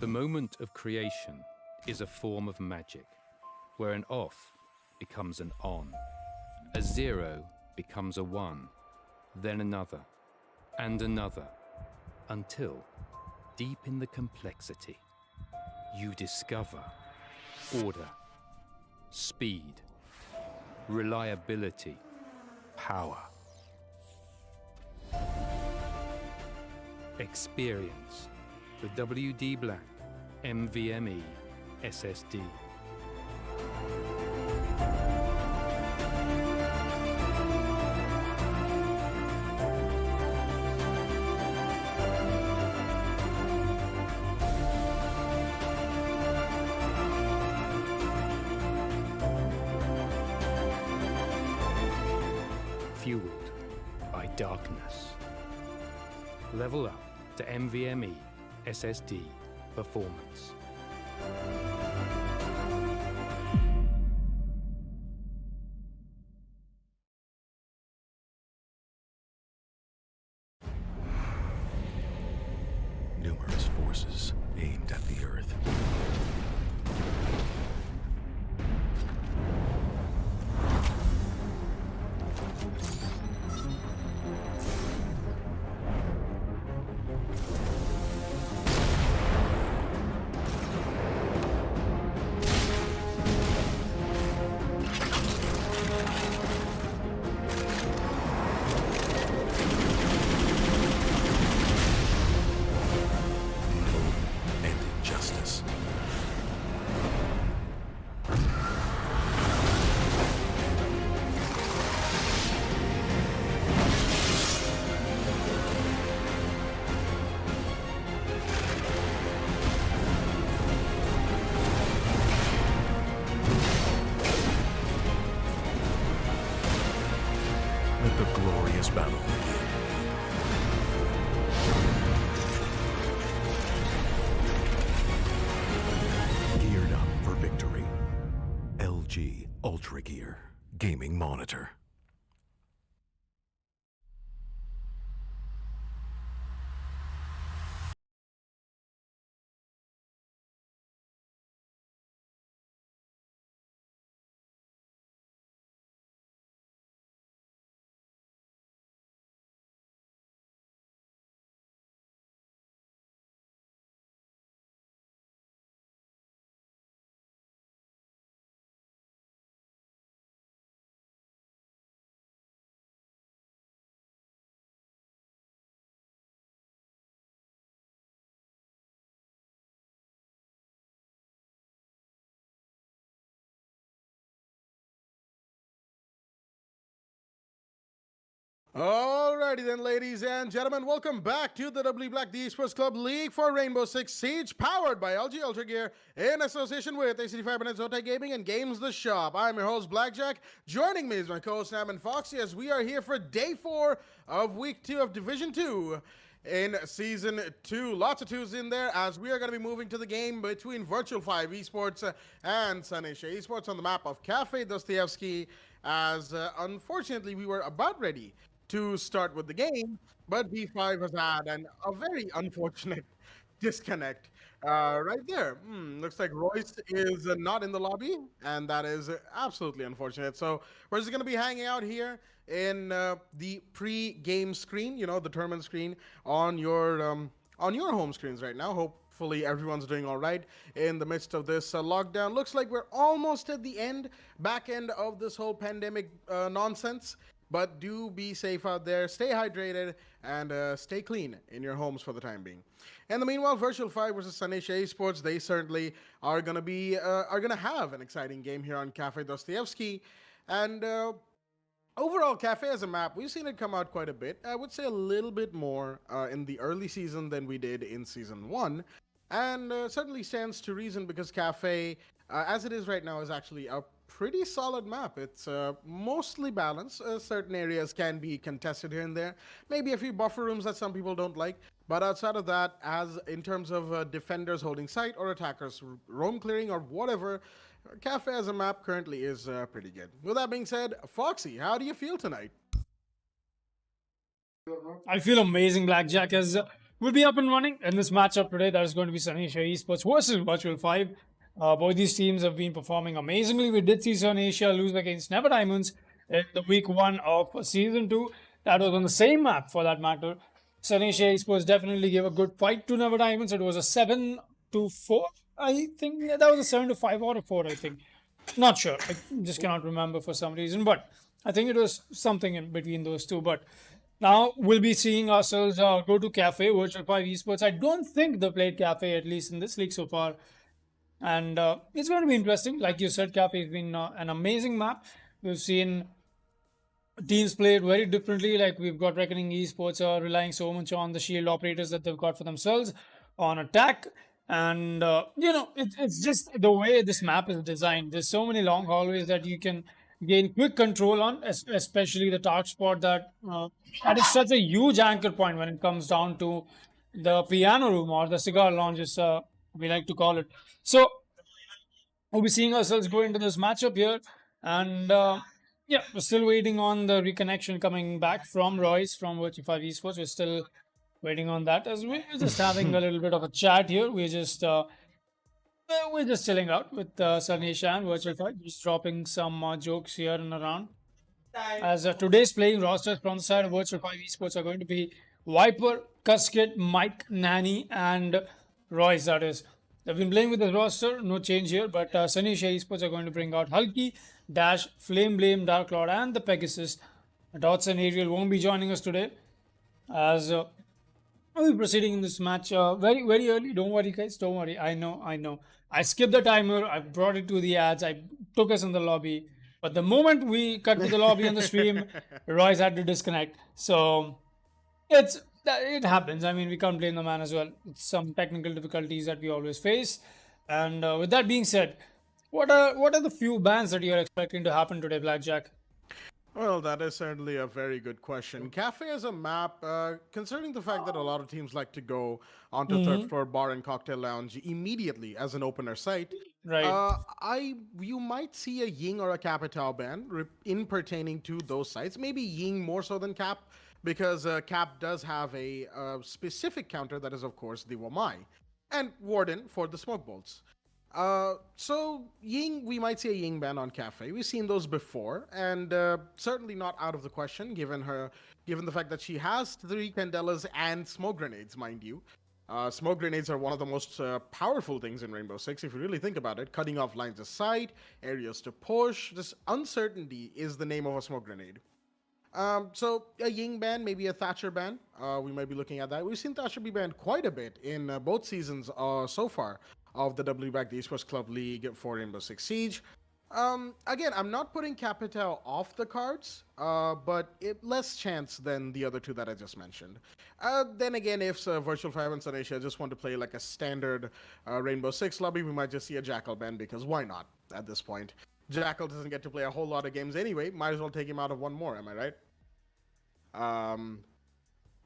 The moment of creation is a form of magic, where an off becomes an on, a 0 becomes a 1, then another, and another, until, deep in the complexity, you discover order, speed, reliability, power. Experience the WD Black NVMe SSD. Fueled by darkness. Level up to NVMe SSD performance. Numerous forces aimed at the Earth. And injustice. Let the glorious battle begin. Geared up for victory. LG Ultragear Gaming Monitor. Alrighty then, ladies and gentlemen, welcome back to the WD Black the Esports Club League for Rainbow Six Siege, powered by LG Ultragear in association with ACD Fibernet, Zotac Gaming, and Games the Shop. I'm your host, Blackjack. Joining me is my co-host, Sam and Foxy, as we are here for day 4 of week 2 of Division 2 in Season 2. Lots of twos in there, as we are going to be moving to the game between Virtual 5 Esports and Sanisha Esports on the map of Cafe Dostoevsky, as unfortunately we were about ready to start with the game, but B5 has had a very unfortunate disconnect right there. Looks like Royce is not in the lobby, and that is absolutely unfortunate. So we're just going to be hanging out here in the pre-game screen, you know, the tournament screen on your home screens right now. Hopefully everyone's doing all right in the midst of this lockdown. Looks like we're almost at the back end of this whole pandemic nonsense. But do be safe out there, stay hydrated, and stay clean in your homes for the time being. In the meanwhile, Virtual 5 versus Sanisha Esports, they certainly are going to have an exciting game here on Cafe Dostoevsky. And overall, Cafe as a map, we've seen it come out quite a bit. I would say a little bit more in the early season than we did in Season 1. And certainly stands to reason, because Cafe, as it is right now, is actually a pretty solid map. It's mostly balanced. Certain areas can be contested here and there. Maybe a few buffer rooms that some people don't like. But outside of that, as in terms of defenders holding site or attackers roam clearing or whatever, Cafe as a map currently is pretty good. With that being said, Foxy, how do you feel tonight? I feel amazing, Blackjack, as will be up and running in this matchup today. That is going to be Sunny Asia Esports versus Virtual 5. Both these teams have been performing amazingly. We did see Sunny Asia lose against Never Diamonds in the week 1 of season 2. That was on the same map for that matter. Sunny Asia Esports definitely gave a good fight to Never Diamonds. It was a 7-4, I think. That was a 7-5 or a 4, I think. Not sure. I just cannot remember for some reason. But I think it was something in between those two. But now we'll be seeing ourselves go to Cafe, Virtual 5 Esports. I don't think they played Cafe, at least in this league so far. And it's going to be interesting. Like you said, Cafe has been an amazing map. We've seen teams play it very differently. Like we've got Reckoning Esports relying so much on the shield operators that they've got for themselves on attack. And, it's just the way this map is designed. There's so many long hallways that you can gain quick control on, especially the dark spot that is such a huge anchor point when it comes down to the piano room or the cigar lounge, as we like to call it. So we'll be seeing ourselves go into this matchup here. And we're still waiting on the reconnection coming back from Royce from Virtual 5 Esports. We're still waiting on that, as we're just having a little bit of a chat here. We're just chilling out with Sunny Asia and Virtual 5, just dropping some jokes here and around. As today's playing rosters from the side of Virtual 5 Esports are going to be Viper, Casket, Mike, Nanny, and Royce. That is, they've been playing with the roster, no change here. But Sunny Asia Esports are going to bring out Hulky, Dash, Flame Blame, Dark Lord, and the Pegasus. Dots and Ariel won't be joining us today, as we'll be proceeding in this match very, very early. Don't worry, guys. Don't worry. I know. I skipped the timer. I brought it to the ads. I took us in the lobby. But the moment we cut to the lobby on the stream, Royce had to disconnect. So it happens. I mean, we can't blame the man as well. It's some technical difficulties that we always face. And with that being said, what are the few bans that you're expecting to happen today, Blackjack? Well, that is certainly a very good question. Cafe as a map, considering the fact that a lot of teams like to go onto third floor bar and cocktail lounge immediately as an opener site, Right. you might see a Ying or a Capital ban in pertaining to those sites. Maybe Ying more so than Cap, because Cap does have a specific counter that is, of course, the Wamai, and Warden for the smoke bolts. So Ying, we might see a Ying ban on Cafe. We've seen those before, and certainly not out of the question, given the fact that she has 3 Candelas and smoke grenades, mind you. Smoke grenades are one of the most powerful things in Rainbow Six, if you really think about it. Cutting off lines of sight, areas to push. This uncertainty is the name of a smoke grenade. So a Ying ban, maybe a Thatcher ban. We might be looking at that. We've seen Thatcher be banned quite a bit in both seasons so far of the W Back the Esports Club League for Rainbow Six Siege. Again, I'm not putting Capital off the cards, but less chance than the other two that I just mentioned. Then again, if Virtual 5 and Sunny Asia just want to play like a standard Rainbow Six lobby, we might just see a Jackal ban, because why not at this point? Jackal doesn't get to play a whole lot of games anyway. Might as well take him out of one more, am I right?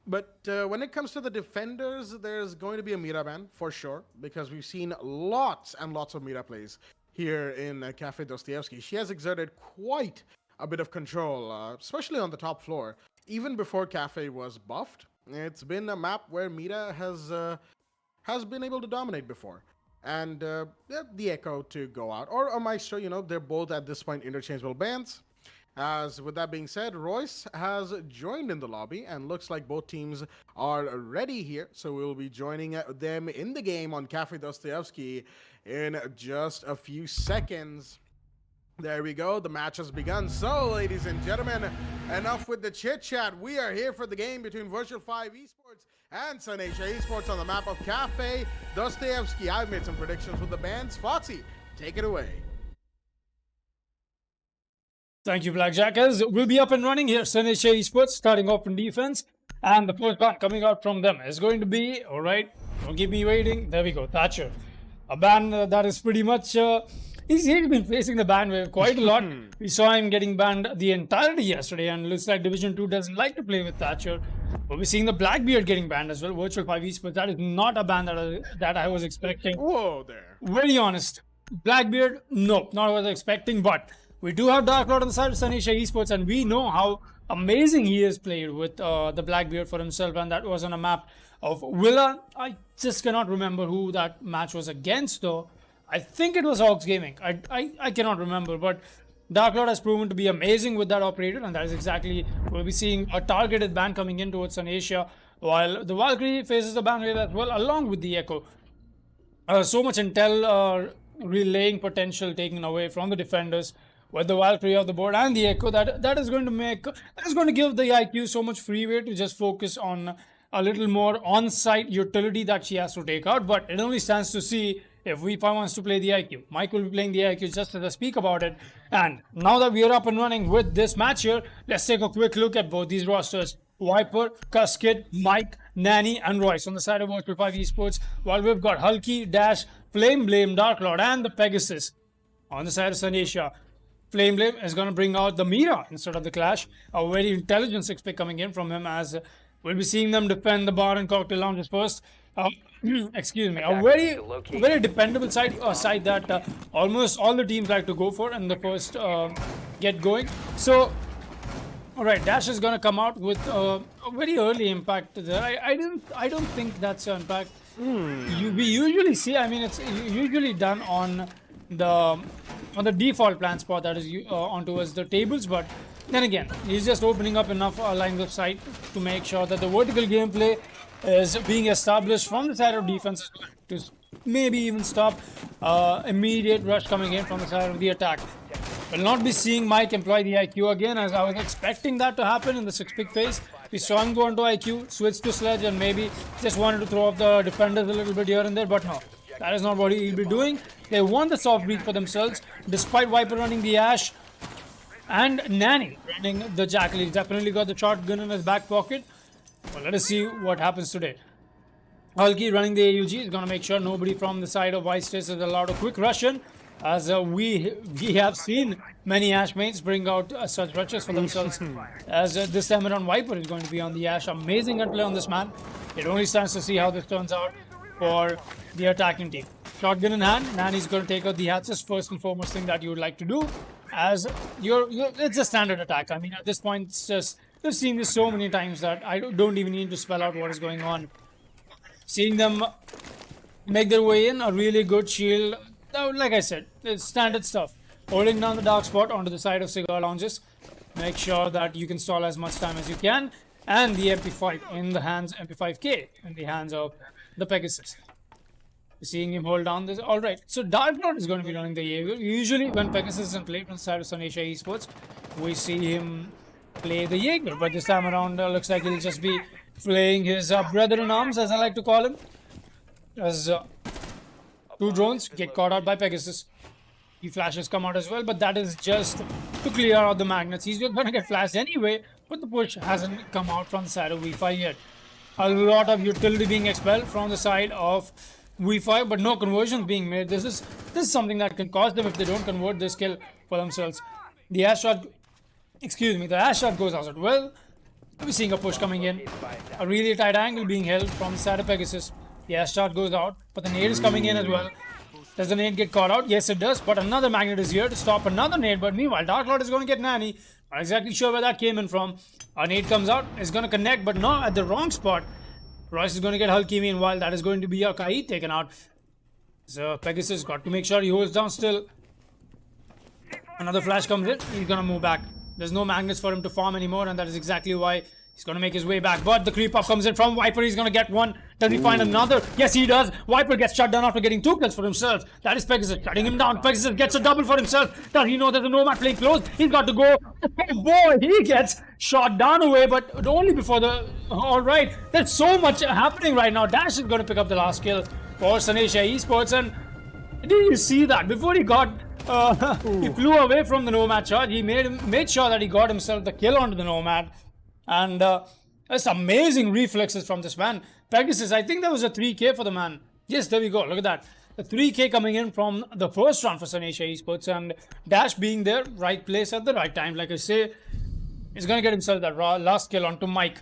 But when it comes to the defenders, there's going to be a Mira ban for sure, because we've seen lots and lots of Mira plays here in Cafe Dostoevsky. She has exerted quite a bit of control, especially on the top floor. Even before Cafe was buffed, it's been a map where Mira has been able to dominate before. And the Echo to go out, or a Maestro, they're both at this point interchangeable bans. As with that being said, Royce has joined in the lobby, and looks like both teams are ready here. So we'll be joining them in the game on Cafe Dostoevsky in just a few seconds. There we go. The match has begun. So, ladies and gentlemen, enough with the chit-chat. We are here for the game between Virtual 5 Esports and Sunny Asia Esports on the map of Cafe Dostoevsky. I've made some predictions with the bans. Foxy, take it away. Thank you, Blackjack. As we'll be up and running here, Sunny Asia Esports starting off in defense. And the first ban coming out from them is going to be, all right, don't keep me waiting. There we go, Thatcher. A ban that is pretty much, he's been facing the ban wave quite a lot. We saw him getting banned the entirety yesterday, and looks like Division 2 doesn't like to play with Thatcher. But we're seeing the Blackbeard getting banned as well. Virtual 5 Esports, that is not a ban that I was expecting. Whoa there. Very honest. Blackbeard, no, not what I was expecting, but we do have Dark Lord on the side of Sunny Asia Esports, and we know how amazing he has played with the Blackbeard for himself, and that was on a map of Villa. I just cannot remember who that match was against, though. I think it was Hawks Gaming. I cannot remember, but Dark Lord has proven to be amazing with that operator, and that is exactly, we'll be seeing a targeted ban coming in towards Sun Asia, while the Valkyrie faces the ban rate as well, along with the Echo. So much intel relaying potential taken away from the defenders with the Valkyrie of the board and the Echo. That is going to give the IQ so much freeway to just focus on a little more on-site utility that she has to take out. But it only stands to see if V5 wants to play the IQ. Mike will be playing the IQ just as I speak about it. And now that we are up and running with this match here, let's take a quick look at both these rosters. Viper, Cuskid, Mike, Nanny, and Royce on the side of Virtual 5 Esports, while we've got Hulky, Dash, Flame Blame, Dark Lord, and the Pegasus on the side of Sun Asia. Flame Blame is going to bring out the Mira instead of the Clash. A very intelligent 6-pick coming in from him, as we'll be seeing them defend the bar and cocktail lounges first. Excuse me, a very dependable side that almost all the teams like to go for in the first get going. So, all right, Dash is going to come out with a very early impact there. I don't think that's an impact we usually see. I mean, it's usually done on the default plan spot, that is on towards the tables, but then again, he's just opening up enough lines of sight to make sure that the vertical gameplay is being established from the side of defense to maybe even stop immediate rush coming in from the side of the attack. We'll not be seeing Mike employ the IQ again, as I was expecting that to happen in the 6-pick phase. We saw him go into IQ, switch to Sledge, and maybe just wanted to throw off the defenders a little bit here and there, but no. That is not what he'll be doing. They want the soft breach for themselves, despite Viper running the Ash and Nanny running the Jackal. He's definitely got the shotgun in his back pocket. Well, let us see what happens today. Hulky running the AUG is going to make sure nobody from the side of Vice States is allowed a quick rush in, as we have seen many Ash mates bring out such rushes for themselves. As this time around, Viper is going to be on the Ash. Amazing gunplay on this man. It only stands to see how this turns out for the attacking team. Shotgun in hand, Nanny's going to take out the hatches. First and foremost thing that you would like to do, as it's a standard attack. I mean, at this point, it's just, we've seen this so many times that I don't even need to spell out what is going on. Seeing them make their way in, a really good shield. Like I said, it's standard stuff. Holding down the dark spot onto the side of cigar lounges. Make sure that you can stall as much time as you can. And the MP5 in the hands, MP5K in the hands of the Pegasus. Seeing him hold down this. Alright, so Dark Lord is going to be running the Jaeger. Usually when Pegasus isn't played on the side of Sun Asia Esports, we see him play the Jaeger. But this time around, looks like he'll just be playing his brother-in-arms, as I like to call him. As two drones get caught out by Pegasus. The flashes come out as well, but that is just to clear out the magnets. He's going to get flashed anyway, but the push hasn't come out from the side of V5 yet. A lot of utility being expelled from the side of V5, but no conversions being made. This is something that can cost them if they don't convert this kill for themselves. The Ash shot, the Ash shot goes outside. Well, we're seeing a push coming in. A really tight angle being held from the side of Pegasus. The Ash shot goes out, but the nade is coming in as well. Does the nade get caught out? Yes, it does, but another magnet is here to stop another nade. But meanwhile, Dark Lord is going to get Nanny. Not exactly sure where that came in from. A nade comes out, is going to connect, but not at the wrong spot. Royce is going to get Hulky. Meanwhile, that is going to be a Kaid taken out. So Pegasus got to make sure he holds down still. Another flash comes in. He's going to move back. There's no magnets for him to farm anymore, and that is exactly why he's going to make his way back. But the creep up comes in from Viper. He's going to get one. Does he find another? Yes, he does. Viper gets shut down after getting 2 kills for himself. That is Pegasus shutting him down. Pegasus gets a double for himself. Does he know there's a Nomad playing close? He's got to go. Oh boy, he gets shot down away, but only before the... Alright, there's so much happening right now. Dash is going to pick up the last kill for Sun Asia Esports. And did you see that? Before he got... he flew away from the Nomad charge. He made sure that he got himself the kill onto the Nomad. And that's amazing reflexes from this man. Pegasus, I think that was a 3K for the man. Yes, there we go. Look at that. A 3K coming in from the first round for Sun Asia Esports. And Dash being there, right place at the right time. Like I say, he's going to get himself that last kill onto Mike.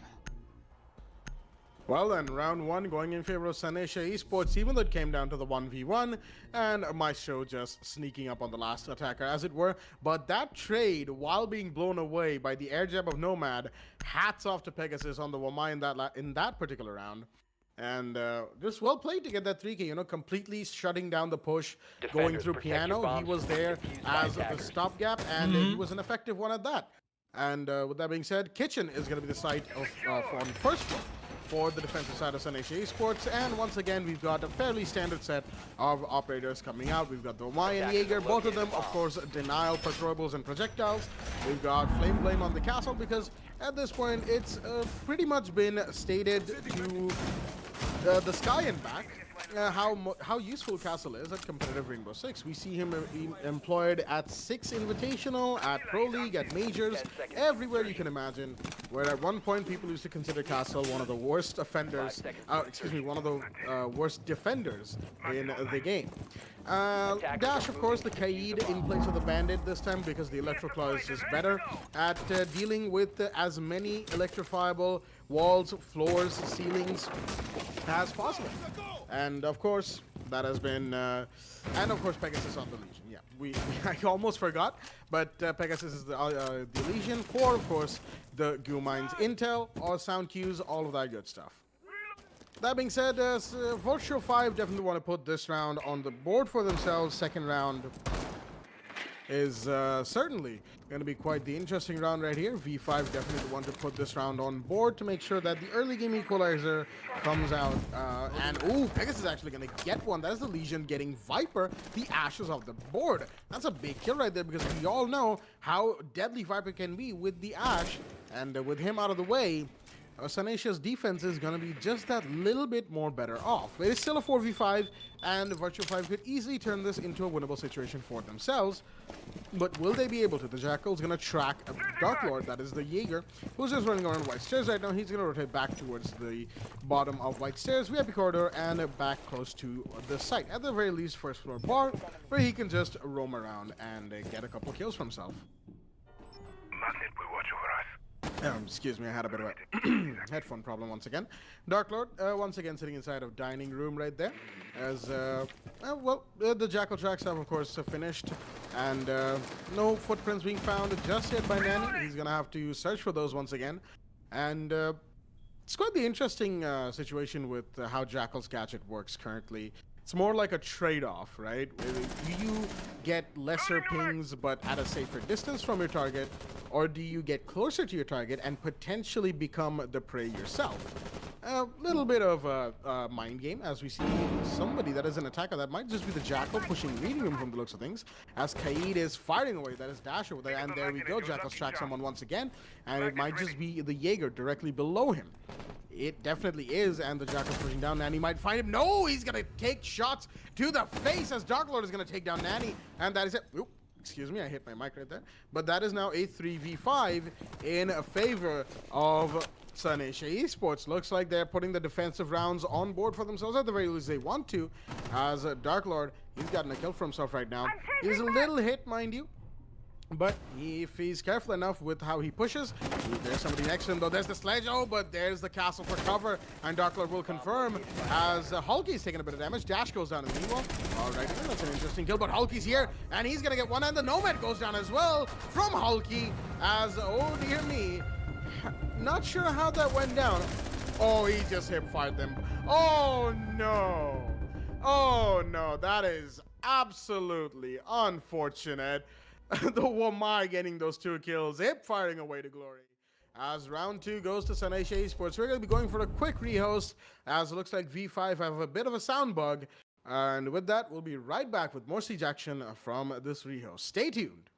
Well then, round one going in favor of Sanesha Esports, even though it came down to the 1v1, and Maestro just sneaking up on the last attacker, as it were. But that trade, while being blown away by the air jab of Nomad, hats off to Pegasus on the Wamai in that particular round. And just well played to get that 3K, you know, completely shutting down the push, going through Piano. He was there as the stopgap, and he was an effective one at that. And with that being said, Kitchen is going to be the site of on first one for the defensive side of Sanesha Esports. And once again, we've got a fairly standard set of operators coming out. We've got the Wamai and Jaeger, both of them, of course, denial for throwables and projectiles. We've got Flame Blame on the castle because at this point, it's pretty much been stated to the sky and back how useful Castle is at competitive Rainbow Six. We see him employed at 6 Invitational, at Pro League, at Majors, everywhere you can imagine. Where at one point people used to consider Castle one of the worst offenders, one of the worst defenders in the game. Dash, of course, the Kaid in place of the Bandit this time because the Electroclaw is just better at dealing with as many electrifiable walls, floors, ceilings as possible. And of course, that has been, and of course, Pegasus on the Legion. Yeah, I almost forgot, but Pegasus is the Legion for, of course, the Goo Mines intel, all sound cues, all of that good stuff. That being said, Virtual 5 definitely want to put this round on the board for themselves. Second round is certainly going to be quite the interesting round right here. V5 definitely want to put this round on board to make sure that the early game equalizer comes out. And ooh, Pegasus is actually going to get one. That is the Legion getting Viper, the ashes of the board. That's a big kill right there because we all know how deadly Viper can be with the ash. And with him out of the way, Sanesha's defense is going to be just that little bit more better off. It is still a 4v5, and Virtual 5 could easily turn this into a winnable situation for themselves. But will they be able to? The Jackal's going to track a Dark Lord, that is the Jaeger, who's just running around White Stairs right now. He's going to rotate back towards the bottom of White Stairs, VIP corridor, and back close to the site. At the very least, first floor bar, where he can just roam around and get a couple kills for himself. Magnet will watch over us. Excuse me, I had a bit of a headphone problem once again. Dark Lord, once again sitting inside of dining room right there. As, the Jackal tracks have, of course, finished. And no footprints being found just yet by Nanny. He's going to have to search for those once again. And it's quite the interesting situation with how Jackal's gadget works currently. It's more like a trade-off, right? You get lesser pings but at a safer distance from your target, or do you get closer to your target and potentially become the prey yourself? A little bit of a mind game, as we see somebody that is an attacker. That might just be the Jackal pushing reading room from the looks of things, as Kaid is firing away. That is Dash over there, and there we go. Jackal's tracked someone once again, and it might just be the Jaeger directly below him. It definitely is, and the Jackal's pushing down Nanny. Might find him. No, he's going to take shots to the face as Dark Lord is going to take down Nanny, and that is it. Oop, excuse me, I hit my mic right there. But that is now a 3v5 in favor of Sanesha Esports. Looks like they're putting the defensive rounds on board for themselves. At the very least, they want to, as Dark Lord, he's gotten a kill for himself right now. He's a little hit, mind you. But if he's careful enough with how he pushes, there's somebody next to him, though. There's the sledge, but there's the castle for cover, and Dark Lord will confirm as Hulky's taking a bit of damage. Dash goes down in the meanwhile. All right, that's an interesting kill, but Hulky's here, and he's going to get one, and the Nomad goes down as well from Hulky as, oh dear me, not sure how that went down. Oh, he just hip-fired them. Oh, no. Oh, no, that is absolutely unfortunate. The Wamai getting those 2 kills, hip firing away to glory. As round 2 goes to Sanesha Esports, we're going to be going for a quick rehost, as it looks like V5 have a bit of a sound bug. And with that, we'll be right back with more siege action from this rehost. Stay tuned.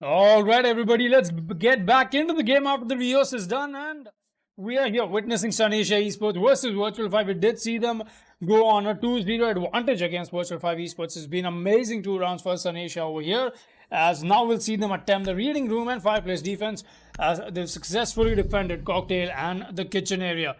All right, everybody, let's get back into the game after the rehearse is done. And we are here witnessing Sun Asia Esports versus Virtual 5. We did see them go on a 2-0 advantage against Virtual 5 Esports. It's been amazing 2 rounds for Sun Asia over here. As now we'll see them attempt the reading room and fireplace defense as they've successfully defended cocktail and the kitchen area.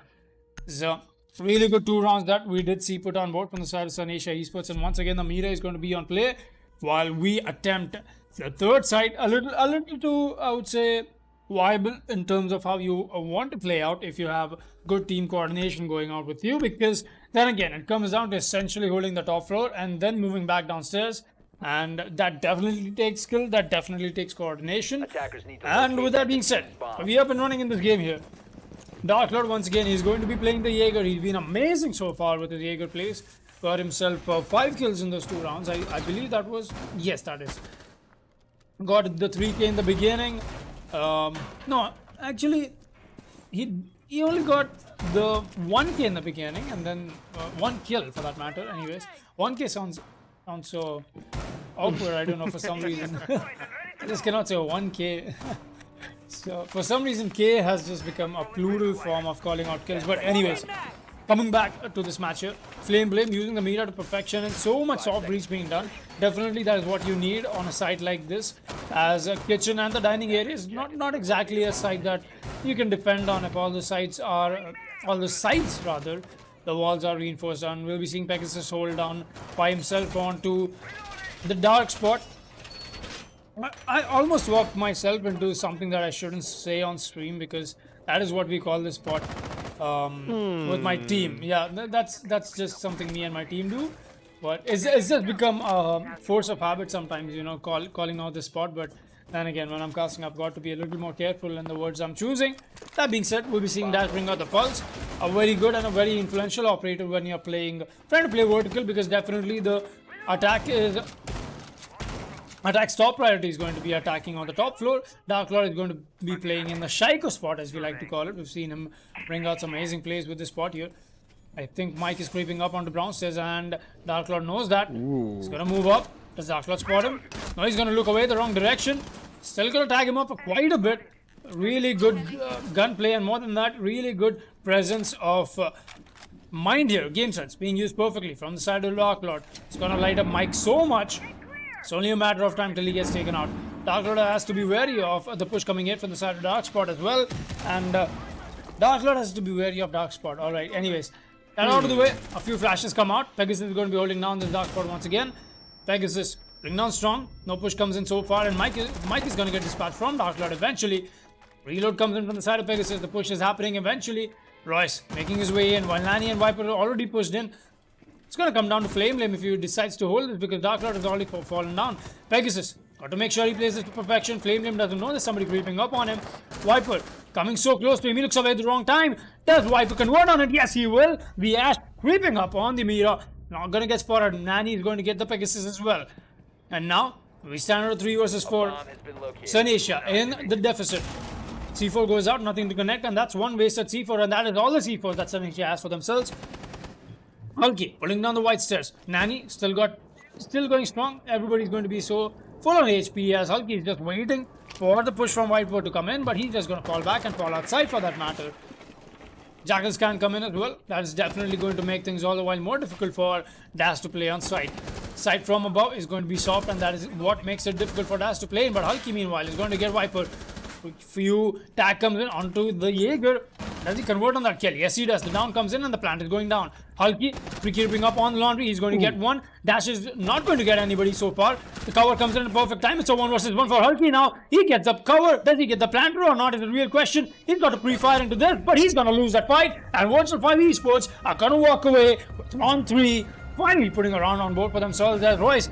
So really good 2 rounds that we did see put on board from the side of Sun Asia Esports. And once again, the meter is going to be on play while we attempt the third side, a little too, I would say, viable in terms of how you want to play out if you have good team coordination going out with you, because then again, it comes down to essentially holding the top floor and then moving back downstairs, and that definitely takes skill, that definitely takes coordination. And with that being said, we have been running in this game here. Dark Lord, once again, he's going to be playing the Jaeger. He's been amazing so far with his Jaeger plays. Got himself 5 kills in those 2 rounds. I believe that was, yes, that is. Got the 3k in the beginning. No, actually, he only got the 1k in the beginning, and then 1 kill for that matter. Anyways, 1k sounds so awkward. I don't know, for some reason. I just cannot say 1k. So for some reason, K has just become a plural form of calling out kills. But anyways, coming back to this match here, Flame Blame using the meter to perfection and so much soft breach being done. Definitely that is what you need on a site like this, as a kitchen and the dining area is not exactly a site that you can depend on if all the sides rather, the walls are reinforced on. We'll be seeing Pegasus hold down by himself onto the dark spot. I almost walked myself into something that I shouldn't say on stream, because that is what we call this spot with my team. Yeah, that's just something me and my team do. But it's just become a force of habit sometimes, you know, calling out this spot. But then again, when I'm casting, I've got to be a little more careful in the words I'm choosing. That being said, we'll be seeing Dash bring out the Pulse. A very good and a very influential operator when you're trying to play vertical, because definitely the attack's top priority is going to be attacking on the top floor. Dark Lord is going to be playing in the Shaiko spot, as we like to call it. We've seen him bring out some amazing plays with this spot here. I think Mike is creeping up onto brown stairs, and Dark Lord knows that. He's going to move up. Does Dark Lord spot him? No, he's going to look away the wrong direction. Still going to tag him up for quite a bit. Really good gunplay, and more than that, really good presence of mind here. Game sense being used perfectly from the side of Dark Lord. It's going to light up Mike so much. It's only a matter of time till he gets taken out. Dark Lord has to be wary of the push coming in from the side of Dark Spot as well. And Dark Lord has to be wary of Dark Spot. Alright, anyways. And out of the way, a few flashes come out. Pegasus is going to be holding down this Dark Spot once again. Pegasus bring down strong. No push comes in so far, and Mike is going to get dispatched from Dark Lord eventually. Reload comes in from the side of Pegasus. The push is happening eventually. Royce making his way in while Nani and Viper are already pushed in. It's going to come down to Flame Flame if he decides to hold it, because Dark Lord has already fallen down. Pegasus Got to make sure he plays this to perfection. Flame doesn't know there's somebody creeping up on him. Viper coming so close to him. He looks away at the wrong time. Does Viper convert on it? Yes, he will. The Ash creeping up on the Mira. Not going to get spotted. Nani is going to get the Pegasus as well. And now we stand at a 3 versus 4. Sunasia in the deficit. C4 goes out, nothing to connect, and that's one wasted C4, and that is all the C4 that Sunasia has for themselves. Hulky pulling down the white stairs. Nani still going strong. Everybody's going to be so full on HP as Hulky is just waiting for the push from Whiteboard to come in, but he's just going to fall back and fall outside for that matter. Jackals can come in as well. That is definitely going to make things all the while more difficult for Dash to play on site. Sight from above is going to be soft, and that is what makes it difficult for Dash to play in. But Hulky, meanwhile, is going to get Viper. Few tag comes in onto the Jaeger. Does he convert on that kill? Yes, he does. The down comes in and the plant is going down. Hulky creeping up on the laundry. He's going to get one. Dash is not going to get anybody so far. The cover comes in at perfect time. It's a 1 versus 1 for Hulky now. He gets the cover. Does he get the planter or not is a real question. He's got to pre-fire into this, but he's going to lose that fight. And Virtual 5 Esports are going to walk away with round 3. Finally putting a round on board for themselves as Royce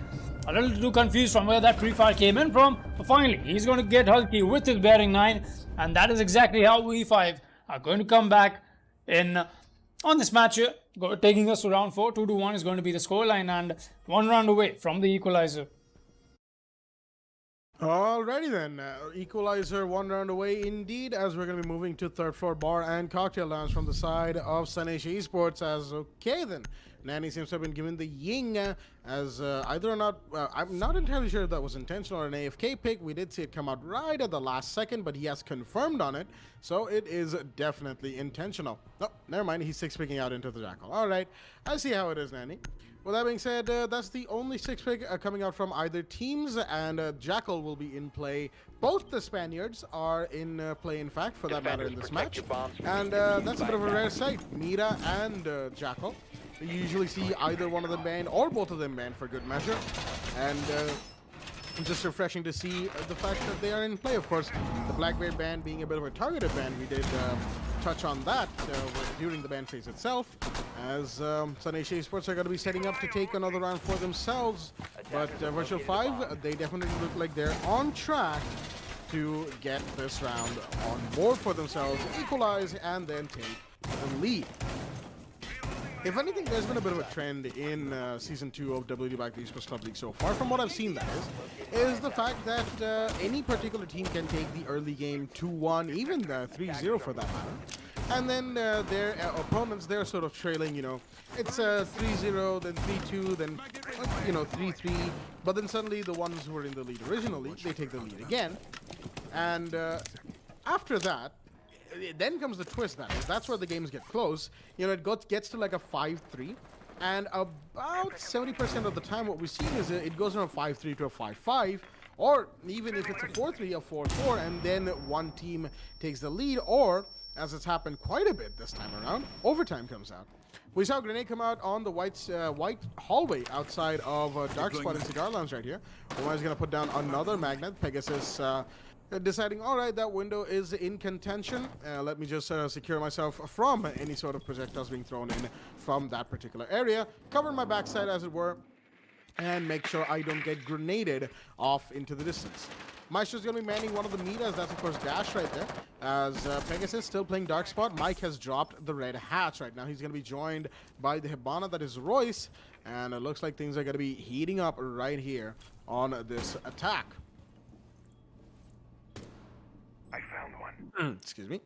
a little too confused from where that pre-fire came in from. But finally, he's going to get Hulky with his bearing 9. And that is exactly how E5 are going to come back in on this match here. Taking us to round 4. 2-1 is going to be the scoreline and 1 round away from the equalizer. Alrighty then, equalizer 1 round away indeed, as we're going to be moving to third floor bar and cocktail lounge from the side of Sunasia Esports. As okay then, Nani seems to have been given the ying as either or not, I'm not entirely sure if that was intentional or an AFK pick. We did see it come out right at the last second, but he has confirmed on it, so it is definitely intentional. Oh, never mind, he's 6-picking out into the Jackal. Alright, I see how it is, Nani. With that being said, that's the only 6-pick coming out from either teams, and Jackal will be in play. Both the Spaniards are in play, in fact, for that matter, in this match. And that's a bit of a rare sight. Mira and Jackal. You usually see either one of them banned or both of them banned for good measure. And just refreshing to see the fact that they are in play. Of course, the Blackbeard ban being a bit of a targeted ban. We did touch on that during the ban phase itself, as Sunasia Esports are going to be setting up to take another round for themselves. But Virtual 5, they definitely look like they're on track to get this round on board for themselves, equalize, and then take the lead. If anything, there's been a bit of a trend in Season 2 of WD Black the Esports Club League so far. From what I've seen, that is the fact that any particular team can take the early game 2-1, even 3-0 for that matter. And then their opponents, they're sort of trailing, you know, it's 3-0, then 3-2, then, you know, 3-3. But then suddenly the ones who were in the lead originally, they take the lead again. And after that, then comes the twist. That's where the games get close. You know, it gets to like a 5-3, and about 70% of the time what we're seeing is it goes from a 5-3 to a 5-5, or even if it's a 4-3, a 4-4, and then one team takes the lead, or, as it's happened quite a bit this time around, overtime comes out. We saw a grenade come out on the white hallway outside of Dark Spot and Cigar Lounge right here. Omar's going to put down another magnet. Pegasus deciding, all right, that window is in contention. Let me just secure myself from any sort of projectiles being thrown in from that particular area. Cover my backside, as it were, and make sure I don't get grenaded off into the distance. Maestro's going to be manning one of the Miras. That's, of course, Dash right there. As Pegasus still playing Dark Spot. Mike has dropped the red hatch right now. He's going to be joined by the Hibana, that is Royce. And it looks like things are going to be heating up right here on this attack. I found one. Excuse me.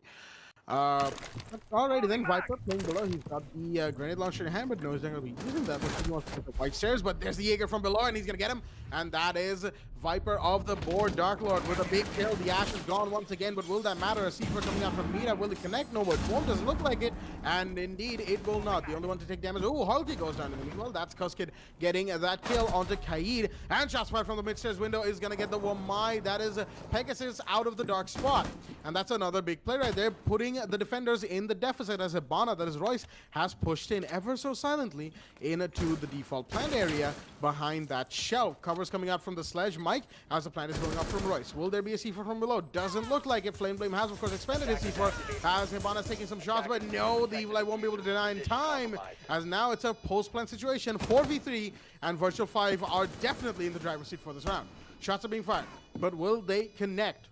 Alrighty then, Viper playing below. He's got the grenade launcher in hand, but no, he's not going to be using that. He wants to put the white stairs, but there's the Jaeger from below, and he's going to get him. And that is Viper of the board, Dark Lord with a big kill. The Ash is gone once again, but will that matter? A C4 coming out from Mira. Will it connect? No, it won't. Doesn't look like it. And indeed, it will not. The only one to take damage. Oh, Hulky goes down in the meanwhile. That's Kuskid getting that kill onto Kaid. And shots fired from the mid-stairs window is going to get the Wamai. That is Pegasus out of the Dark Spot. And that's another big play right there, putting the defenders in the deficit, as Hibana, that is Royce, has pushed in ever so silently into the default plant area behind that shelf. Covers coming out from the sledge. Mike, as the plant is going up from Royce. Will there be a C4 from below? Doesn't look like it. Flame Blame has, of course, expanded his C4 as Hibana's taking some shots, but no, the Evil Eye won't be able to deny in time, as now it's a post-plant situation, 4v3, and Virtual 5 are definitely in the driver's seat for this round. Shots are being fired, but will they connect?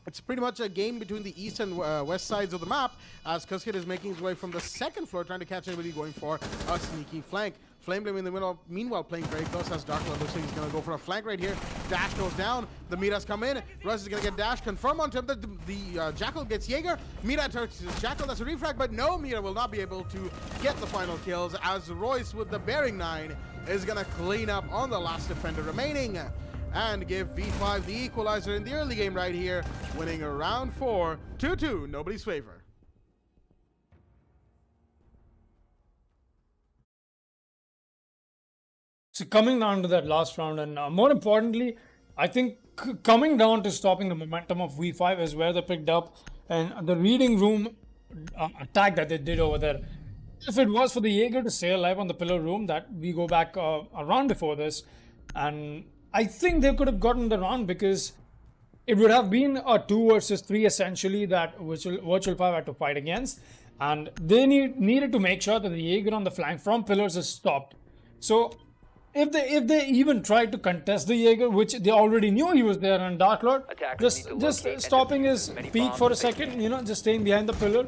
It's pretty much a game between the east and west sides of the map, as Kuskit is making his way from the second floor, trying to catch anybody going for a sneaky flank. Flameblim in the middle, meanwhile playing very close as Dark Lord looks like he's going to go for a flank right here. Dash goes down, the Miras come in, Russ is going to get Dash, confirm onto him that the Jackal gets Jaeger. Mira turns Jackal, that's a refrag, but no, Mira will not be able to get the final kills as Royce with the Bearing 9 is going to clean up on the last defender remaining and give V5 the equalizer in the early game right here, winning round 4, 2-2, nobody's favor. So coming down to that last round, and more importantly, I think coming down to stopping the momentum of V5 is where they picked up, and the reading room attack that they did over there. If it was for the Jaeger to stay alive on the pillar room, that we go back a round before this, and I think they could have gotten the round because it would have been a 2 versus 3 essentially that Virtual 5 had to fight against, and they needed to make sure that the Jaeger on the flank from pillars is stopped. So if they even tried to contest the Jaeger, which they already knew he was there, and Dark Lord just stopping his peak for a second, just staying behind the pillar,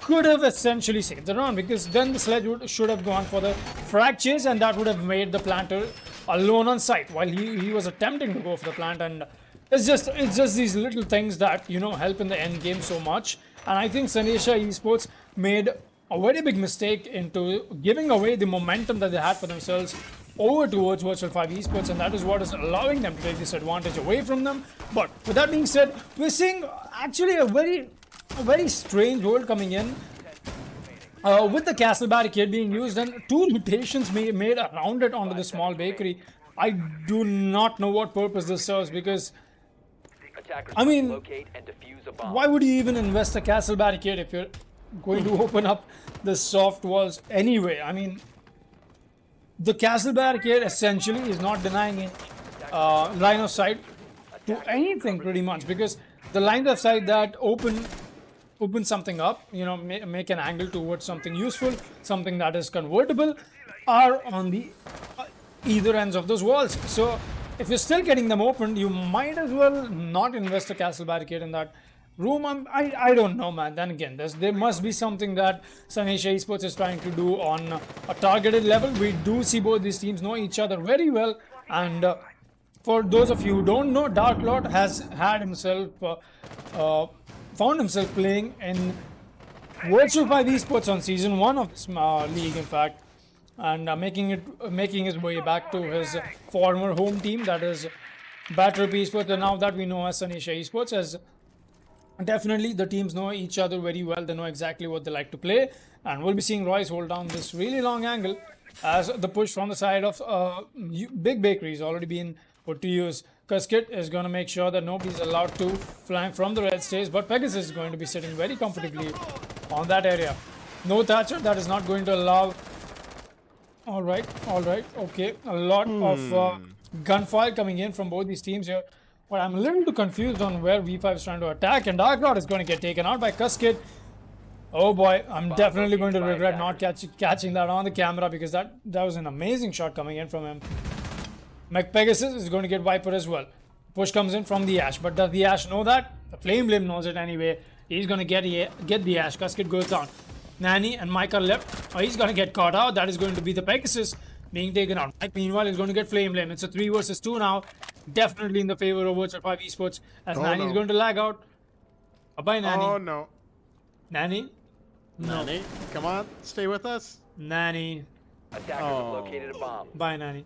could have essentially saved the round, because then the sledge should have gone for the frag chase, and that would have made the planter alone on site while he was attempting to go for the plant. And it's just these little things that help in the end game so much. And I think Sanisha Esports made a very big mistake into giving away the momentum that they had for themselves over towards Virtual 5 Esports, and that is what is allowing them to take this advantage away from them. But with that being said, we're seeing actually a very strange world coming in with the castle barricade being used and 2 rotations made around it onto the small bakery. I do not know what purpose this serves, because I mean, why would you even invest a castle barricade if you're going to open up the soft walls anyway? I mean, the castle barricade essentially is not denying line of sight to anything pretty much, because the line of sight that open something up, make an angle towards something useful, something that is convertible, are on the either ends of those walls. So if you're still getting them opened, you might as well not invest a castle barricade in that room. I don't know, man. Then again, there must be something that Sanisha Esports is trying to do on a targeted level. We do see both these teams know each other very well, and for those of you who don't know, Dark Lord has had himself found himself playing in Virtual 5 Esports on season 1 of this league, in fact, and making his way back to his former home team, that is Batrop Esports, and now that we know as Sanisha Esports. As definitely the teams know each other very well, they know exactly what they like to play, and we'll be seeing Royce hold down this really long angle as the push from the side of Big Bakery has already been put to use. Kuskit is going to make sure that nobody's allowed to flank from the red stage, but Pegasus is going to be sitting very comfortably on that area. No Thatcher, that is not going to allow. Alright, okay. A lot of gunfire coming in from both these teams here. But I'm a little too confused on where V5 is trying to attack, and Dark Lord is going to get taken out by Kuskit. Oh boy, I'm definitely going to regret not catching that on the camera, because that was an amazing shot coming in from him. Pegasus is going to get Viper as well. Push comes in from the Ash, but does the Ash know that? The Flameblim knows it anyway. He's going to get the Ash. Kuskit goes down. Nani and Mike are left. Oh, he's going to get caught out. That is going to be the Pegasus being taken out. Mike, meanwhile, is going to get Flameblim. It's a 3 versus 2 now. Definitely in the favor of Virtual 5 Esports, as Nani is going to lag out. Bye, Nani. Oh no. Nani? No. Nani, come on, stay with us. Nani. Attackers have located a bomb. Bye, Nani.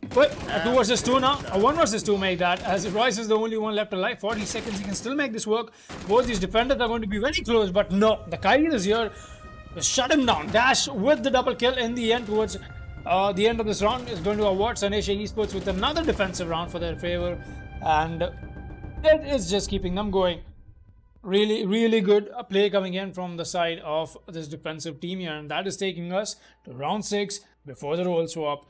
But a 2 versus 2 now. A 1 versus 2 make that, as Royce is the only one left alive. 40 seconds, he can still make this work. Both these defenders are going to be very close, but no. The Kyrie is here to shut him down. Dash with the double kill in the end towards the end of this round is going to award Sanisha Esports with another defensive round for their favor, and it is just keeping them going. Really good play coming in from the side of this defensive team here, and that is taking us to round 6 before the role swap.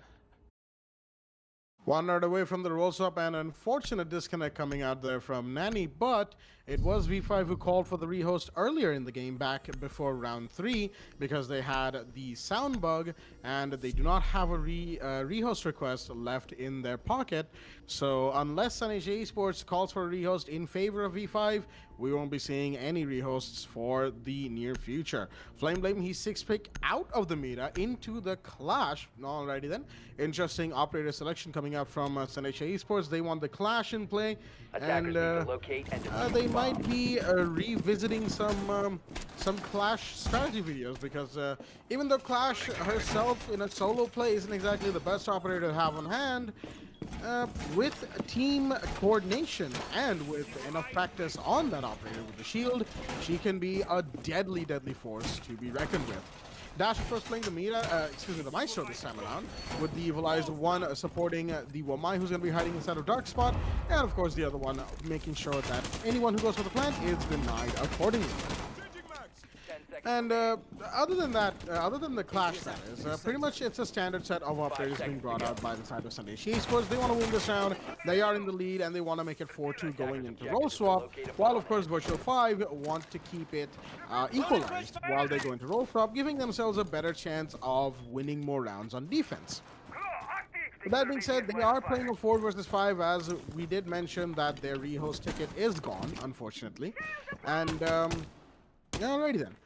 One node away from the roll swap, and unfortunate disconnect coming out there from Nani, but it was V5 who called for the rehost earlier in the game back before round 3 because they had the sound bug and they do not have a rehost request left in their pocket. So unless Sunny Esports calls for a rehost in favor of V5, we won't be seeing any rehosts for the near future. Flame Blame, he's 6th pick out of the meta into the clash. Alrighty then. Interesting operator selection coming out from Sunny Esports. They want the clash in play. Attackers And need to locate and defuse they the bomb. might be revisiting some Clash strategy videos because even though Clash herself in a solo play isn't exactly the best operator to have on hand, with team coordination and with enough practice on that operator with the shield, she can be a deadly force to be reckoned with. Dash, of course, playing the the Maestro this time around, with the Evilized one supporting the Wamai, who's going to be hiding inside of Dark Spot, and of course the other one making sure that anyone who goes for the plant is denied accordingly. And other than that, other than the clash, that is, pretty much it's a standard set of operators being brought out by the side of Sunday Esports. They want to win this round, they are in the lead, and they want to make it 4-2 going into roll swap, while of course Virtual 5 want to keep it equalized while they go into roll swap, giving themselves a better chance of winning more rounds on defense. With that being said, they are playing a 4 versus 5, as we did mention that their rehost ticket is gone, unfortunately. And alrighty then.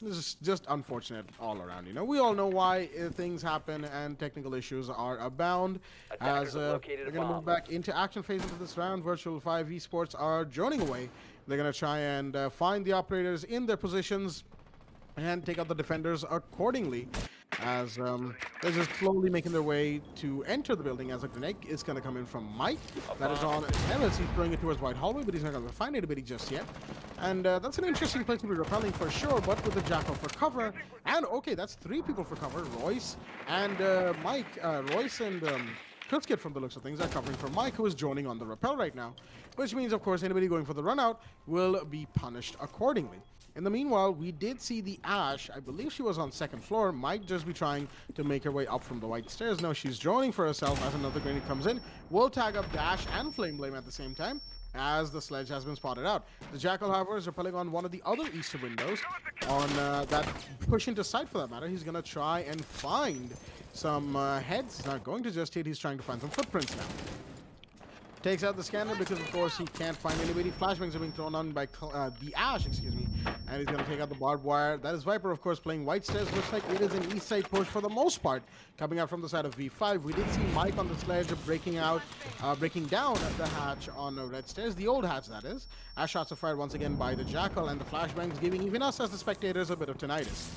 This is just unfortunate all around. You know, we all know why things happen and technical issues are abound. As we're going to move back into action phase into this round, Virtual 5 Esports are droning away. They're going to try and find the operators in their positions and take out the defenders accordingly, as they're just slowly making their way to enter the building, as a grenade is going to come in from Mike. That is on Tennis. He's throwing it towards White Hallway, but he's not going to find anybody just yet. And that's an interesting place to be repelling for sure, but with the Jackal for cover. And okay, that's 3 people for cover. Royce and Mike. Royce and Kutzkit, from the looks of things, are covering for Mike, who is joining on the rappel right now. Which means, of course, anybody going for the run out will be punished accordingly. In the meanwhile, we did see the Ash. I believe she was on 2nd floor. Might just be trying to make her way up from the white stairs. No, she's droning for herself as another grenade comes in. Will tag up Dash and Flame Blame at the same time, as the sledge has been spotted out. The Jackal, however, is repelling on one of the other eastern windows on that push into sight, for that matter. He's going to try and find some heads. He's not going to just hit. He's trying to find some footprints now. Takes out the scanner because, of course, he can't find anybody. Flashbangs are being thrown on by the Ash, excuse me. And he's going to take out the barbed wire. That is Viper, of course, playing white stairs. Looks like it is an east side push for the most part, coming out from the side of V5. We did see Mike on the sledge breaking down the hatch on red stairs. The old hatch, that is. Ash shots are fired once again by the Jackal, and the flashbangs giving even us as the spectators a bit of tinnitus.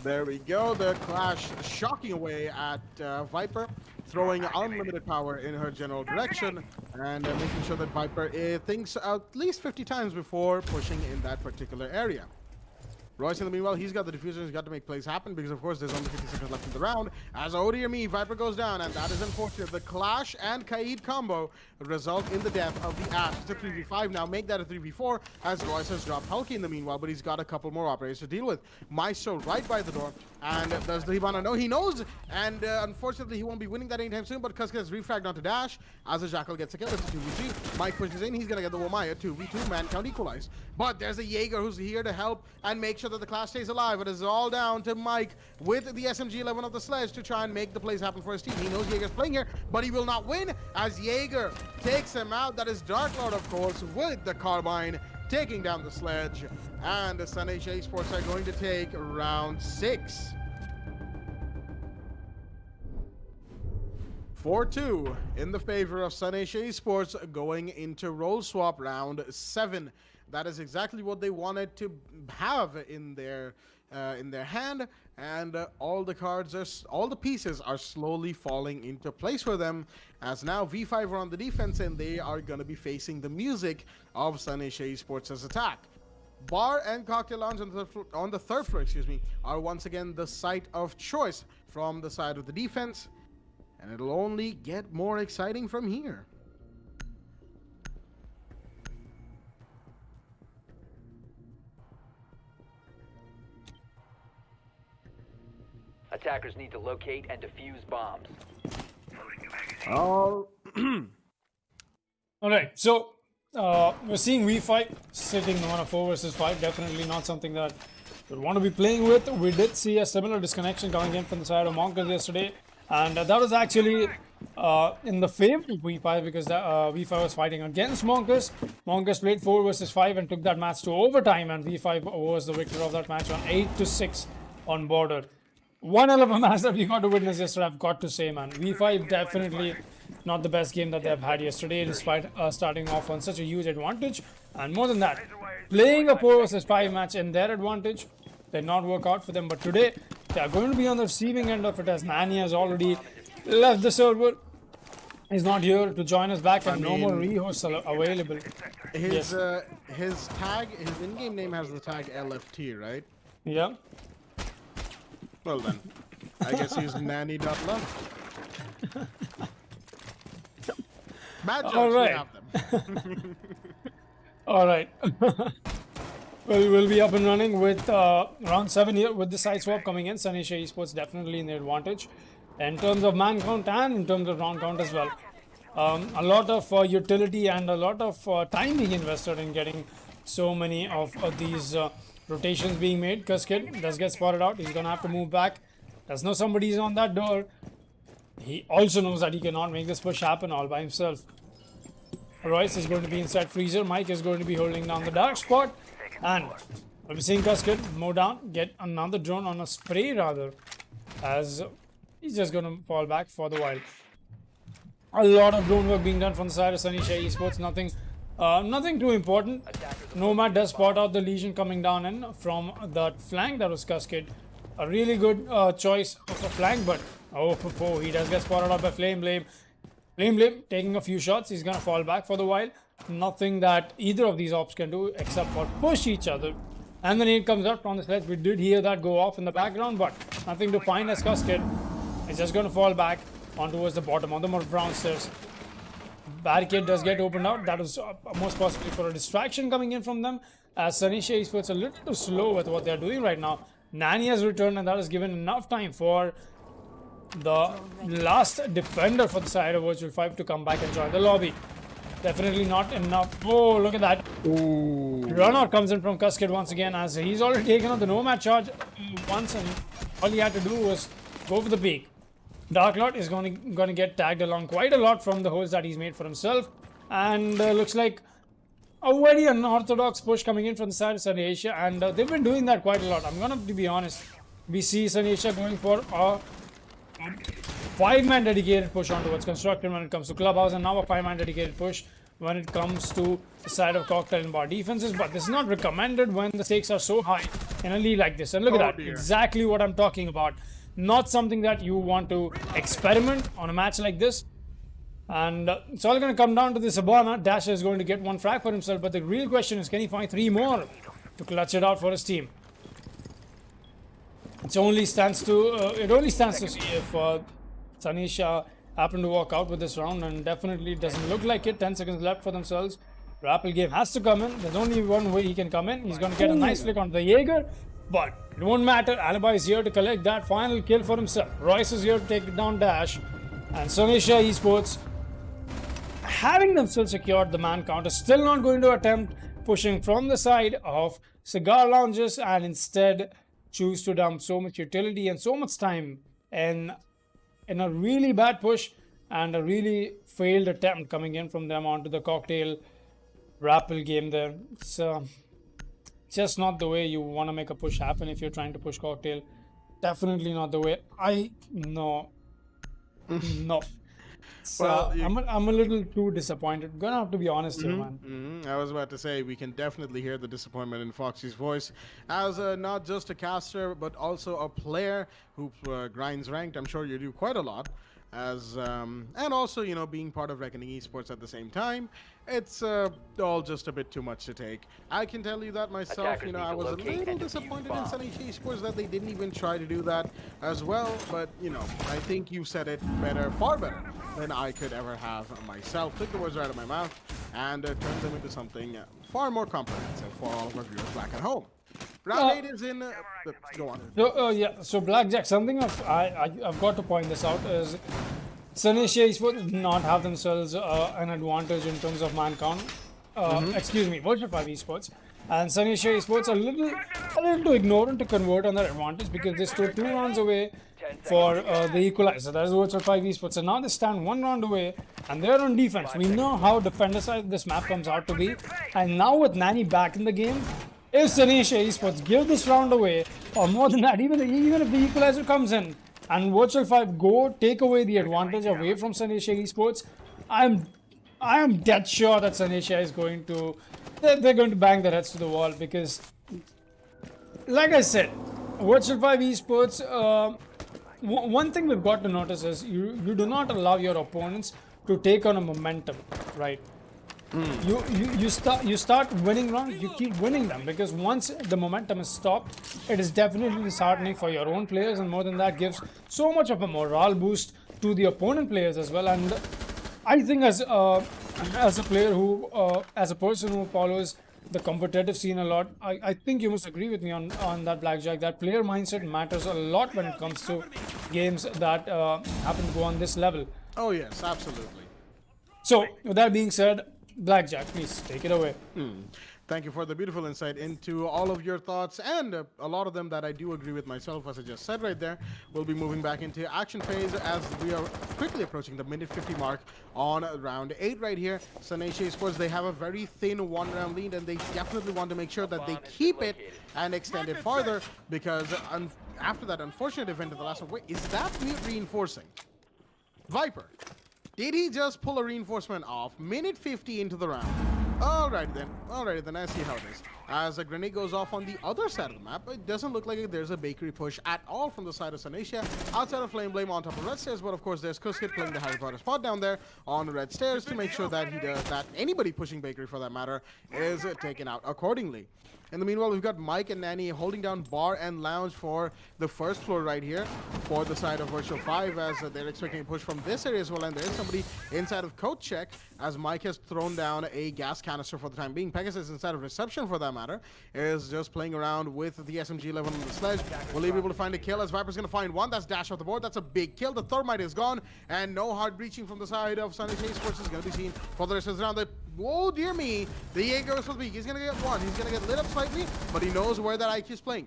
There we go. The clash shocking away at Viper, throwing unlimited power in her general direction, and making sure that Viper thinks at least 50 times before pushing in that particular area. Royce, in the meanwhile, he's got the diffuser. He's got to make plays happen because, of course, there's only 50 seconds left in the round. As oh dear me, Viper goes down, and that is unfortunate. The Clash and Kaid combo result in the death of the Ash. It's a 3v5 now. Make that a 3v4, as Royce has dropped Hulky in the meanwhile, but he's got a couple more operators to deal with. Maestro right by the door, and does the Hibana know? He knows, and unfortunately, he won't be winning that anytime soon, but Kusk gets refragged onto Dash as the Jackal gets a kill. It's a 2v3. Mike pushes in. He's going to get the Wamaya 2v2. Man count equalized. But there's a Jaeger who's here to help and make sure that the Clash stays alive. It is all down to Mike with the SMG-11 of the sledge to try and make the plays happen for his team. He knows Jaeger's playing here, but he will not win as Jaeger takes him out. That is Dark Lord, of course, with the carbine, taking down the sledge. And the Sun Asia Esports are going to take round 6. 4-2 in the favor of Sun Asia Esports going into roll swap round 7. That is exactly what they wanted to have in their hand, and all the pieces are slowly falling into place for them, as now V5 are on the defense and they are going to be facing the music of Sun Asia Esports' attack. Bar and cocktail lounge on the third floor, excuse me, are once again the site of choice from the side of the defense, and it'll only get more exciting from here. Attackers need to locate and defuse bombs. Oh, All right, so we're seeing V5 sitting on a 4 versus 5. Definitely not something that we want to be playing with. We did see a similar disconnection coming in from the side of Monkas yesterday, and that was actually in the favor of V5 because V5 was fighting against Monkas. Monkas played 4 versus 5 and took that match to overtime, and V5 was the victor of that match on 8-6 on border. One hell of a match that we got to witness yesterday, I've got to say, man. V5 definitely not the best game that they've had yesterday, despite starting off on such a huge advantage. And more than that, playing a 4 versus 5 match in their advantage did not work out for them. But today, they are going to be on the receiving end of it, as Nani has already left the server. He's not here to join us back, and no more re-hosts are available. his tag, his in-game name has the tag LFT, right? Yeah. Well then, I guess he's nanny.love. Bad jokes, All we right. have them. All right. Well, we'll be up and running with round 7 here with the side swap coming in. Sanisha Esports definitely in the advantage in terms of man count and in terms of round count as well. A lot of utility and a lot of time being invested in getting so many of these rotations being made. Kuskid does get spotted out. He's going to have to move back. Does know somebody's on that door. He also knows that he cannot make this push happen all by himself. Royce is going to be inside freezer. Mike is going to be holding down the dark spot. And we'll be seeing Kuskid move down, get another drone on a spray rather, as he's just going to fall back for the while. A lot of drone work being done from the side of Sanisha Esports. Nothing too important. Nomad does spot out the Legion coming down in from that flank. That was Kuskid. A really good choice of a flank, but he does get spotted out by Flame Blame. Flame Blame taking a few shots. He's going to fall back for the while. Nothing that either of these ops can do except for push each other. And the nade comes out from the sledge. We did hear that go off in the background, but nothing to find as Kuskid. He's just going to fall back on towards the bottom of the more brown stairs. Barricade does get opened out. That was most possibly for a distraction coming in from them, as Sanisha Esports a little too slow with what they're doing right now. Nani has returned, and that has given enough time for the last defender for the side of Virtual 5 to come back and join the lobby. Definitely not enough. Oh, look at that. Run out comes in from Kuskid once again, as he's already taken out the Nomad charge once, and all he had to do was go for the peak. Dark Lord is going to get tagged along quite a lot from the holes that he's made for himself, and looks like a very unorthodox push coming in from the side of Sunny Asia, and they've been doing that quite a lot. I'm gonna be honest. We see Sunny Asia going for a 5-man dedicated push on towards construction when it comes to clubhouse, and now a 5-man dedicated push when it comes to the side of cocktail and bar defenses. But this is not recommended when the stakes are so high in a league like this. And look at that, exactly what I'm talking about. Not something that you want to experiment on a match like this. And it's all going to come down to this Sabana. Dasher is going to get one frag for himself, but the real question is, can he find 3 more to clutch it out for his team? It only stands to see if Sanisha happen to walk out with this round, and definitely doesn't look like it. 10 seconds left for themselves. Rappel game has to come in. There's only one way he can come in. He's going to get a nice flick on the Jaeger, but it won't matter. Alibi is here to collect that final kill for himself. Royce is here to take down Dash, and Sanisha Esports, having themselves secured the man count, is still not going to attempt pushing from the side of cigar lounges, and instead choose to dump so much utility and so much time in a really bad push and a really failed attempt coming in from them onto the cocktail Rappel game there. It's just not the way you want to make a push happen if you're trying to push cocktail. Definitely not the way. No. So well, I'm a little too disappointed. Gonna have to be honest here, man. I was about to say, we can definitely hear the disappointment in Foxy's voice, as not just a caster but also a player who grinds ranked. I'm sure you do quite a lot, as and also, you know, being part of Reckoning Esports at the same time. It's all just a bit too much to take. I can tell you that myself. You know, I was a little disappointed in Sanisha Esports that they didn't even try to do that as well. But, you know, I think you said it better, far better than I could ever have myself. Took the words right out of my mouth and turned them into something far more comprehensive for all of our viewers back at home. Round 8 is in. Go on. So Blackjack, something I've got to point this out is Sunasia Esports did not have themselves an advantage in terms of man count. Excuse me, Virtual 5 Esports. And Sunasia Esports a little too ignorant to convert on that advantage because they stood 2 rounds away for the equalizer. That is Virtual 5 Esports. And now they stand 1 round away and they're on defense. We know how defender side this map comes out to be. And now with Nani back in the game, if Sunasia Esports give this round away, or more than that, even if the equalizer comes in and Virtual 5 take away the advantage away from Sunasia Esports, I am dead sure that Sunasia is going to they're going to bang their heads to the wall because, like I said, Virtual 5 Esports. One thing we've got to notice is you do not allow your opponents to take on a momentum, right? You start winning rounds, you keep winning them because once the momentum is stopped, it is definitely disheartening for your own players, and more than that, gives so much of a morale boost to the opponent players as well. And I think as a player who, as a person who follows the competitive scene a lot, I think you must agree with me on that, Blackjack. That player mindset matters a lot when it comes to games that happen to go on this level. Oh yes, absolutely. So with that being said, Blackjack, please take it away. Thank you for the beautiful insight into all of your thoughts, and a lot of them that I do agree with myself, as I just said right there. We'll be moving back into action phase as we are quickly approaching the minute 50 mark on round 8 right here. Sunasia Esports, they have a very thin 1-round lead, and they definitely want to make sure that they keep it and extend it farther, because after that unfortunate event in the last one, wait, is that reinforcing? Viper, did he just pull a reinforcement off? Minute 50 into the round. Alrighty then, I see how it is. As a grenade goes off on the other side of the map, it doesn't look like there's a bakery push at all from the side of Sunasia. Outside of Flame Blame on top of Red Stairs, but of course there's Kuskit playing the Harry Potter spot down there on Red Stairs to make sure that that anybody pushing bakery for that matter is taken out accordingly. In the meanwhile, we've got Mike and Nanny holding down bar and lounge for the first floor right here for the side of Virtual 5, as they're expecting a push from this area as well. And there is somebody inside of Coat Check, as Mike has thrown down a gas canister for the time being. Pegasus inside of Reception for that matter is just playing around with the SMG-11 on the sledge. Will he be able to find a kill, as Viper's going to find one? That's dash off the board. That's a big kill. The Thermite is gone, and no hard breaching from the side of Sunny Esports is going to be seen for the rest of the round. Oh dear me, the Jaeger is supposed to be. He's going to get one. He's going to get lit up slightly, but he knows where that IQ is playing.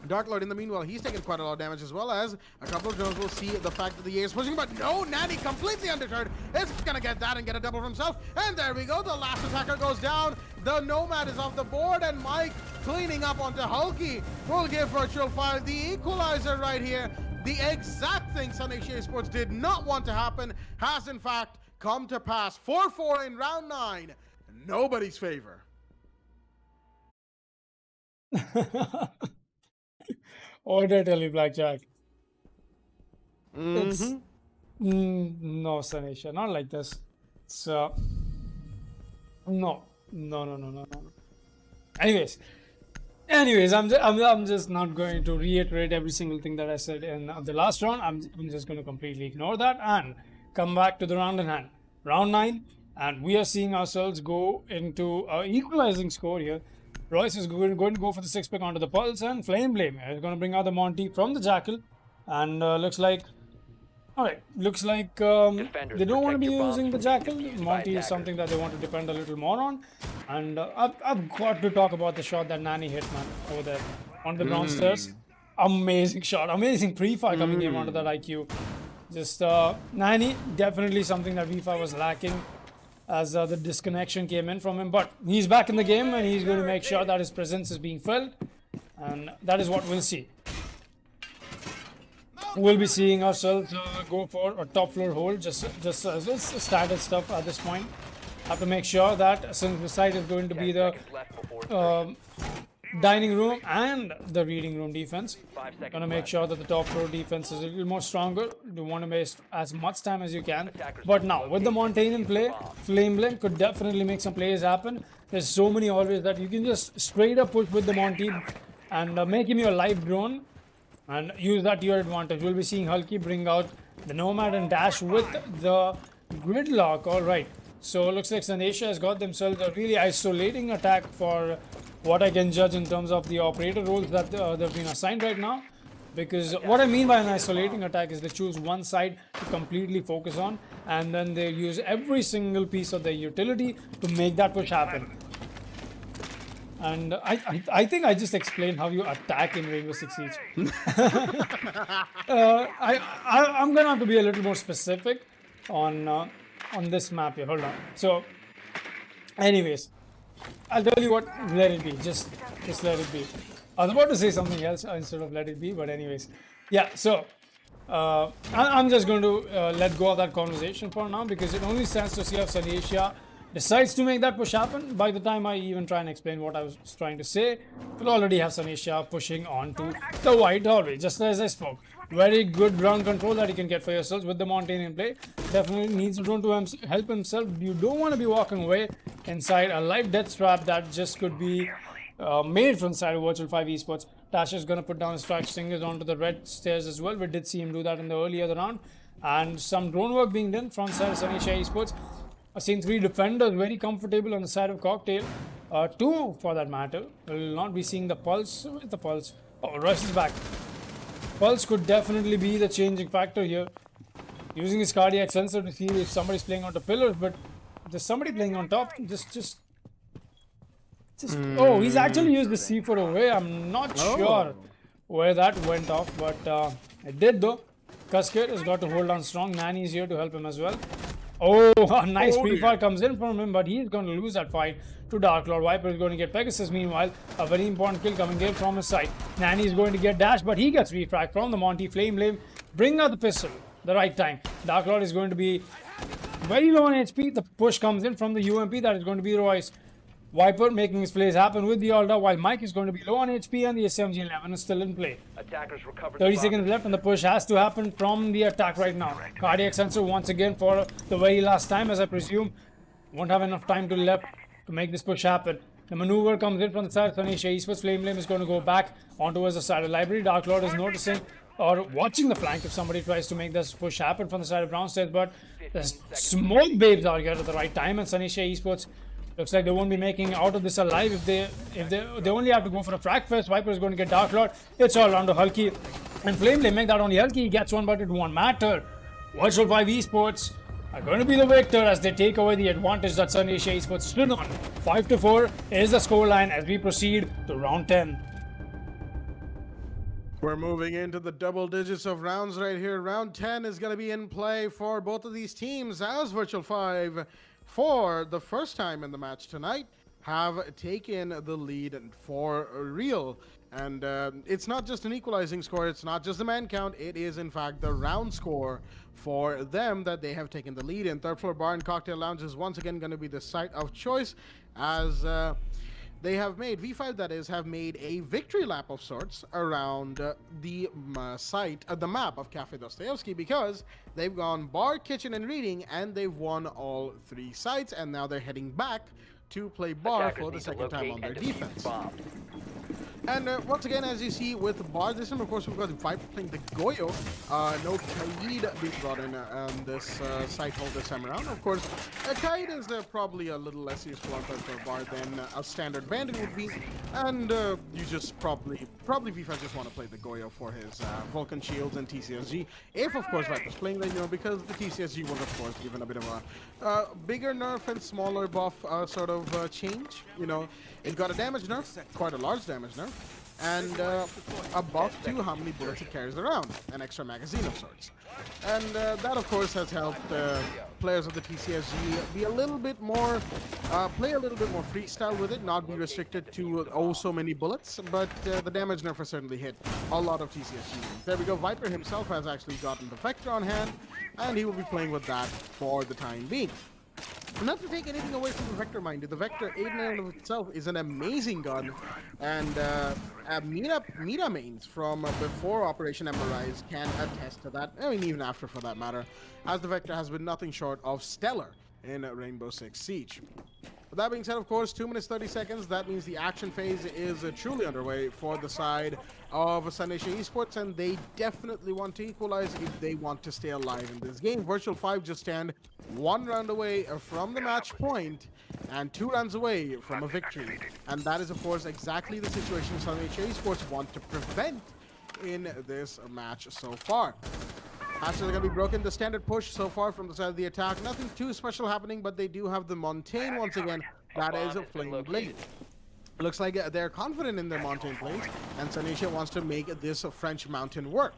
Dark Lord, in the meanwhile, he's taken quite a lot of damage, as well as a couple of drones will see the fact that the Jaeger is pushing, but no, Nanny completely undeterred is going to get that and get a double for himself. And there we go, the last attacker goes down. The Nomad is off the board, and Mike cleaning up onto Hulky will give Virtual 5 the equalizer right here. The exact thing Sunasia Esports did not want to happen has in fact come to pass. 4-4 in round 9. Nobody's favor. What did I tell you, Blackjack? It's no, Sunasia, not like this. So no. Anyways, I'm just not going to reiterate every single thing that I said in the last round. I'm just going to completely ignore that and come back to the round in hand, round 9, and we are seeing ourselves go into an equalizing score here. Royce is going to go for the 6-pick onto the Pulse, and Flame Blame is going to bring out the Monty from the Jackal, and looks like they don't want to be using the Jackal. Monty is something that they want to depend a little more on, and I've got to talk about the shot that Nanny hit, man, over there on the ground stairs. Amazing shot, amazing pre-fire coming in onto that IQ. Just Nanny, definitely something that V5 was lacking, as the disconnection came in from him, but he's back in the game and he's going to make sure that his presence is being felt, and that is what we'll see. We'll be seeing ourselves go for a top floor hold, just standard stuff at this point. Have to make sure that, since the site is going to be the dining room and the reading room defense, gonna make sure that the top floor defense is a little more stronger. You want to waste as much time as you can, but now with the Montaigne in play, Flame Blame could definitely make some plays happen. There's so many always that you can just straight up push with the Montaigne and make him your live drone and use that to your advantage. We'll be seeing Hulky bring out the Nomad and dash with the Gridlock. All right, so looks like Sunasia has got themselves a really isolating attack for what I can judge in terms of the operator roles that they've been assigned right now. Because what I mean by an isolating attack is they choose one side to completely focus on, and then they use every single piece of their utility to make that push happen. And I think I just explained how you attack in Rainbow Six Siege. I'm gonna have to be a little more specific on this map here. Hold on. So, anyways, I'll tell you what. Let it be. Just let it be. I was about to say something else instead of let it be, but anyways, yeah. So. I'm just going to let go of that conversation for now because it only stands to see if Sunny Asia decides to make that push happen. By the time I even try and explain what I was trying to say, we'll already have Sunny Asia pushing onto the white hallway, just as I spoke. Very good ground control that you can get for yourselves with the Mountain in play. Definitely needs drone to help himself. You don't want to be walking away inside a live death trap that just could be made from the side of Virtual 5 Esports. Tasha is going to put down his track stingers onto the red stairs as well. We did see him do that in the earlier round. And some drone work being done from the side of Sunny Asia Esports. I've seen 3 defenders very comfortable on the side of Cocktail. 2 for that matter. Will not be seeing the Pulse. With the Pulse. Oh, Rush is back. Pulse could definitely be the changing factor here. Using his cardiac sensor to see if somebody's playing on the pillars, but there's somebody playing on top. Just oh, he's actually used the C4 away. I'm not sure where that went off, but it did though. Kaskir has got to hold on strong. Nani's here to help him as well. Oh, a nice pre-fire comes in from him, but he's going to lose that fight to Dark Lord. Viper is going to get Pegasus. Meanwhile, a very important kill coming in from his side. Nani is going to get dashed, but he gets refract from the Monty. Flame, bring out the pistol the right time. Dark Lord is going to be very low on HP. The push comes in from the UMP. That is going to be Royce. Viper making his plays happen with the Alda, while Mike is going to be low on HP and the SMG-11 is still in play. Attackers recovered 30 seconds left and the push has to happen from the attack right now. Cardiac sensor once again for the very last time, as I presume. Won't have enough time to left to make this push happen. The maneuver comes in from the side of Sunny Asia Esports. Flame is going to go back onto the side of library. Dark Lord is noticing or watching the flank if somebody tries to make this push happen from the side of Brownstairs, but the smoke babes are here at the right time, and Sunny Asia Esports looks like they won't be making out of this alive if they only have to go for a frag fest. Viper is going to get Dark Lord. It's all down to Hulky. And Flame make that only Hulky. He gets one, but it won't matter. Virtual 5 Esports are going to be the victor as they take away the advantage that Sunny Asia Esports stood on. 5-4 is the scoreline as we proceed to round 10. We're moving into the double digits of rounds right here. Round 10 is going to be in play for both of these teams as Virtual 5, for the first time in the match tonight, have taken the lead for real. And it's not just an equalizing score, it's not just the man count, it is in fact the round score for them that they have taken the lead in. Third floor bar and cocktail lounge is once again going to be the site of choice as they have made, V5 that is, have made a victory lap of sorts around the the map of Cafe Dostoevsky, because they've gone bar, kitchen, and reading, and they've won all 3 sites, and now they're heading back to play bar for the second time on their defense. And once again, as you see with Bar, this time, of course, we've got Viper playing the Goyo. No Kaid being brought in on this site hold this time around. Of course, Kaid is probably a little less useful on for Bar than a standard Vandal would be. And you just probably V5 just want to play the Goyo for his Vulcan Shields and TCSG. If, of course, Viper's playing them, you know, because the TCSG was, of course, given a bit of a bigger nerf and smaller buff sort of change. You know, it got a damage nerf, quite a large damage nerf, and a buff to how many bullets it carries around, an extra magazine of sorts. And that, of course, has helped players of the TCSG be a little bit more, play a little bit more freestyle with it, not be restricted to oh so many bullets, but the damage nerf has certainly hit a lot of TCSG. There we go, Viper himself has actually gotten the Vector on hand, and he will be playing with that for the time being. Not to take anything away from the Vector, mind you, the Vector 8 in and of itself is an amazing gun, and Meta mains from before Operation Ember Rise can attest to that. I mean, even after, for that matter, as the Vector has been nothing short of stellar in Rainbow Six Siege. With that being said, of course, 2 minutes 30 seconds. That means the action phase is truly underway for the side of Sunny Asia Esports, and they definitely want to equalize if they want to stay alive in this game. Virtual 5 just stand 1 round away from the match point and 2 rounds away from a victory. And that is, of course, exactly the situation Sunny Asia Esports want to prevent in this match so far. Hatches are going to be broken. The standard push so far from the side of the attack. Nothing too special happening, but they do have the Montaigne once again. That is a Flame Blade. Looks like they're confident in their Montaigne blades, and Sanisha wants to make this French mountain work.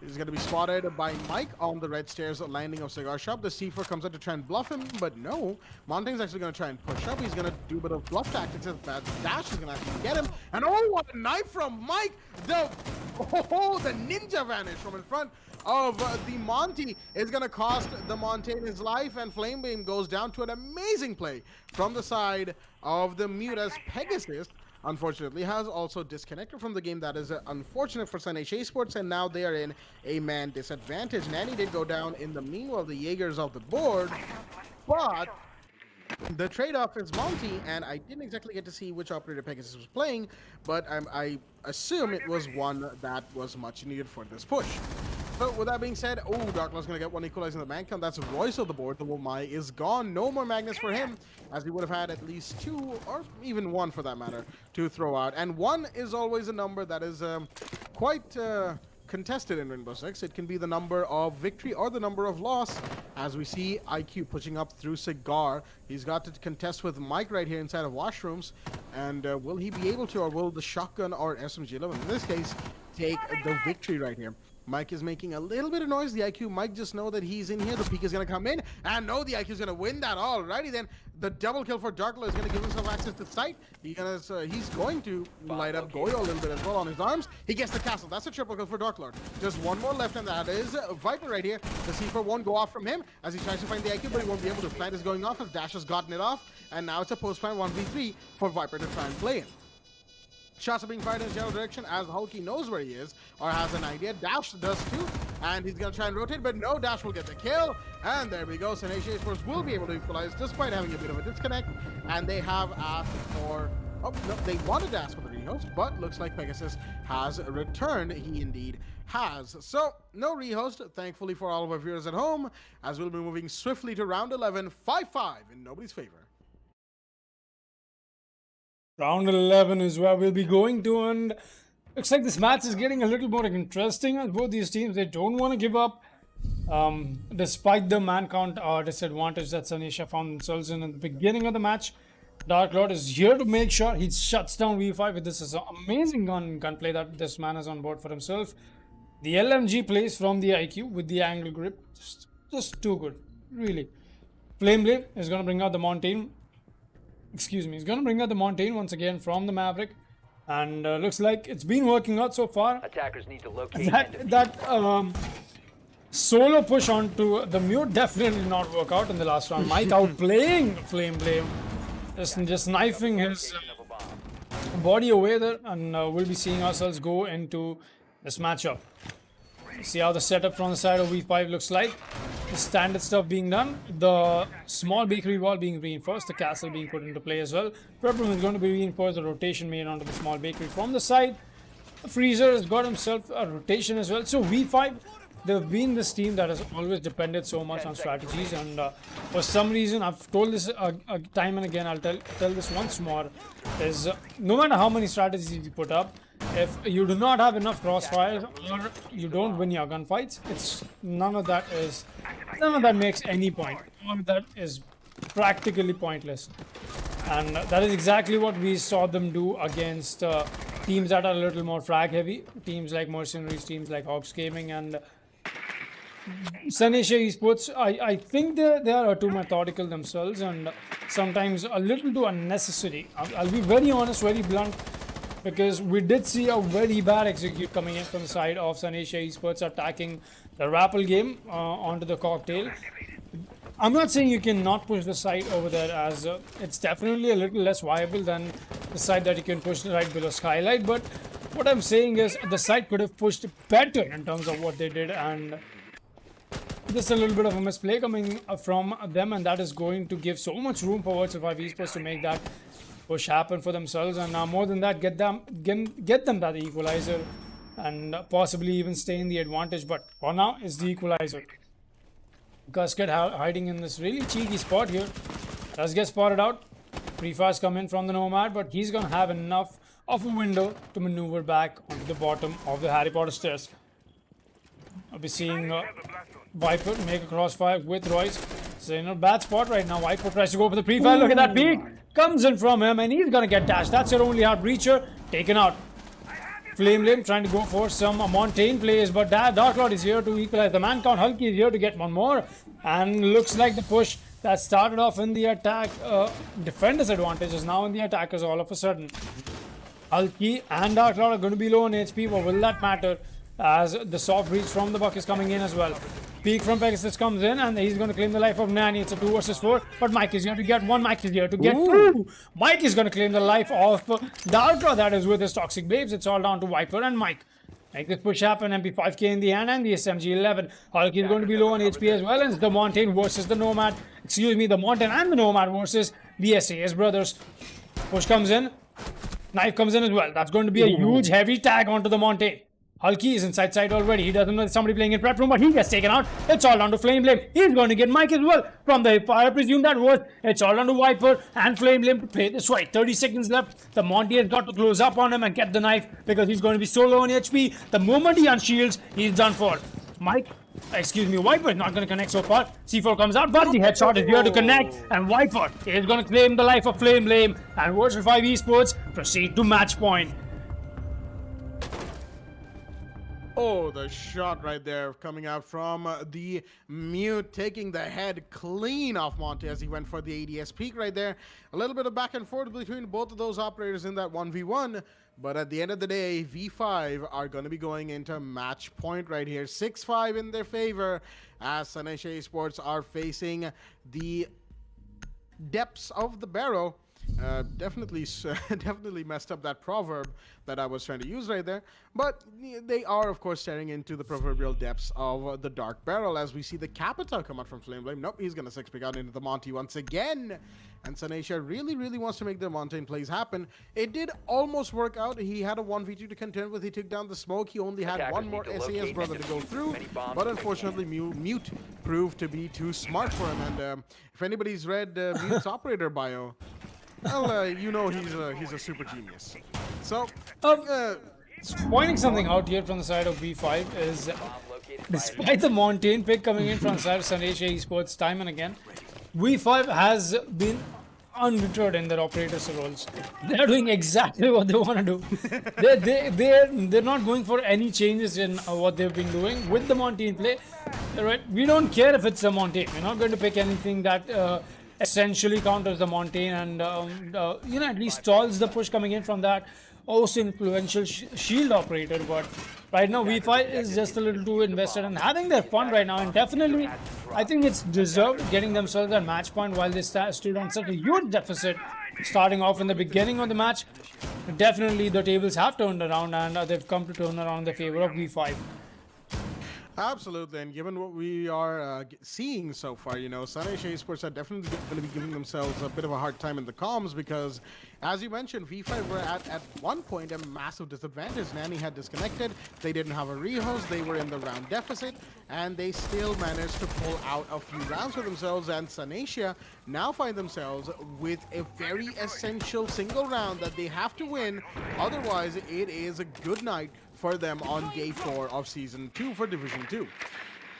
He's going to be spotted by Mike on the red stairs landing of Cigar Shop. The C4 comes out to try and bluff him, but no. Montaigne's actually going to try and push up. He's going to do a bit of bluff tactics. As bad Dash is going to actually get him. And oh, what a knife from Mike! The ninja vanish from in front of the Monty is going to cost the Montaigne his life, and Flame Beam goes down to an amazing play from the side of the Mutas. Pegasus unfortunately has also disconnected from the game. That is unfortunate for Sun Esports, and now they are in a man disadvantage. Nanny did go down in the meanwhile. The Jaegers off the board, but the trade-off is Monty, and I didn't exactly get to see which operator Pegasus was playing, but I assume it was one that was much needed for this push. So with that being said, oh, Darklaw's going to get one equalizing the man count. That's Royce of the board. The Womai is gone. No more Magnus for him, as he would have had at least two, or even one for that matter, to throw out. And one is always a number that is quite contested in Rainbow Six. It can be the number of victory or the number of loss, as we see IQ pushing up through Cigar. He's got to contest with Mike right here inside of washrooms, and will he be able to, or will the shotgun or SMG11 in this case take the victory right here? Mike is making a little bit of noise. The IQ might just know that he's in here. The peek is going to come in, and no, the IQ is going to win that. Alrighty then, the double kill for Darklaw is going to give himself access to sight. He's going to light up Goyo a little bit as well on his arms. He gets the castle. That's a triple kill for Darklord. Just one more left, and that is Viper right here. The C4 won't go off from him as he tries to find the IQ, but he won't be able to. Plant is going off as Dash has gotten it off, and now it's a post-plant 1v3 for Viper to try and play in. Shots are being fired in his general direction as Hulky knows where he is, or has an idea. Dash does too, and he's going to try and rotate, but no, Dash will get the kill. And there we go. Sanisha Esports will be able to equalize despite having a bit of a disconnect. And they have asked for... Oh, no, they wanted to ask for the rehost, but looks like Pegasus has returned. He indeed has. So, no rehost, thankfully for all of our viewers at home, as we'll be moving swiftly to round 11, 5-5 in nobody's favor. Round 11 is where we'll be going to, and looks like this match is getting a little more interesting as both these teams, they don't want to give up. Despite the man count disadvantage that Sanisha found themselves in the beginning of the match, Dark Lord is here to make sure he shuts down V5 with this amazing gunplay that this man has on board for himself. The LMG plays from the IQ with the angle grip, just too good, really. Flame Blade is going to bring out the Montaigne. He's going to bring out the Montaigne once again from the Maverick, and looks like it's been working out so far. Attackers need to locate That solo push onto the Mute definitely did not work out in the last round. Mike outplaying Flame Blade, just knifing his body away there, and we'll be seeing ourselves go into this matchup. See how the setup from the side of V5 looks like. The standard stuff being done, the small bakery wall being reinforced, the castle being put into play as well. Problem is going to be reinforced, the rotation made onto the small bakery from the side. The Freezer has got himself a rotation as well. So V5, they've been this team that has always depended so much on strategies, and for some reason, I've told this time and again, I'll tell this once more, is no matter how many strategies you put up, if you do not have enough crossfire or you don't win your gunfights, it's none of that makes any point. All of that is practically pointless, and that is exactly what we saw them do against teams that are a little more frag heavy, teams like Mercenaries, teams like Hawks Gaming, and Sanisha Esports. I think they are too methodical themselves, and sometimes a little too unnecessary. I'll be very honest, very blunt, because we did see a very bad execute coming in from the side of Sanisha Esports, attacking the Rappel game onto the cocktail. I'm not saying you cannot push the site over there, as it's definitely a little less viable than the site that you can push right below Skylight, but what I'm saying is the site could have pushed better in terms of what they did, and just a little bit of a misplay coming from them, and that is going to give so much room for World Survive Esports to make that push happen for themselves, and more than that, get them that equalizer and possibly even stay in the advantage. But for now, it's the equalizer. Cascade hiding in this really cheeky spot here. Does get spotted out. Pre-fast come in from the Nomad, but he's gonna have enough of a window to maneuver back onto the bottom of the Harry Potter stairs. I'll be seeing Viper make a crossfire with Royce. So, you know, bad spot right now. Viper tries to go for the pre-fire. Look at that peek. Comes in from him and he's going to get dashed. That's your only hard breacher. Taken out. Flame trying to go for some Montaigne plays, but Dark Lord is here to equalize the man count. Hulky is here to get one more. And looks like the push that started off in the attack, defender's advantage is now in the attackers all of a sudden. Hulky and Dark Lord are going to be low on HP, but will that matter as the soft breach from the Buck is coming in as well. Peek from Pegasus comes in and he's going to claim the life of Nanny. It's a 2 versus 4, but Mike is here to get one. Mike is here to get two. Mike is going to claim the life of Dark Lord, that is with his Toxic Babes. It's all down to Viper and Mike. Make this push happen. MP5K in the hand and the SMG11. Hulky is going to be low on HP as well, and it's the Montaigne versus the Nomad. Excuse me, the Montaigne and the Nomad versus the SAS brothers. Push comes in. Knife comes in as well. That's going to be a huge heavy tag onto the Montaigne. Hulky is inside side already. He doesn't know there's somebody playing in prep room, but he gets taken out. It's all down to Flame. He's going to get Mike as well from the hip. I presume that was. It's all down to Viper and Flame to play this right. 30 seconds left. The Monty has got to close up on him and get the knife because he's going to be so low on HP. The moment he unshields, he's done for. Viper is not going to connect so far. C4 comes out, but the headshot is here to connect. And Viper is going to claim the life of Flame. And Versus 5 Esports proceed to match point. Oh, the shot right there coming out from the Mute, taking the head clean off Monte as he went for the ADS peak right there. A little bit of back and forth between both of those operators in that 1v1. But at the end of the day, V5 are going to be going into match point right here. 6-5 in their favor as Sanesha Esports are facing the depths of the barrel. Definitely messed up that proverb that I was trying to use right there, but they are of course staring into the proverbial depths of the dark barrel as we see the Capita come out from Flame. Nope, he's gonna 6-pick out into the Monty once again, and Sanesha really wants to make the Montaigne plays happen. It did almost work out. He had a 1v2 to contend with. He took down the smoke. He only had Attackers one more need to SAS locate brother and to go defuse through, many bombs but as they unfortunately Mute proved to be too smart for him. And if anybody's read Mute's operator bio, well, you know he's a super genius. So, Pointing something out here from the side of V5 is, despite the Montaigne pick coming in from the side of Sanesha Esports time and again, V5 has been undeterred in their operators roles. They're doing exactly what they want to do. They're not going for any changes in what they've been doing with the Montaigne play. Right? We don't care if it's a Montaigne. We're not going to pick anything that essentially counters the Montaigne and at least stalls the push coming in from that also influential shield operator. But right now V5 is just a little too invested and having their fun right now, and definitely I think it's deserved getting themselves at match point while they stood on such a huge deficit starting off in the beginning of the match. Definitely the tables have turned around and they've come to turn around in the favor of V5. Absolutely, and given what we are seeing so far, Sanesha Esports are definitely going to be giving themselves a bit of a hard time in the comms because, as you mentioned, V5 were at one point a massive disadvantage. Nanny had disconnected, they didn't have a rehost, they were in the round deficit, and they still managed to pull out a few rounds for themselves, and Sanesha now find themselves with a very essential single round that they have to win, otherwise it is a good night for them on day 4 of Season 2 for Division 2.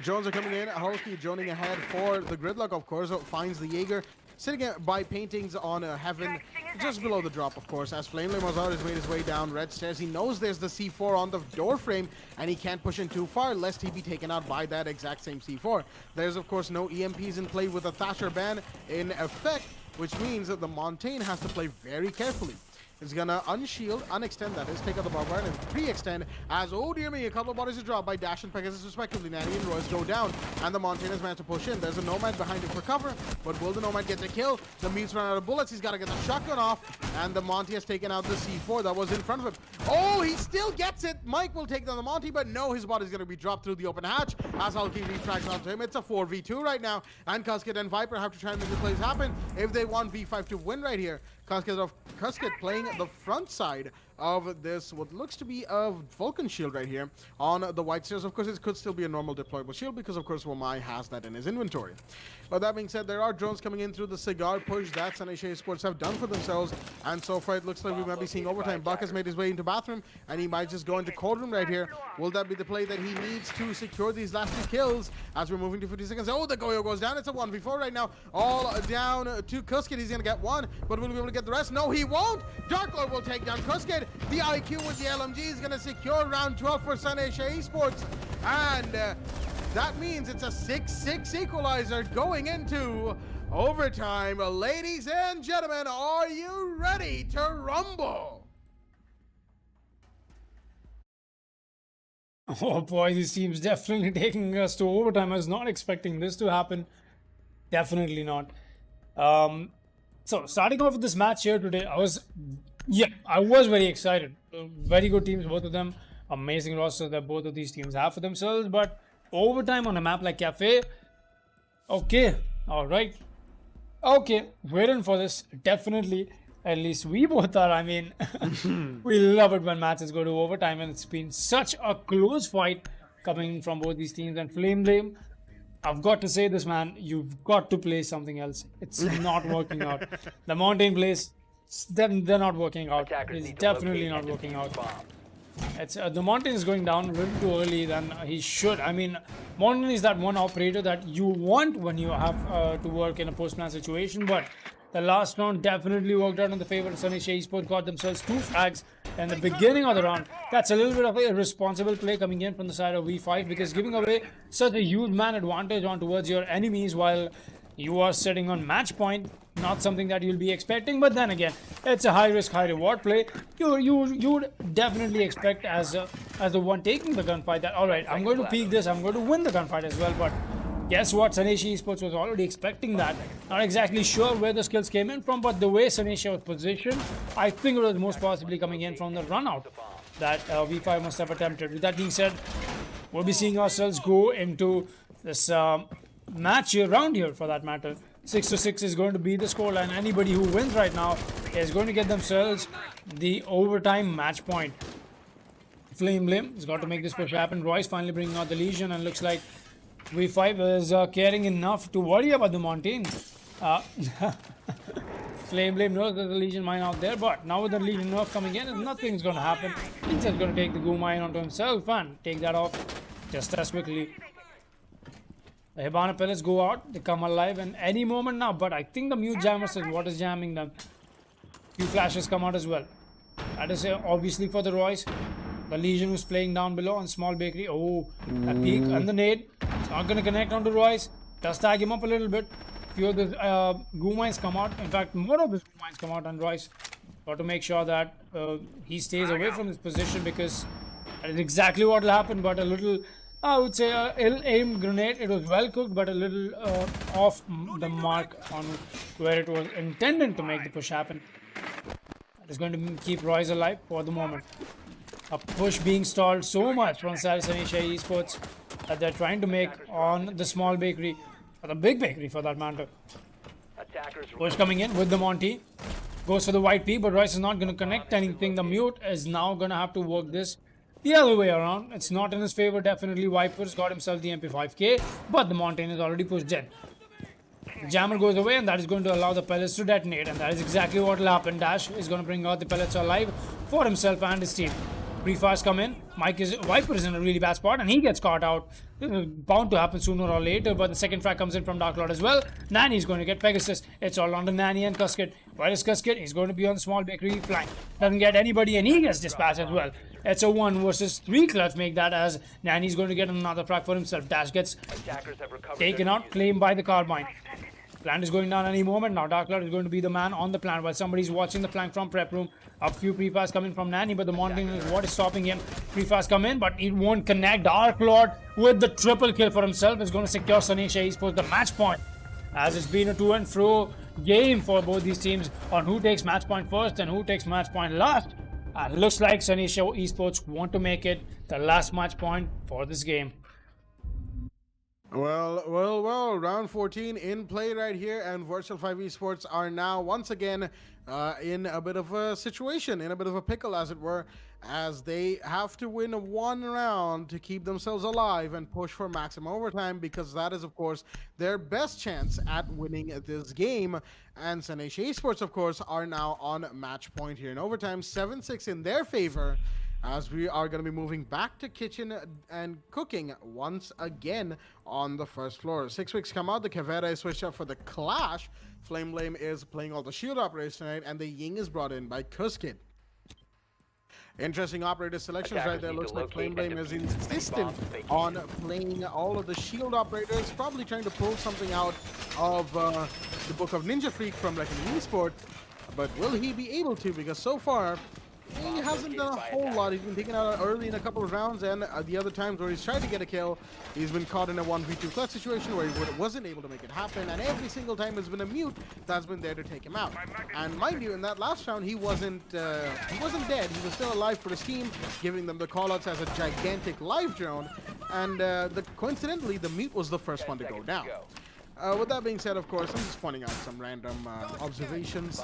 Jones are coming in, Hulky joining ahead for the Gridlock, of course, finds the Jaeger, sitting by paintings on Heaven, just below the drop, of course, as Flame Mazar has made his way down red stairs. He knows there's the C4 on the door frame, and he can't push in too far, lest he be taken out by that exact same C4. There's, of course, no EMPs in play with a Thatcher ban in effect, which means that the Montaigne has to play very carefully. Is gonna unshield, unextend that is, take out the barbarian and pre-extend as, oh dear me, a couple of bodies are dropped by Dash and Pegasus respectively. Nanny and Royce go down, and the Montaigne has managed to push in. There's a Nomad behind him for cover, but will the Nomad get the kill? The Mute's run out of bullets, he's gotta get the shotgun off, and the Monty has taken out the C4 that was in front of him. Oh, he still gets it! Mike will take down the Monty, but no, his body's gonna be dropped through the open hatch as Hulky refrags onto him. It's a 4v2 right now, and Cusket and Viper have to try and make the plays happen if they want V5 to win right here. Cusket playing the front side of this, what looks to be a Vulcan shield right here on the white stairs. Of course, it could still be a normal deployable shield because, of course, Wamai has that in his inventory. But that being said, there are drones coming in through the cigar push that San Asia Esports have done for themselves. And so far, it looks like we might be seeing overtime. Buck has made his way into bathroom, and he might just go into cold room right here. Will that be the play that he needs to secure these last 2 kills as we're moving to 50 seconds? Oh, the Goyo goes down. It's a 1v4 right now. All down to Kuskit. He's going to get 1, but will he be able to get the rest? No, he won't. Dark Lord will take down Kuskit. The IQ with the LMG is going to secure round 12 for San Asia Esports. And that means it's a 6-6 equalizer going into overtime. Ladies and gentlemen, are you ready to rumble? Oh boy, this team's definitely taking us to overtime. I was not expecting this to happen. Definitely not. So starting off with this match here today, I was very excited. Very good teams, both of them. Amazing roster that both of these teams have for themselves. But overtime on a map like Cafe, okay, all right, okay, we're in for this. Definitely. At least we both are. I mean, we love it when matches go to overtime, and it's been such a close fight coming from both these teams. And Flame, I've got to say this, man, you've got to play something else. It's not working out. The Mountain plays, they're not working out. It's definitely not working out. It's the Mountain is going down a little too early than he should. I mean, Mountain is that one operator that you want when you have to work in a post-plan situation, but the last round definitely worked out in the favor of San Asia Esports. Got themselves 2 frags in the beginning of the round. That's a little bit of a irresponsible play coming in from the side of V5, because giving away such a huge man advantage on towards your enemies while you are sitting on match point, not something that you'll be expecting. But then again, it's a high risk, high reward play. You would definitely expect as the one taking the gunfight that, all right, I'm going to peak this, I'm going to win the gunfight as well. But guess what? San Asia Esports was already expecting that. Not exactly sure where the skills came in from, but the way San Asia was positioned, I think it was most possibly coming in from the run out that V5 must have attempted. With that being said, we'll be seeing ourselves go into this match here, round here for that matter. 6-6 is going to be the scoreline. Anybody who wins right now is going to get themselves the overtime match point. Flame has got to make this push happen. Royce finally bringing out the Legion, and looks like V5 is caring enough to worry about the Mountain. Flame knows there's a Legion mine out there, but now with the Legion nerf coming in, nothing's going to happen. He's just going to take the Goo mine onto himself and take that off just as quickly. The Hibana pellets go out, they come alive in any moment now, but I think the mute jammers is what is jamming them. Few flashes come out as well. That is obviously for the Royce. The Legion who's playing down below on Small Bakery. Oh, a peek and the nade. It's not going to connect onto Royce. Does tag him up a little bit. Few of the Goo mines come out. In fact, more of his Goo mines come out, and Royce got to make sure that he stays away from his position, because that is exactly what will happen. But a little, I would say, ill-aimed grenade. It was well cooked, but a little off the mark on where it was intended to make the push happen. That is going to keep Royce alive for the moment. A push being stalled so much from San Asia Esports that they're trying to make on the Small Bakery, or the Big Bakery for that matter. Push coming in with the Monty. Goes for the white P, but Royce is not going to connect anything. The mute is now going to have to work this the other way around. It's not in his favor. Definitely Viper's got himself the MP5K, but the Mountain is already pushed dead. The jammer goes away, and that is going to allow the pellets to detonate, and that is exactly what will happen. Dash is going to bring out the pellets alive for himself and his team. Pre-fast come in. Viper is in a really bad spot, and he gets caught out. This is bound to happen sooner or later, but the second frag comes in from Dark Lord as well. Nanny is going to get Pegasus. It's all on to Nanny and Kuskit. Where is Kuskit? He's going to be on the Small Bakery flank. Doesn't get anybody, and he gets dispatched as well. It's a 1 versus 3 clutch. Make that as Nanny's going to get another frag for himself. Dash gets taken out, claimed by the Carbine. Plant is going down any moment. Now Dark Lord is going to be the man on the plant while somebody's watching the flank from prep room. A few pre-fast coming from Nanny, but the Mountain is what is stopping him. Pre-fast come in, but it won't connect. Dark Lord with the triple kill for himself is going to secure San Asia Esports the match point. As it's been a to and fro game for both these teams on who takes match point first and who takes match point last. And looks like San Asia Esports want to make it the last match point for this game. Well. Round 14 in play right here, and Virtual 5 Esports are now once again in a bit of a situation, in a bit of a pickle, as it were, as they have to win one round to keep themselves alive and push for maximum overtime, because that is, of course, their best chance at winning this game. And Sanesh Esports, of course, are now on match point here in overtime, 7-6 in their favor, as we are going to be moving back to kitchen and cooking once again on the first floor. 6 weeks come out, the Cavera is switched up for the Clash. Flame Blame is playing all the shield operators tonight, and the Ying is brought in by Kuskit. Interesting operator selections right there. Looks like Flame Blame is insistent on playing all of the shield operators, probably trying to pull something out of the Book of Ninja Freak from Reckoning Esport. But will he be able to? Because so far, he hasn't done a whole lot. He's been taken out early in a couple of rounds, and the other times where he's tried to get a kill, he's been caught in a 1v2 clutch situation where he wasn't able to make it happen, and every single time there's been a mute that's been there to take him out. And mind you, in that last round, he wasn't dead. He was still alive for his team, giving them the callouts as a gigantic live drone, and coincidentally, the mute was the first one to go down. With that being said, of course, I'm just pointing out some random observations.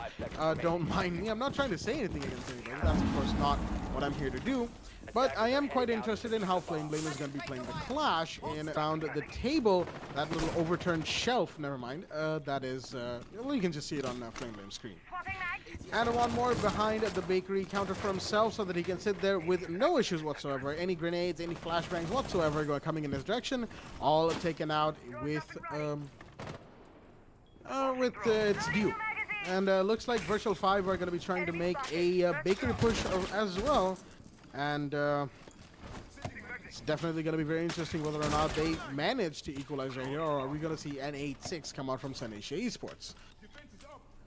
Don't mind me. I'm not trying to say anything against anybody. That's, of course, not what I'm here to do. But I am quite interested in how Flame Blame is going to be playing the Clash in around the table. That little overturned shelf, never mind. That is, well, you can just see it on Flame Blame's screen. And one more behind the bakery counter for himself so that he can sit there with no issues whatsoever. Any grenades, any flashbangs whatsoever coming in his direction, all taken out with its due. And looks like Virtual 5 are going to be trying to make a bakery push as well. And it's definitely going to be very interesting whether or not they manage to equalize right here, or are we going to see an 8-6 come out from Sanesh Esports.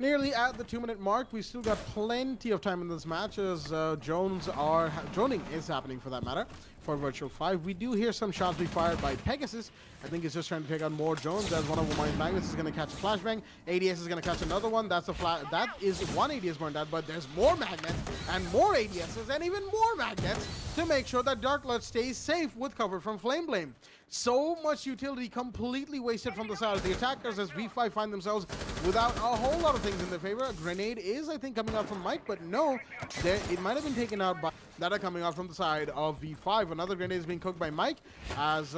Nearly at the 2-minute mark, we still got plenty of time in this match as droning is happening for that matter for Virtual 5. We do hear some shots be fired by Pegasus. I think he's just trying to take out more drones as one of my magnets is going to catch a flashbang. ADS is going to catch another one. That is one ADS burned out, but there's more magnets and more ADSs and even more magnets to make sure that Dark Lord stays safe with cover from Flame Blame. So much utility completely wasted from the side of the attackers as V5 find themselves without a whole lot of things in their favor. A grenade is, I think, coming out from Mike, but no, it might have been taken out by that are coming out from the side of V5. Another grenade is being cooked by Mike as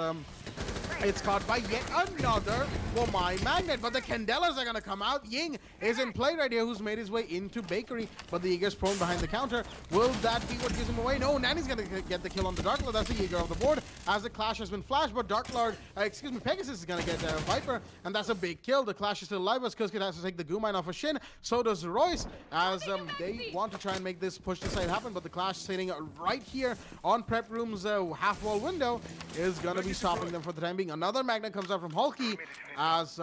it's caught by yet another Womai magnet, but the Candelas are going to come out. Ying is in play right here, who's made his way into bakery, but the Jaeger's prone behind the counter. Will that be what gives him away? No, Nanny's going to get the kill on the Dark Lord. That's the Jaeger off the board as the Clash has been flashed, but Pegasus is going to get Viper, and that's a big kill. The Clash is still alive as Kuskit has to take the goo mine off of Shin. So does Royce as they want to try and make this push this side happen, but the Clash sitting right here on Prep Room's half-wall window is going to be stopping them for the time being. Another magnet comes out from Hulky as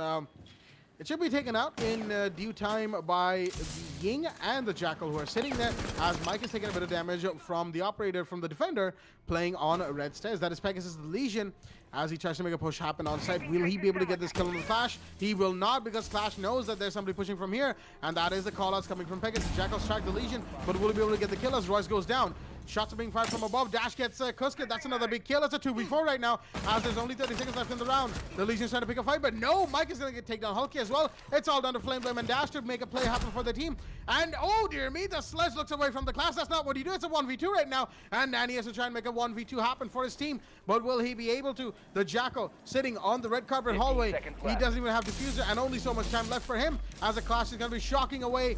it should be taken out in due time by the Ying and the Jackal, who are sitting there as Mike is taking a bit of damage from the operator, from the defender, playing on red stairs. That is Pegasus the Legion as he tries to make a push happen on site. Will he be able to get this kill on the Clash? He will not, because Clash knows that there's somebody pushing from here, and that is the callouts coming from Pegasus. Jackal strike the Legion, but will he be able to get the kill as Royce goes down? Shots are being fired from above. Dash gets Kuskit. That's another big kill. It's a 2v4 right now as there's only 30 seconds left in the round. The Legion's trying to pick a fight, but no, Mike is going to take down Hulky as well. It's all down to Flame Blame and Dash to make a play happen for the team. And oh dear me, the Sledge looks away from the Clash. That's not what you do. It's a 1v2 right now. And Nanny has to try and make a 1v2 happen for his team. But will he be able to? The Jackal sitting on the red carpet hallway. He doesn't even have diffuser, and only so much time left for him as the Clash is going to be shocking away,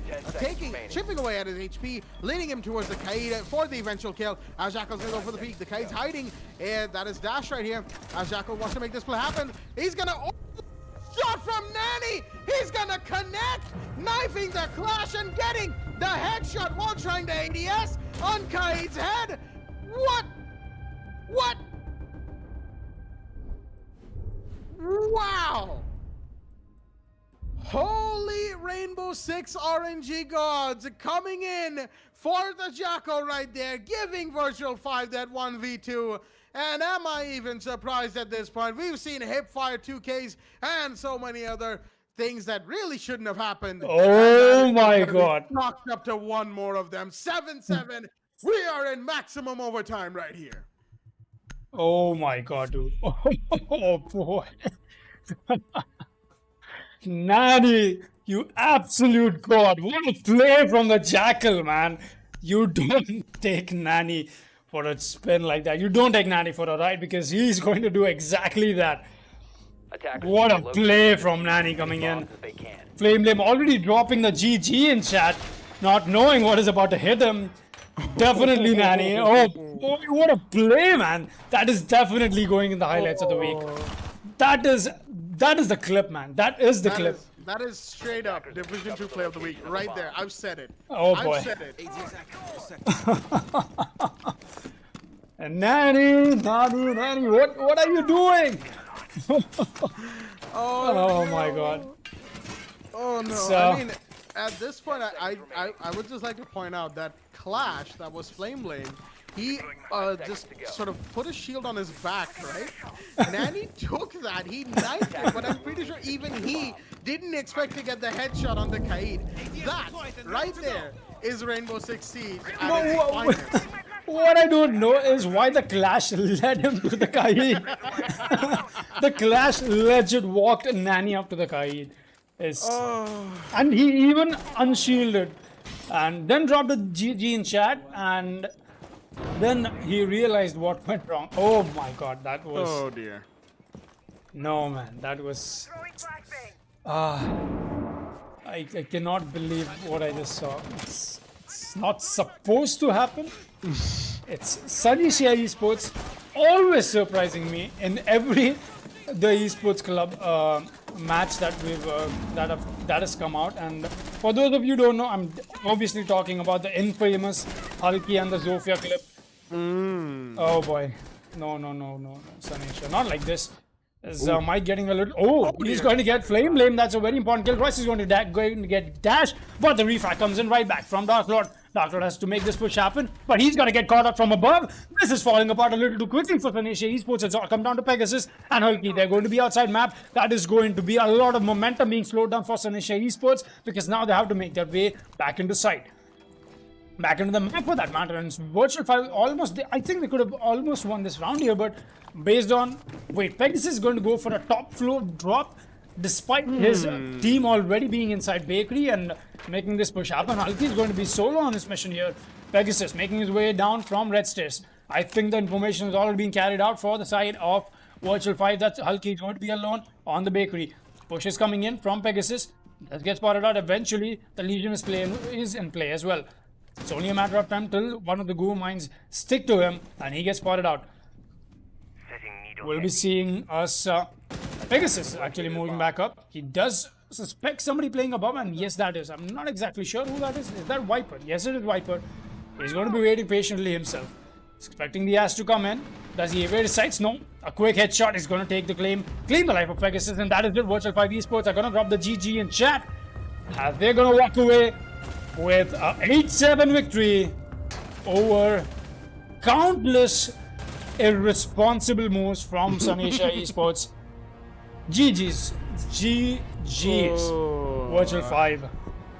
chipping away at his HP, leading him towards the Kaid for the eventual kill. As Jackal's going to go for the peak. The Kaid's hiding. And that is Dash right here. As Jackal wants to make this play happen. He's going to... shot from Nanny! He's going to connect! Knifing the Clash and getting the headshot while trying to ADS on Kaid's head! What? What? Wow! Holy Rainbow Six RNG gods coming in for the Jackal right there, giving Virtual 5 that 1v2. And am I even surprised at this point? We've seen hipfire 2Ks and so many other things that really shouldn't have happened. Oh my god. Knocked up to one more of them. 7-7. We are in maximum overtime right here. Oh my god, dude. Oh boy. Nanny, you absolute god. What a play from the Jackal, man. You don't take Nanny for a spin like that. You don't take Nanny for a ride because he's going to do exactly that. Attackers What a need to play locate from as Nanny many coming in. bombs as they can. Flame already dropping the GG in chat, not knowing what is about to hit him. Definitely Nanny. Oh boy, what a play, man. That is definitely going in the highlights of the week. That is the clip, man. That is the clip. That is straight up Division 2 play of the week right there. I've said it. Oh boy. I've said it. And Nanny, what are you doing? Oh my god. Oh no! So- I mean, at this point, I would just like to point out that Clash, that was Flame Blame, he just sort of put a shield on his back, right? Nanny took that, he knifed it, but I'm pretty sure even he didn't expect to get the headshot on the Kaid. That right there is Rainbow Six Siege at its finest. What I don't know is why the Clash led him to the Kaid. The Clash legit walked Nanny up to the Kaid. And he even unshielded and then dropped the GG in chat, and then he realized what went wrong. Oh my god, that was... Oh dear. No man, that was... I cannot believe what I just saw. It's not supposed to happen. It's Sunny Share Esports always surprising me in every the Esports Club match that we've that has come out. And for those of you who don't know, I'm obviously talking about the infamous Hulky and the Zofia clip. Oh boy, no, Sunny Share, not like this. Is Mike getting a little... Oh, he's going to get Flame Blame. That's a very important kill. Royce is going to get dash, but the refract comes in right back from Dark Lord. Dark Lord has to make this push happen, but he's going to get caught up from above. This is falling apart a little too quickly for Tanisha Esports. It's all come down to Pegasus and Hulky. They're going to be outside map. That is going to be a lot of momentum being slowed down for Tanisha Esports because now they have to make their way back into sight. Back into the map for that matter, and Virtual 5 almost, I think they could have almost won this round here, but based on, wait, Pegasus is going to go for a top floor drop despite his team already being inside Bakery and making this push happen. Hulky is going to be solo on this mission here. Pegasus making his way down from Red Stairs. I think the information is already being carried out for the side of Virtual 5. That's Hulky is going to be alone on the Bakery. Push is coming in from Pegasus. That gets spotted out. Eventually, the Legion is in play as well. It's only a matter of time till one of the Goo mines stick to him and he gets spotted out. We'll be seeing us Pegasus actually moving back up. He does suspect somebody playing above, and yes, that is. I'm not exactly sure who that is. Is that Viper? Yes, it is Viper. He's going to be waiting patiently himself. He's expecting the Ash to come in. Does he evade his sights? No. A quick headshot is going to take the claim the life of Pegasus, and that is it. Virtual 5 Esports are going to drop the GG in chat as they're going to walk away with a 8-7 victory over countless irresponsible moves from Sunisha Esports. GG's. Virtual 5.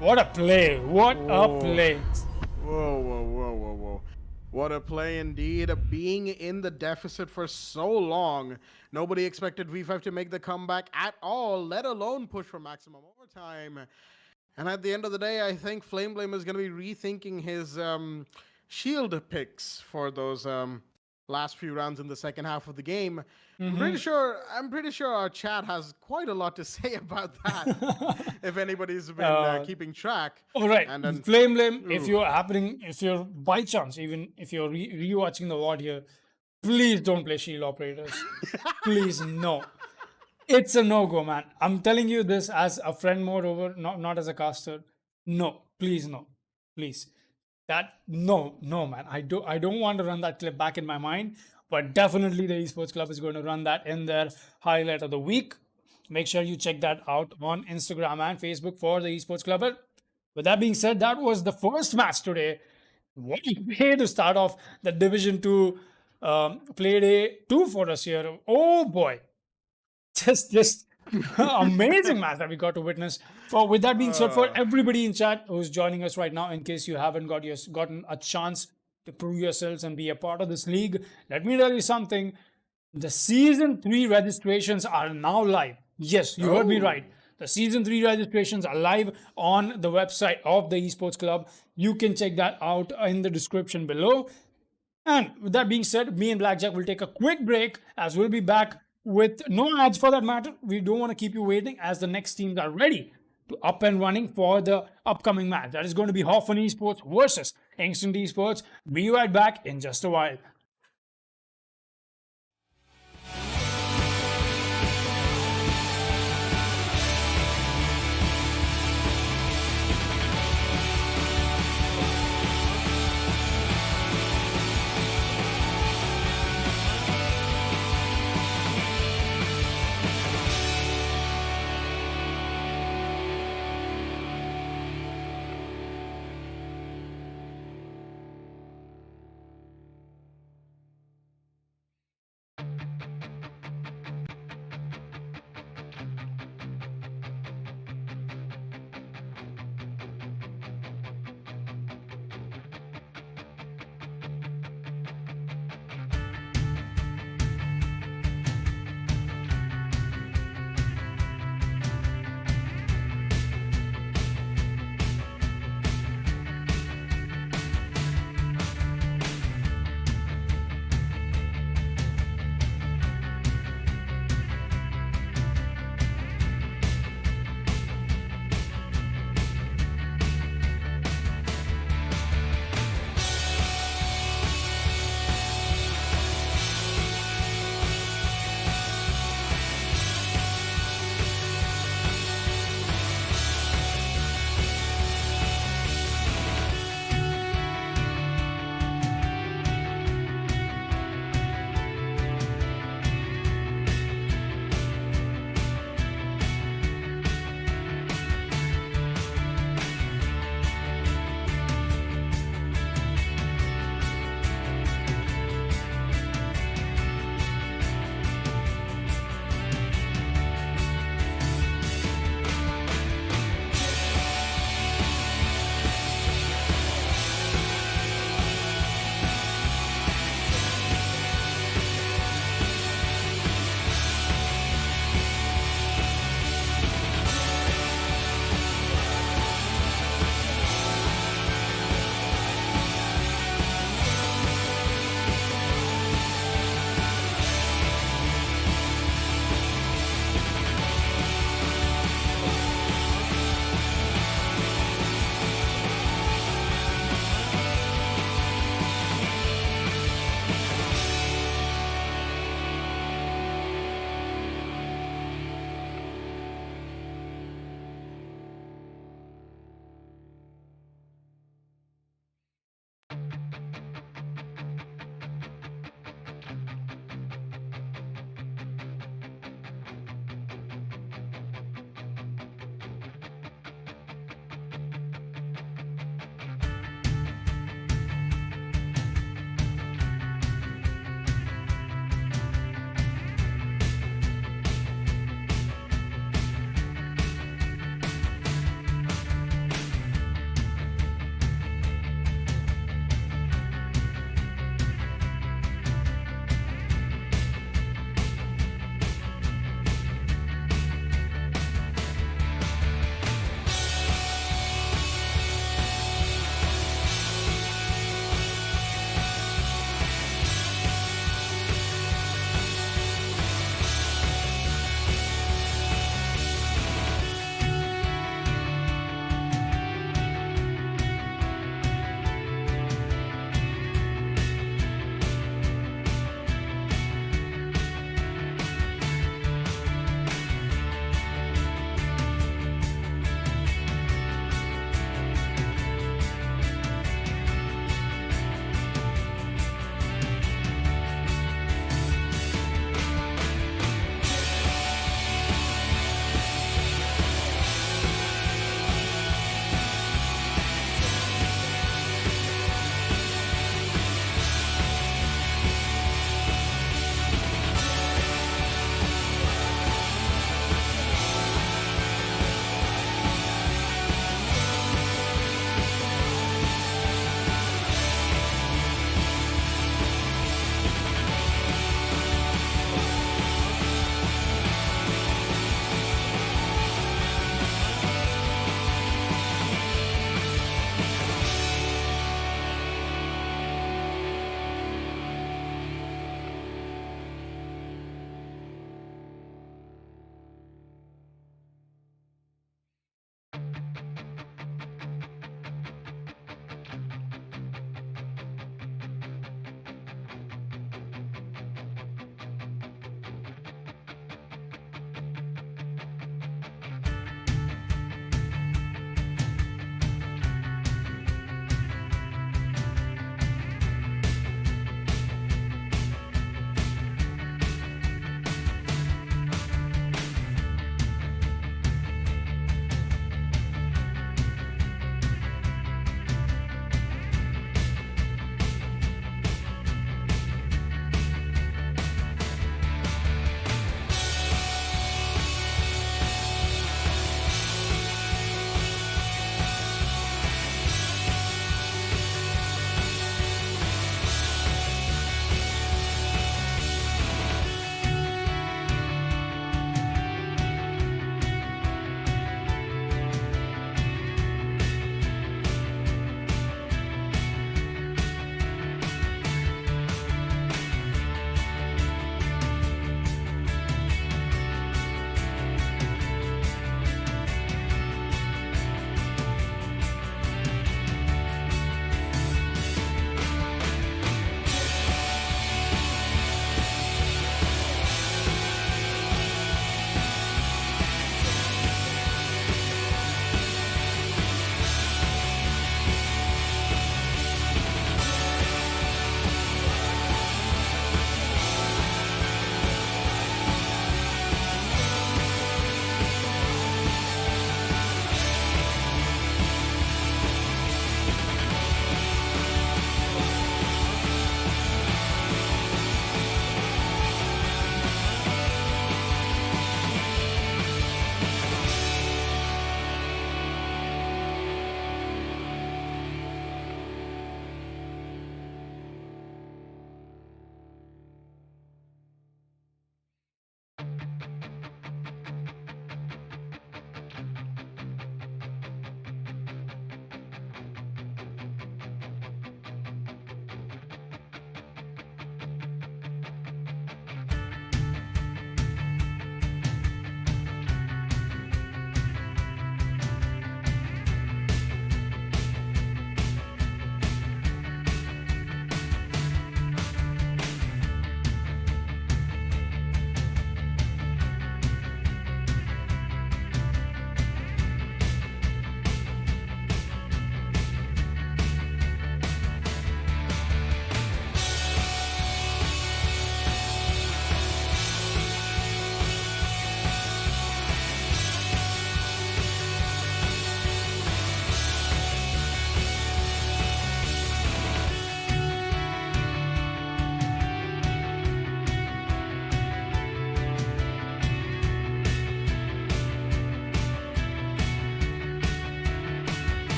What a play. What a play. Whoa. What a play indeed. Being in the deficit for so long. Nobody expected V5 to make the comeback at all, let alone push for maximum overtime. And at the end of the day, I think Flame Blame is going to be rethinking his shield picks for those last few rounds in the second half of the game. I'm pretty sure our chat has quite a lot to say about that. If anybody's been keeping track. All right, and then, Flame Blame. If you're by chance, even if you're rewatching the VOD here, please don't play shield operators. Please, no. It's a no-go, man. I'm telling you this as a friend, moreover, not as a caster. No, please, no, please. No, man. I don't want to run that clip back in my mind, but definitely the Esports Club is going to run that in their highlight of the week. Make sure you check that out on Instagram and Facebook for the Esports Club. But with that being said, that was the first match today. What a way to start off the Division 2 play day 2 for us here. Oh boy. Just amazing match that we got to witness. With that being said, for everybody in chat who's joining us right now, in case you haven't gotten a chance to prove yourselves and be a part of this league. Let me tell you something. The Season 3 registrations are now live. Yes, you heard me right. The Season 3 registrations are live on the website of the Esports Club. You can check that out in the description below. And with that being said, me and Blackjack will take a quick break as we'll be back with no ads for that matter. We don't want to keep you waiting as the next teams are ready to up and running for the upcoming match. That is going to be Hoffen Esports versus Instant Esports. Be right back in just a while.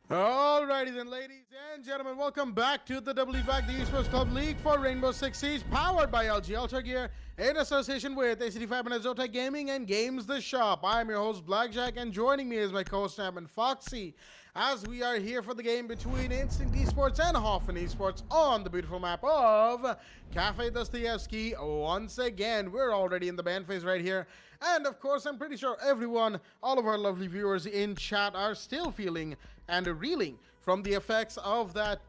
Alrighty then, ladies and gentlemen, welcome back to the W Back the Esports Club League for Rainbow Six Siege, powered by LG Ultragear, in association with ACD Fibernet, Zotac Gaming, and Games the Shop. I'm your host, Blackjack, and joining me is my co-host, and Foxy, as we are here for the game between Instinct Esports and Hoffen Esports on the beautiful map of Cafe Dostoevsky. Once again, we're already in the ban phase right here. And of course, I'm pretty sure everyone, all of our lovely viewers in chat are still feeling and reeling from the effects of that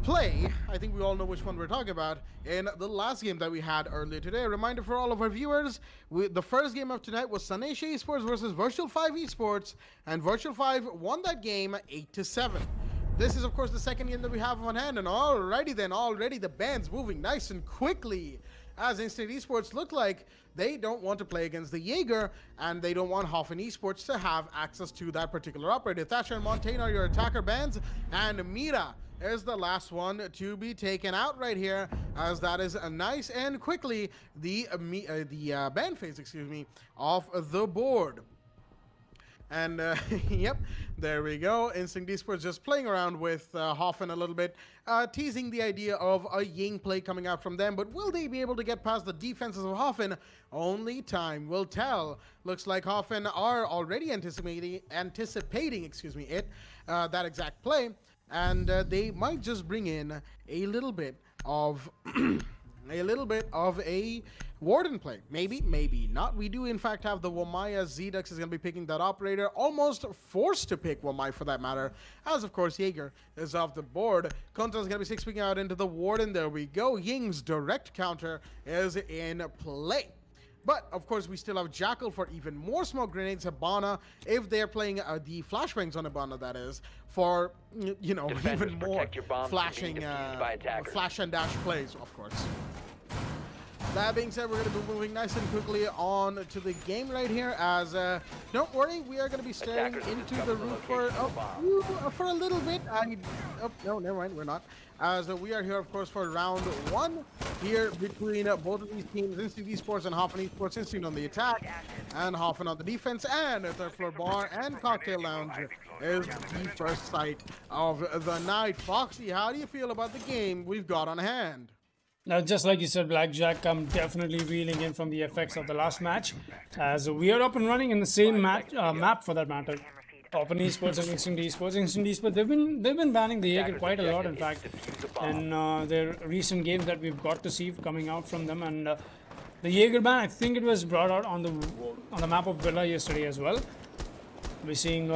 play. I think we all know which one we're talking about in the last game that we had earlier today. A reminder for all of our viewers, the first game of tonight was Sunasia Esports versus Virtual 5 Esports, and Virtual 5 won that game 8-7. This is, of course, the second game that we have on hand, and already the band's moving nice and quickly, as Instinct Esports look like they don't want to play against the Jaeger, and they don't want Hoffen Esports to have access to that particular operator. Thatcher and Montaigne are your attacker bands, and Mira is the last one to be taken out right here, as that is nice and quickly the ban phase, off the board. And yep, there we go. Instinct Esports just playing around with Hoffen a little bit, teasing the idea of a Ying play coming out from them. But will they be able to get past the defenses of Hoffen? Only time will tell. Looks like Hoffen are already anticipating that exact play, and they might just bring in a little bit of a Warden play. Maybe not. We do in fact have the Wamai, as Zotac is going to be picking that operator, almost forced to pick Wamai for that matter, as of course Jaeger is off the board. Kunta is going to be six-picking out into the Warden. There we go. Ying's direct counter is in play. But, of course, we still have Jackal for even more smoke grenades. Habana, if they're playing the flashbangs on Habana, that is, for, you know, Defenders, even more protect your bombs from being flashing, defused by attackers. flash and dash plays, of course. That being said, we're going to be moving nice and quickly on to the game right here, as, don't worry, we are going to be staring Attackers have into discovered the the roof for, location of the for a little bit. No, never mind, we're not. As we are here, of course, for round one here between both of these teams, Instinct Esports and Hoffen Esports. Instinct on the attack and Hoffen on the defense, and a third floor bar and cocktail lounge is the first sight of the night. Foxy, how do you feel about the game we've got on hand? Now, just like you said, Blackjack, I'm definitely reeling in from the effects of the last match, as we are up and running in the same map for that matter. Hoffen Esports and Instinct Esports. Instinct Esports, they've been banning the Jaeger quite a lot, in fact, in their recent games that we've got to see coming out from them. And the Jaeger ban, I think it was brought out on the map of Villa yesterday as well. We're seeing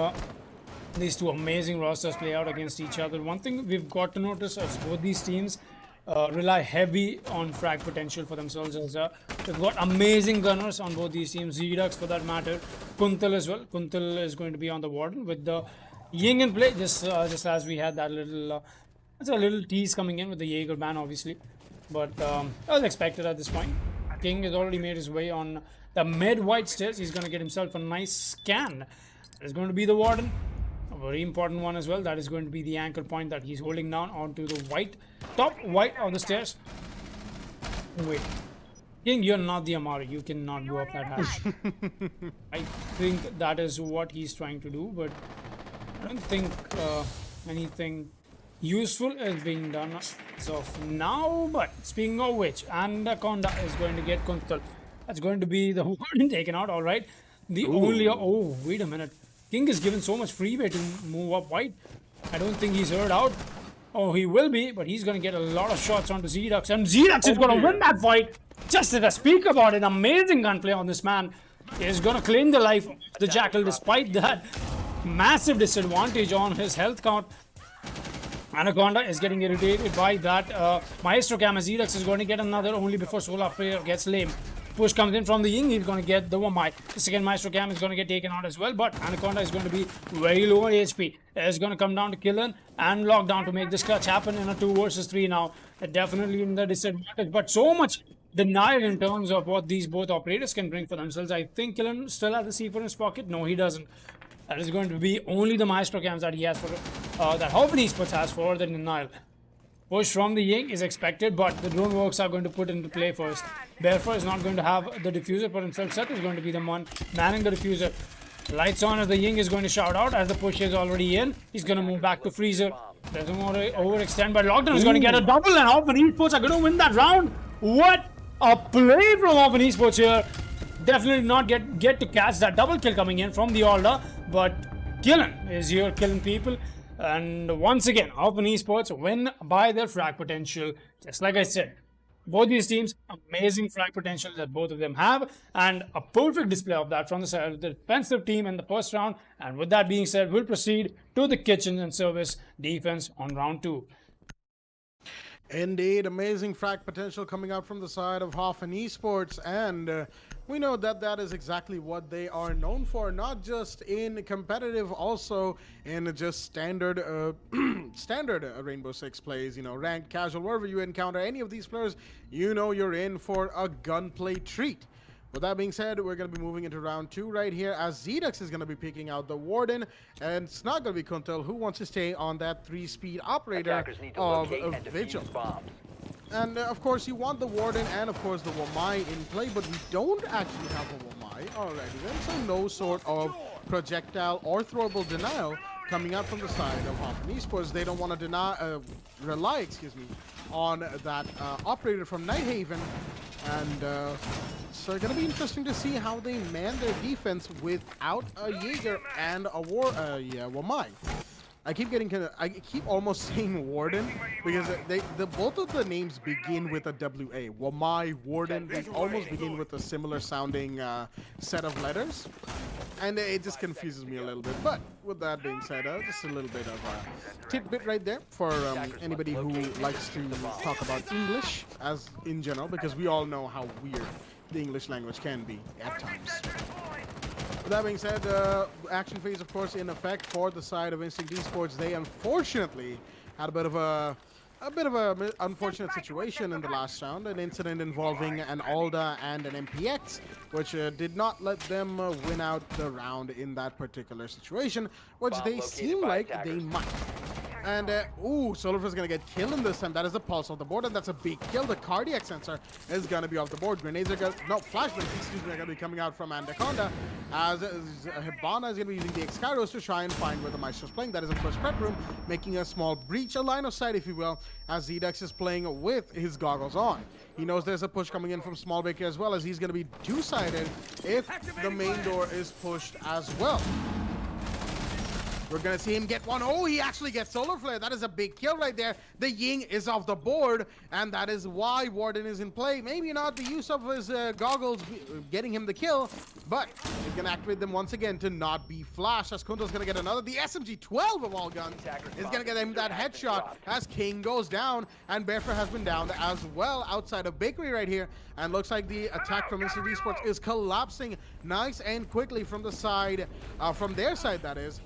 these two amazing rosters play out against each other. One thing we've got to notice is both these teams rely heavy on frag potential for themselves, as they've got amazing gunners on both these teams. Zotac, for that matter, Kuntal as well. Kuntal is going to be on the Warden with the Ying in play, just as we had that little it's a little tease coming in with the Jaeger ban, obviously, but that was expected at this point. King has already made his way on the mid-white stairs. He's going to get himself a nice scan. There's going to be the Warden, a very important one as well. That is going to be the anchor point that he's holding down onto the top white of the stairs. Wait, King, you're not the Amari. You cannot go up that hatch. I think that is what he's trying to do, but I don't think anything useful is being done as of now. But speaking of which, Anaconda is going to get Kuntal. That's going to be the Warden taken out. All right. The only... Oh, wait a minute. King is given so much freeway to move up white. I don't think he's heard out. Oh, he will be, but he's going to get a lot of shots onto Zotac, and Zotac is going to win that fight. Just as I speak about it, amazing gunplay on this man. Is going to claim the life of the Jackal despite that massive disadvantage on his health count. Anaconda is getting irritated by that. Maestro Cam, as Zotac is going to get another only before Solar Prayer gets lame. Push comes in from the Ying, he's going to get the Wamai. The second Maestro Cam is going to get taken out as well, but Anaconda is going to be very low on HP. It's going to come down to Killen and Lockdown to make this clutch happen in a 2 versus 3 now. Definitely in the disadvantage, but so much denial in terms of what these both operators can bring for themselves. I think Killen still has the C4 in his pocket. No, he doesn't. That is going to be only the Maestro Cams that he has for, that Hoffen Esports has for the denial. Push from the Ying is expected, but the drone works are going to put into play first. Bearfur is not going to have the diffuser for himself. Seth is going to be the one manning the diffuser. Lights on as the Ying is going to shout out as the push is already in. He's going to move back to Freezer. Doesn't want to overextend, but Lockdown is going to get a double, and Open Esports are going to win that round. What a play from Open Esports here. Definitely not get to catch that double kill coming in from the Alder, but Killen is here killing people. And once again, Open Esports win by their frag potential. Just like I said, both these teams, amazing frag potential that both of them have, and a perfect display of that from the side of the defensive team in the first round. And with that being said, we'll proceed to the kitchen and service defense on round 2. Indeed, amazing frag potential coming out from the side of Hoffen Esports, and we know that that is exactly what they are known for, not just in competitive, also in just standard standard Rainbow Six plays, you know, ranked, casual, wherever you encounter any of these players, you know you're in for a gunplay treat. With that being said, we're going to be moving into round 2 right here, as Zotac is going to be picking out the Warden, and it's not going to be Kuntal, who wants to stay on that 3-speed operator of Vigil. And of course, you want the Warden and of course the Wamai in play, but we don't actually have a Wamai already then, so no sort of projectile or throwable denial coming out from the side of Hoffen Esports. They don't want to rely on that operator from Nighthaven, and so it's going to be interesting to see how they man their defense without a Jaeger and a Wamai. I keep almost saying Warden because both of the names begin with a WA. Wamai, Warden, they almost begin with a similar sounding set of letters, and it just confuses me a little bit. But with that being said, just a little bit of a tidbit right there for anybody who likes to talk about English as in general, because we all know how weird the English language can be at times. With that being said, action phase, of course, in effect for the side of Instinct Esports. They unfortunately had a bit of a unfortunate situation in the last round, an incident involving an Alda and an MPX, which did not let them win out the round in that particular situation, which they seem like they might. And, Solarflare going to get killed in this time. That is the pulse off the board, and that's a big kill. The cardiac sensor is going to be off the board. Grenades are going to, no, flashbangs, excuse me, are going to be coming out from Anaconda, as Hibana is going to be using the X-Kairos to try and find where the Maestro's playing. That is, of course, Prep Room, making a small breach, a line of sight, if you will, as Zotac is playing with his goggles on. He knows there's a push coming in from Small Baker as well, as he's going to be two-sided if the main door is pushed as well. We're going to see him get one. Oh, he actually gets Solar Flare. That is a big kill right there. The Ying is off the board, and that is why Warden is in play. Maybe not the use of his goggles getting him the kill, but he's going to activate them once again to not be flashed, as Kunto's going to get another. The SMG-12 of all guns is going to get him that headshot as King goes down, and Bearfer has been down as well outside of Bakery right here, and looks like the attack from Instant Esports is collapsing nice and quickly from the side, from their side, that is.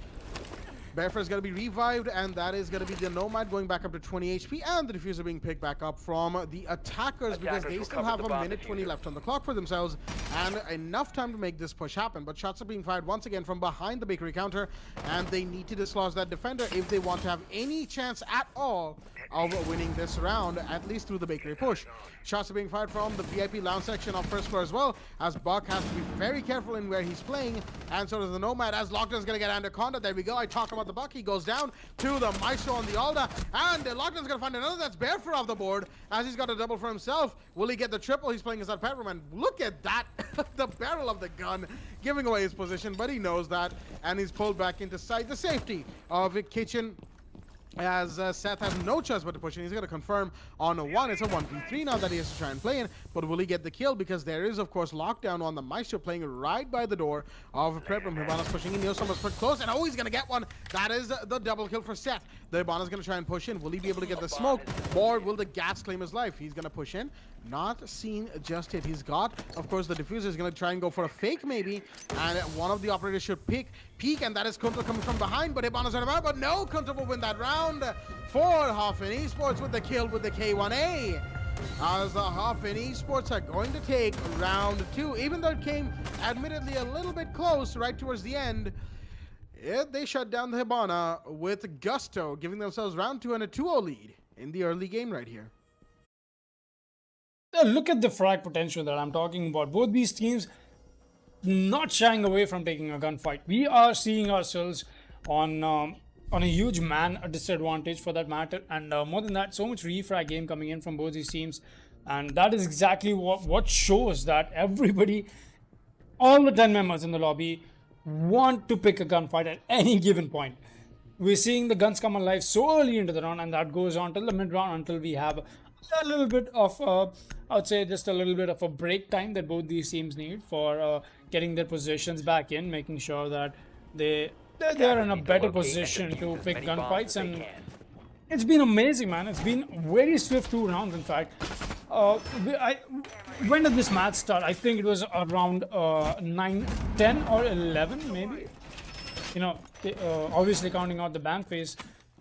Bearfer is going to be revived, and that is going to be the Nomad going back up to 20 HP, and the Diffuser being picked back up from the attackers because they still have a minute 20 left on the clock for themselves, and enough time to make this push happen. But shots are being fired once again from behind the Bakery counter, and they need to dislodge that defender if they want to have any chance at all of winning this round, at least through the Bakery push. Shots are being fired from the VIP lounge section of first floor as well, as Buck has to be very careful in where he's playing, and so does the Nomad, as Lockdown's going to get Anaconda. There we go. I talk about the Buck. He goes down to the Maestro on the Alda, and Lockdown's going to find another. That's Bearfer off the board, as he's got a double for himself. Will he get the triple? He's playing as that Pepperman. And look at that. The barrel of the gun giving away his position, but he knows that, and he's pulled back into sight. The safety of Kitchen, as Seth has no choice but to push in. He's going to confirm on a 1. It's a 1v3 now that he has to try and play in, but will he get the kill? Because there is, of course, Lockdown on the Maestro playing right by the door of Prep Room. Hibana's pushing in. Neosoma's put close, and he's going to get one. That is the double kill for Seth. The Hibana's going to try and push in. Will he be able to get the smoke, or will the gas claim his life? He's going to push in. Not seen just yet. He's got, of course, the Diffuser is going to try and go for a fake maybe, and one of the operators should peek, and that is Kuntal coming from behind, but Hibana's on him out, but no, Kuntal will win that round for Hoffen Esports with the kill with the K1A, as the Hoffen Esports are going to take round 2. Even though it came admittedly a little bit close right towards the end, they shut down the Hibana with gusto, giving themselves round 2 and a 2-0 lead in the early game right here. Look at the frag potential that I'm talking about. Both these teams not shying away from taking a gunfight. We are seeing ourselves on a huge man disadvantage for that matter, and more than that, so much refrag game coming in from both these teams, and that is exactly what shows that everybody, all the 10 members in the lobby, want to pick a gunfight at any given point. We're seeing the guns come alive so early into the round, and that goes on till the mid round until we have a little bit of, I would say, just a little bit of a break time that both these teams need for getting their positions back in, making sure that they're in a better position to pick gunfights. And it's been amazing, man. It's been very swift 2 rounds, in fact. When did this match start? I think it was around 9, 10 or 11, maybe. You know, obviously counting out the ban phase.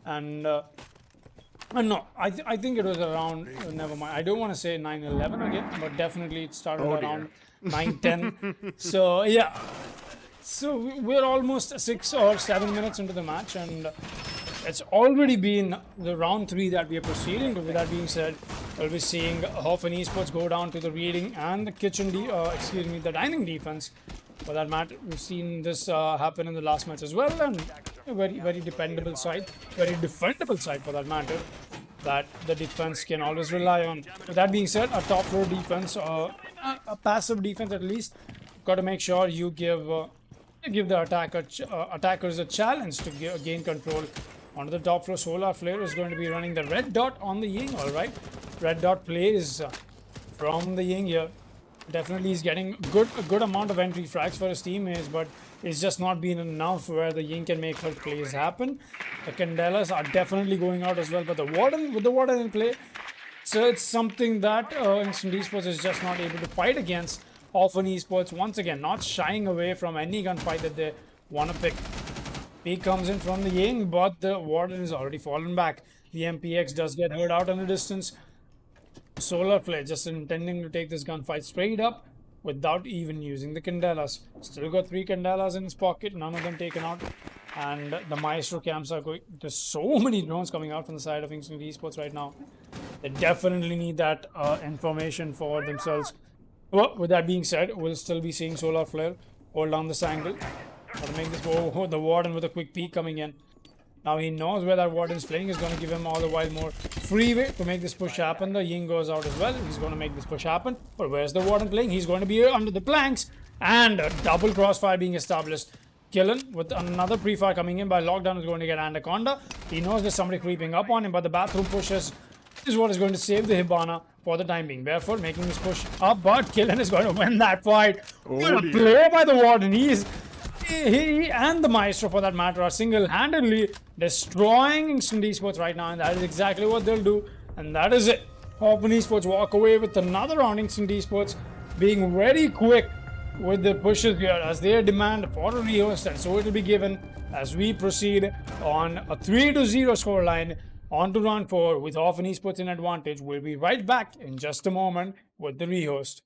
And no, I think it was around, never mind. I don't want to say 9, 11 again, but definitely it started around 9, 10. So, yeah. So we're almost 6 or 7 minutes into the match, and it's already been the round 3 that we are proceeding to. With that being said, we'll be seeing Hoffen Esports go down to the reading and the the dining defense. For that matter, we've seen this happen in the last match as well, and a very dependable side, very defendable side for that matter, that the defense can always rely on. With that being said, a top floor defense, a passive defense at least, got to make sure you give the attackers a challenge to gain control. Onto the top floor, Solar Flare is going to be running the red dot on the Ying. All right, red dot plays from the Ying here. Definitely he's getting a good amount of entry frags for his teammates, but it's just not been enough where the Ying can make her plays happen. The Candelas are definitely going out as well, but with the Warden in play, so it's something that Instant Esports is just not able to fight against. Often Esports, once again, not shying away from any gunfight that they want to pick. P comes in from the Ying, but the Warden is already fallen back. The MPX does get heard out in the distance. Solar Flare just intending to take this gunfight straight up without even using the Candelas. Still got 3 Candelas in his pocket, none of them taken out. And the Maestro camps are going. There's so many drones coming out from the side of Instant Esports right now. They definitely need that information for themselves. Well, with that being said, we'll still be seeing Solar Flare hold down this angle. Got to make this. Oh, the Warden with a quick peek coming in. Now he knows where that Warden is playing. Is going to give him all the while more freeway to make this push happen. The Ying goes out as well. He's going to make this push happen. But where's the Warden playing? He's going to be under the planks. And a double crossfire being established. Killen with another pre-fire coming in by Lockdown is going to get Anaconda. He knows there's somebody creeping up on him, but the bathroom pushes is what is going to save the Hibana for the time being. Therefore, making this push up, but Killen is going to win that fight. What a play by the Warden. He and the Maestro, for that matter, are single-handedly destroying Instant Esports right now, and that is exactly what they'll do, and that is it. Open Esports walk away with another round. Instant Esports being very quick with the pushes here as they demand for a rehost, and so it will be given as we proceed on a 3-0 scoreline on to round 4 with Open Esports in advantage. We'll be right back in just a moment with the rehost.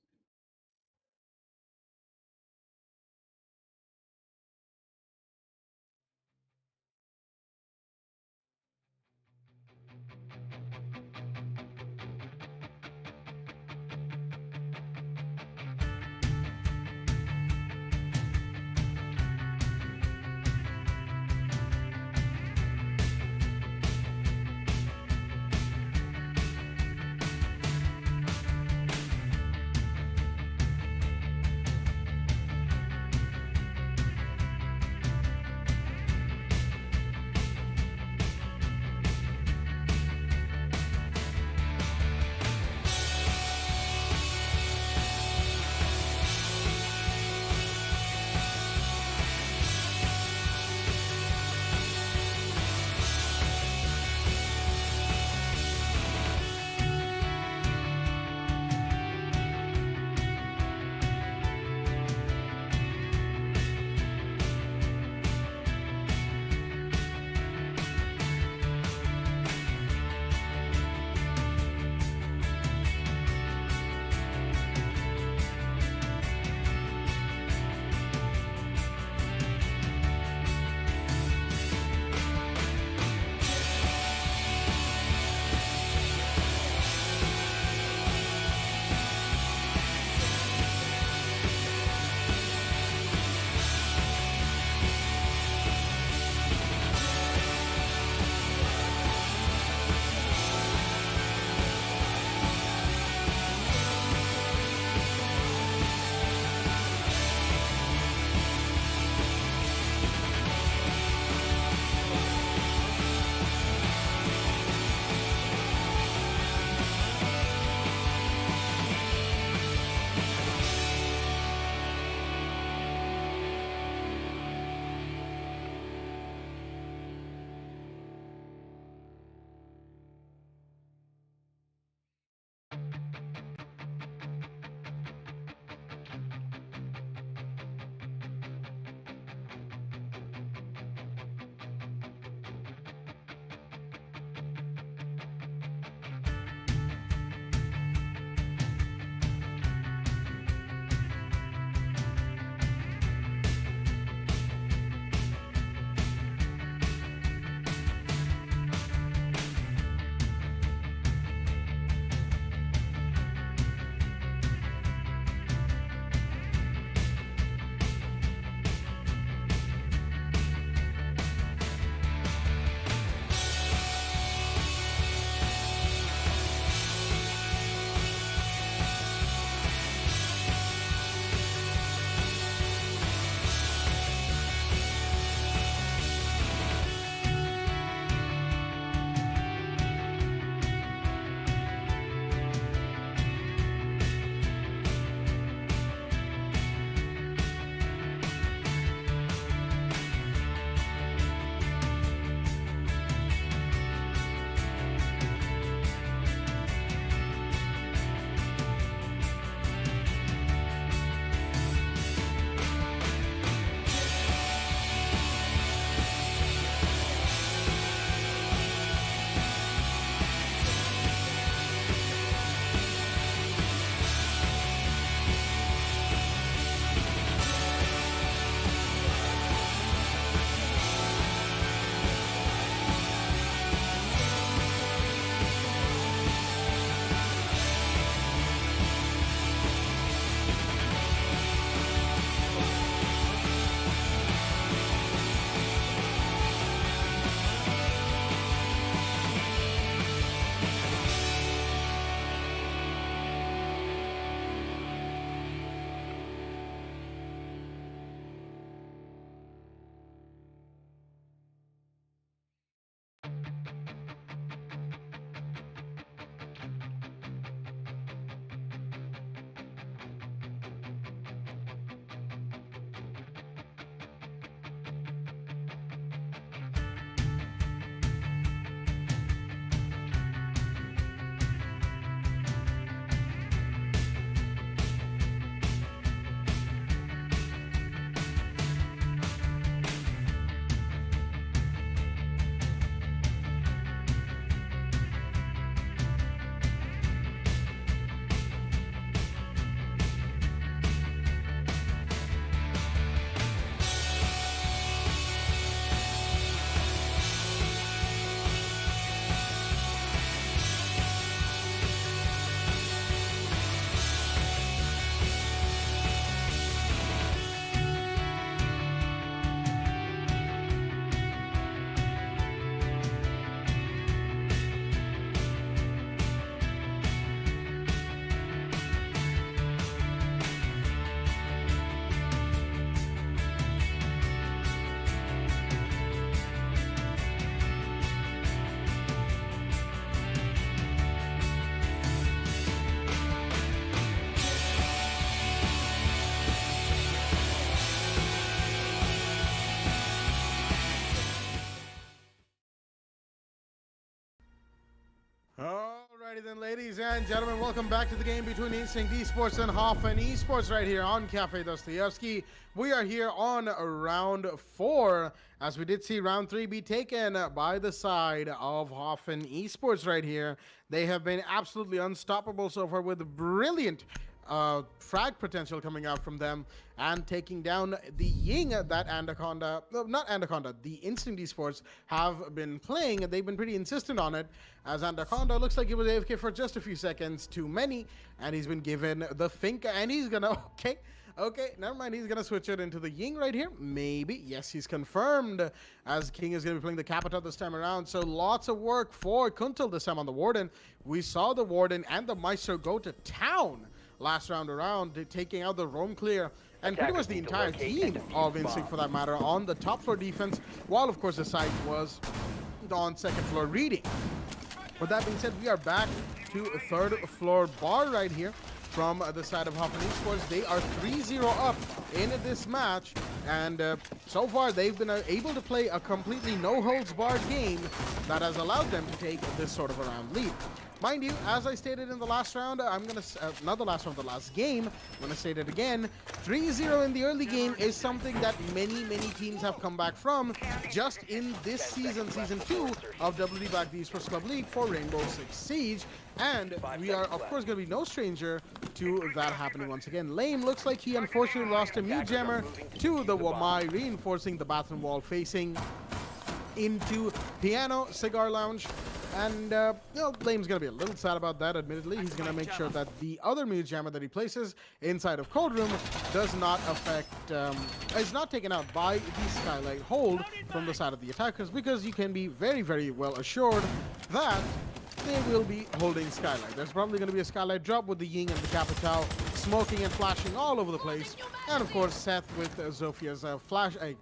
Alrighty then, ladies and gentlemen, welcome back to the game between Instinct Esports and Hoffen Esports right here on Cafe Dostoevsky. We are here on round 4, as we did see round 3 be taken by the side of Hoffen Esports right here. They have been absolutely unstoppable so far with brilliant frag potential coming out from them and taking down the Ying that Anaconda, no, not Anaconda, the Instinct Esports have been playing, and they've been pretty insistent on it, as Anaconda looks like he was AFK for just a few seconds too many, and he's been given the Fink, and he's gonna, okay, never mind, he's gonna switch it into the Ying right here, maybe, yes, he's confirmed, as King is gonna be playing the Capita this time around, so lots of work for Kuntal this time on the Warden. We saw the Warden and the Maestro go to town last round around, taking out the roam clear and pretty much the entire team of Instinct for that matter on the top floor defense, while of course the site was on second floor reading. With that being said, we are back to a third floor bar right here from the side of Hoffen Esports. They are 3-0 up in this match, and so far they've been able to play a completely no-holds-barred game that has allowed them to take this sort of a round lead. Mind you, as I stated in the last round, I'm going to, not the last round, the last game, I'm going to state it again, 3-0 in the early game is something that many teams have come back from just in this season, Season 2 of WD Black the Esports Club League for Rainbow Six Siege, and we are, of course, going to be no stranger to that happening once again. Lame looks like he unfortunately lost a mute jammer to the Wamai, reinforcing the bathroom wall facing into Piano Cigar Lounge. And, Lame's going to be a little sad about that, admittedly. He's going to make sure that the other mute jammer that he places inside of Cold Room does not affect, is not taken out by the Skylight hold from the side of the attackers, because you can be very well assured that they will be holding Skylight. There's probably going to be a Skylight drop with the Ying and the Capital smoking and flashing all over the place. And of course, Seth with Zophia's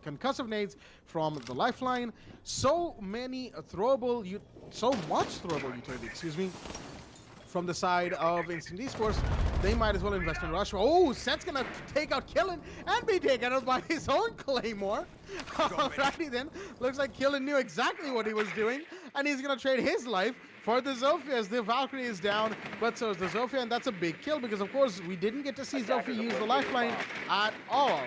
concussive nades from the Lifeline. So much throwable utility, excuse me, from the side of Instinct Esports. They might as well invest in Rush. Oh, Seth's gonna take out Killin and be taken out by his own Claymore. Alrighty then, looks like Killin knew exactly what he was doing, and he's gonna trade his life for the Zofia as the Valkyrie is down, but so is the Zofia, and that's a big kill because, of course, we didn't get to see Zofia use the Lifeline at all.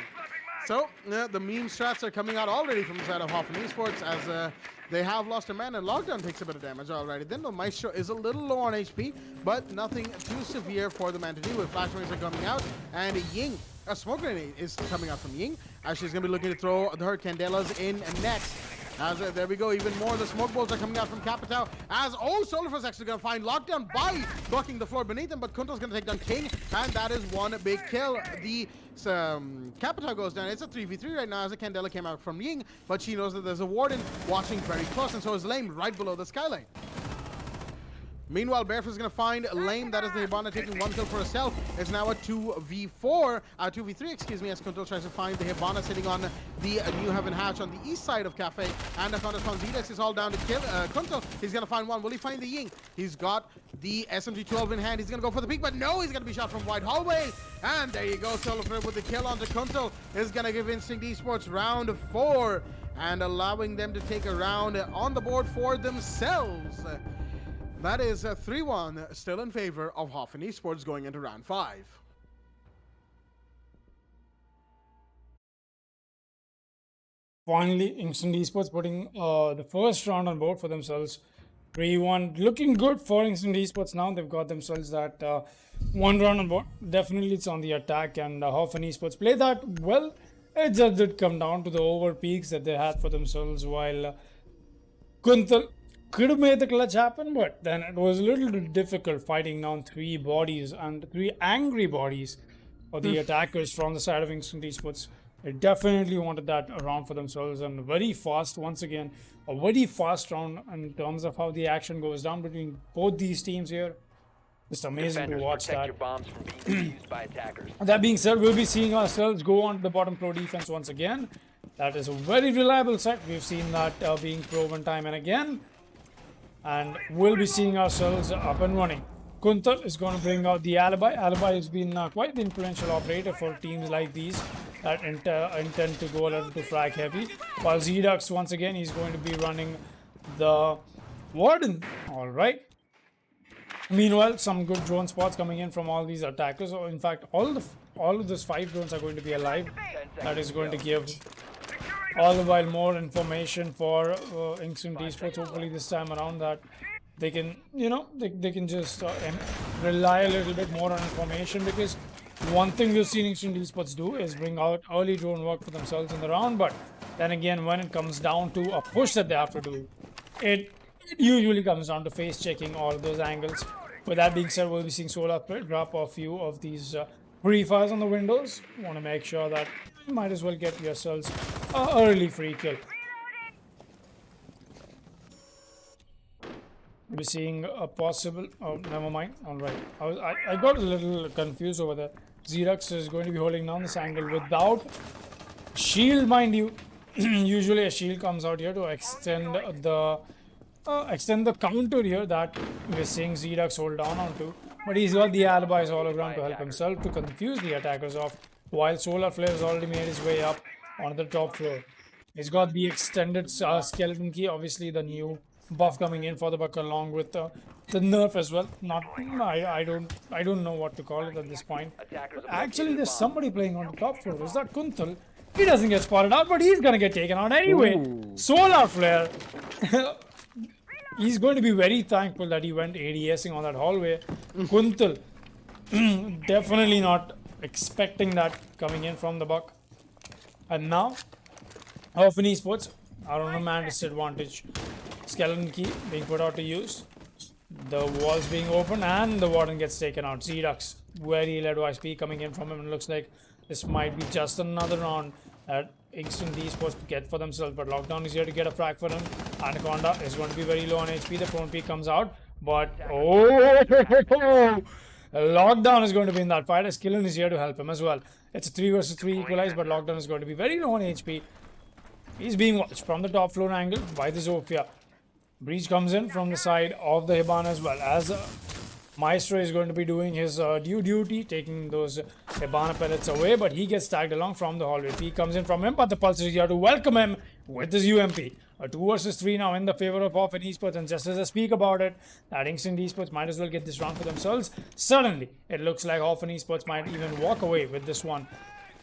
So, the meme strats are coming out already from the side of Hoffen Esports as they have lost a man, and Lockdown takes a bit of damage already. Then the Maestro is a little low on HP, but nothing too severe for the man to do with. Flash grenades are coming out, and Ying, a smoke grenade is coming out from Ying, as she's going to be looking to throw her Candelas in next. As there we go, even more. The smoke balls are coming out from Capitao. As Solarfrost actually going to find Lockdown by blocking the floor beneath him, but Kuntal's going to take down King, and that is one big kill. The Capitao goes down. It's a 3v3 right now as the Candela came out from Ying, but she knows that there's a Warden watching very close, and so is Lame right below the skylight. Meanwhile, Barefoot is going to find Lame. That is the Hibana taking one kill for herself. It's now a 2v3, excuse me, as Kuntal tries to find the Hibana sitting on the New Heaven hatch on the east side of Cafe. And Anaconda found Zedex is all down to kill Kuntal. He's going to find one. Will he find the Ying? He's got the SMG-12 in hand. He's going to go for the peek, but no, he's going to be shot from wide hallway. And there you go, Solofred with the kill onto Kuntal is going to give Instinct Esports round 4 and allowing them to take a round on the board for themselves. That is 3-1, still in favor of Hoffen Esports going into round 5. Finally, Instant Esports putting the first round on board for themselves. 3-1, looking good for Instant Esports now. They've got themselves that one round on board. Definitely it's on the attack, and Hoffen Esports played that well. It just did come down to the over peaks that they had for themselves, while Kuntal could have made the clutch happen, but then it was a little bit difficult fighting down 3 bodies and 3 angry bodies for the attackers from the side of Instant Esports. They definitely wanted that round for themselves, and very fast, once again, a very fast round in terms of how the action goes down between both these teams here. Just amazing to watch that. Your bombs from being used by attackers. That being said, we'll be seeing ourselves go on to the bottom floor defense once again. That is a very reliable set. We've seen that being proven time and again. And we'll be seeing ourselves up and running. Kuntal is going to bring out the Alibi. Alibi has been quite the influential operator for teams like these that intend to go a little too frag heavy. While Zedux, once again, he's going to be running the Warden. Alright. Meanwhile, some good drone spots coming in from all these attackers. Or in fact, all of those 5 drones are going to be alive. That is going to give all the while more information for Instant Esports. Hopefully this time around that they can, they can just rely a little bit more on information, because one thing we've seen Instant Esports do is bring out early drone work for themselves in the round. But then again, when it comes down to a push that they have to do, it usually comes down to face checking all of those angles. With that being said, we'll be seeing Solar drop a few of these pre-fires on the windows. You want to make sure that you might as well get yourselves an early free kill. We're seeing a possible... Oh, never mind. All right. I got a little confused over there. Xerax is going to be holding down this angle without shield, mind you. Usually a shield comes out here to extend the counter here that we're seeing Xerax hold down onto. But he's got the alibis all around to help himself to confuse the attackers off, while Solar Flare has already made his way up onto the top floor. He's got the extended skeleton key, obviously the new buff coming in for the buck, along with the nerf as well. I don't know what to call it at this point. But actually, there's somebody playing on the top floor. Is that Kuntal? He doesn't get spotted out, but he's gonna get taken out anyway. Ooh. Solar Flare. He's going to be very thankful that he went ADSing on that hallway. Kuntal, definitely not expecting that coming in from the buck. And now, Open Esports are on a man disadvantage. Skeleton key being put out to use. The walls being open and the warden gets taken out. Xerax, very led YSP coming in from him. And it looks like this might be just another round that Instant Esports to get for themselves, but Lockdown is here to get a frag for him. Anaconda is going to be very low on HP. The prone peak comes out, but Lockdown is going to be in that fight, as Killen is here to help him as well. It's a 3 versus 3 equalized, but Lockdown is going to be very low on HP. He's being watched from the top floor angle by the Zofia. Breach comes in from the side of the Hibana as well, as Maestro is going to be doing his duty, taking those Hibana pellets away, but he gets tagged along from the hallway. P comes in from him, but the Pulse is here to welcome him with his UMP. A 2 versus 3 now in the favor of Open Esports, and just as I speak about it, that Instant Esports might as well get this round for themselves. Suddenly, it looks like Open Esports might even walk away with this one.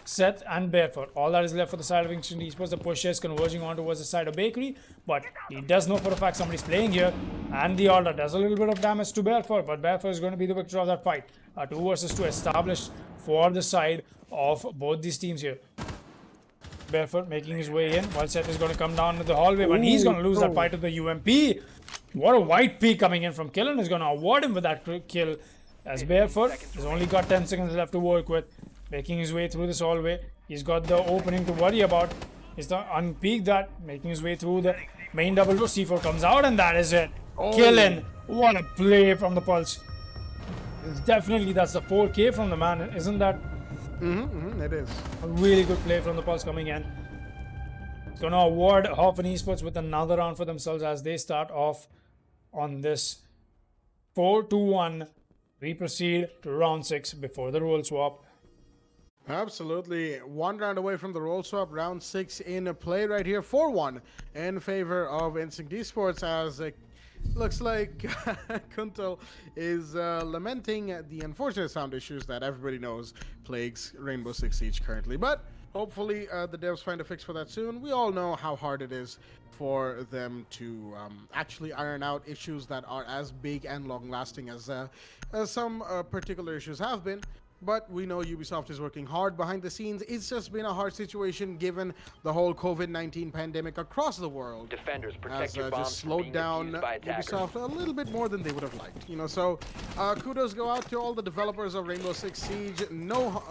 Seth and Barefoot. All that is left for the side of Instant Esports. The push is converging on towards the side of Bakery, but he does know for a fact somebody's playing here, and the Alder does a little bit of damage to Barefoot, but Barefoot is going to be the victor of that fight. A 2 versus 2 established for the side of both these teams here. Barefoot making his way in, while Seth is going to come down to the hallway, but he's going to lose that fight to the UMP. What a white peak coming in from Killen is going to award him with that kill, as Barefoot has only got 10 seconds left to work with. Making his way through this hallway. He's got the opening to worry about. He's the unpeak that, making his way through the main double door. C4 comes out, and that is it. Killing. What a play from the Pulse. Definitely, that's the 4K from the man, isn't that? It is. A really good play from the Pulse coming in. It's going to award Open Esports with another round for themselves as they start off on this 4-2-1. We proceed to round 6 before the role swap. Absolutely. 1 round away from the roll swap. Round 6 in play right here. 4-1 in favor of Instinct Esports, as it looks like Kuntal is lamenting the unfortunate sound issues that everybody knows plagues Rainbow Six Siege currently. But hopefully the devs find a fix for that soon. We all know how hard it is for them to actually iron out issues that are as big and long-lasting as some particular issues have been. But we know Ubisoft is working hard behind the scenes. It's just been a hard situation given the whole COVID-19 pandemic across the world. Defenders protect your Has bombs just from slowed being down defused by attackers. Ubisoft a little bit more than they would have liked. So kudos go out to all the developers of Rainbow Six Siege. No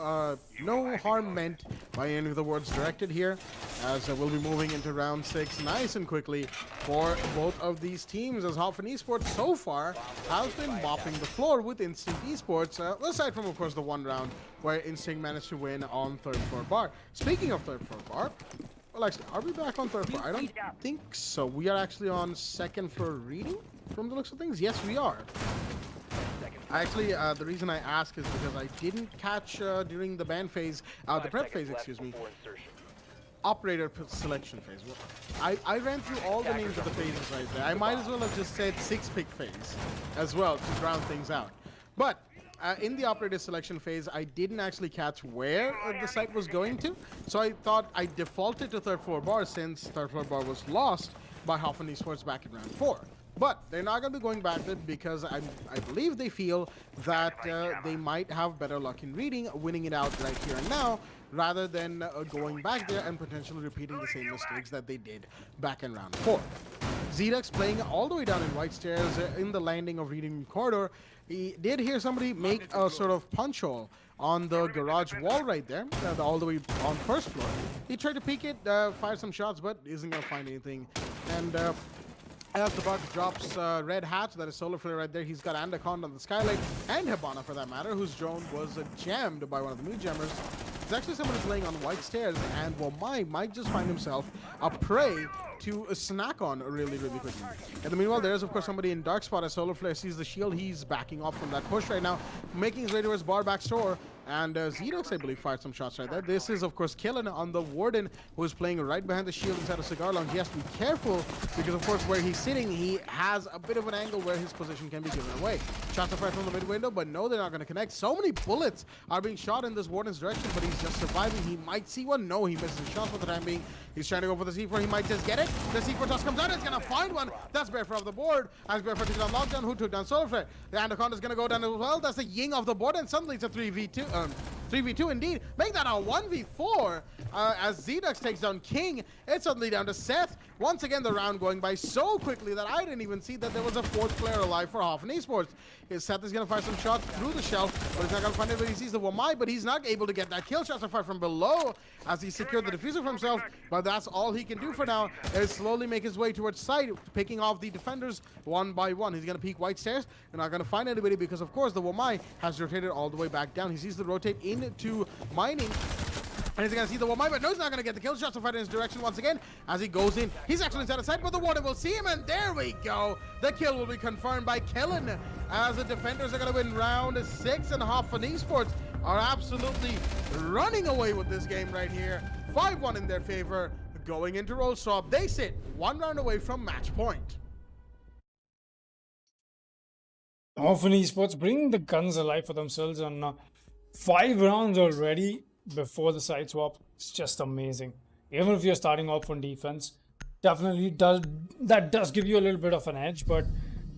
harm meant by any of the words directed here, as we'll be moving into round 6 nice and quickly for both of these teams, as Open Esports so far has been mopping the floor with Instinct Esports, aside from, of course, the one round where Instinct managed to win on third floor bar. Speaking of third floor bar, well, actually, are we back on third floor? I don't think so. We are actually on second floor reading from the looks of things. Yes, we are. Actually, the reason I ask is because I didn't catch during the ban phase, the prep phase, excuse me. operator selection phase. I ran through all the names of the phases right there. I might as well have just said 6-pick phase as well to round things out. But in the operator selection phase, I didn't actually catch where the site was going to, so I thought I defaulted to third floor bar since third floor bar was lost by Hoffen Esports back in round 4. But they're not going to be going back there because I believe they feel that they might have better luck in reading, winning it out right here and now, rather than going back there and potentially repeating the same mistakes that they did back in round 4. Zotac playing all the way down in white stairs in the landing of reading corridor. He did hear somebody make a sort of punch hole on the garage wall right there, all the way on first floor. He tried to peek it, fire some shots, but isn't going to find anything. And as the bug drops Red Hat, that is Solar Flare right there, he's got Anaconda on the skylight, and Hibana for that matter, whose drone was jammed by one of the new jammers. It's actually someone who's laying on white stairs, and Womai might just find himself a prey to snack on really, really quickly. In the meanwhile, there's of course somebody in dark spot as Solar Flare sees the shield. He's backing off from that push right now, making his way to his bar back store. And Zotac, I believe, fired some shots right there. This is, of course, Killen on the Warden, who is playing right behind the shield inside a cigar lounge. He has to be careful because, of course, where he's sitting, he has a bit of an angle where his position can be given away. Shots are fired from the mid window, but no, they're not going to connect. So many bullets are being shot in this Warden's direction, but he's just surviving. He might see one. No, he misses his shot for the time being. He's trying to go for the C4. He might just get it. The C4 toss comes out. It's going to find one. That's Barefoot off the board. As Barefoot took down Lockdown, who took down Solar Flare. The Anaconda's going to go down as well. That's the Ying off the board, and suddenly it's a 3v2. 3v2 indeed. Make that a 1v4 as Zotac takes down King. It's suddenly down to Seth. Once again, the round going by so quickly that I didn't even see that there was a fourth player alive for Hoffen Esports. Seth is going to fire some shots through the shell, but he's not going to find it when he sees the Womai, but he's not able to get that kill. Shots are fired from below as he secured the diffuser for himself, but that's all he can do for now is slowly make his way towards side, picking off the defenders one by one. He's going to peek white stairs and not going to find anybody because, of course, the Womai has rotated all the way back down. He sees the rotate into mining. And he's going to see the Womai, but no, he's not going to get the kill. Shots are fired in his direction once again as he goes in. He's actually inside of sight, but the Warden will see him, and there we go. The kill will be confirmed by Killen as the defenders are going to win round 6, and Hoffen Esports are absolutely running away with this game right here. 5-1 in their favor. Going into roll swap, they sit one round away from match point. Hoffen Esports bringing the guns alive for themselves on 5 rounds already before the side swap. It's just amazing. Even if you're starting off on defense, definitely does give you a little bit of an edge, but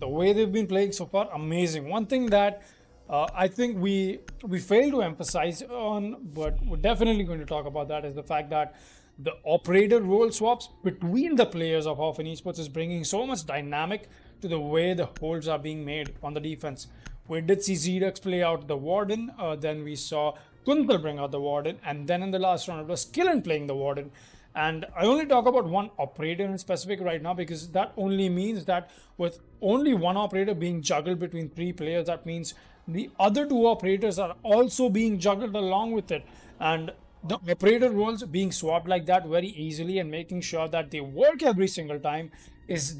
the way they've been playing so far, amazing. One thing that I think we failed to emphasize on, but we're definitely going to talk about that, is the fact that the operator role swaps between the players of Hoffen Esports is bringing so much dynamic to the way the holds are being made on the defense. We did see Zotac play out the Warden, then we saw Kuntal bring out the Warden, and then in the last round it was Killen playing the Warden. And I only talk about one operator in specific right now because that only means that with only one operator being juggled between 3 players, that means the other 2 operators are also being juggled along with it. And the operator roles being swapped like that very easily and making sure that they work every single time is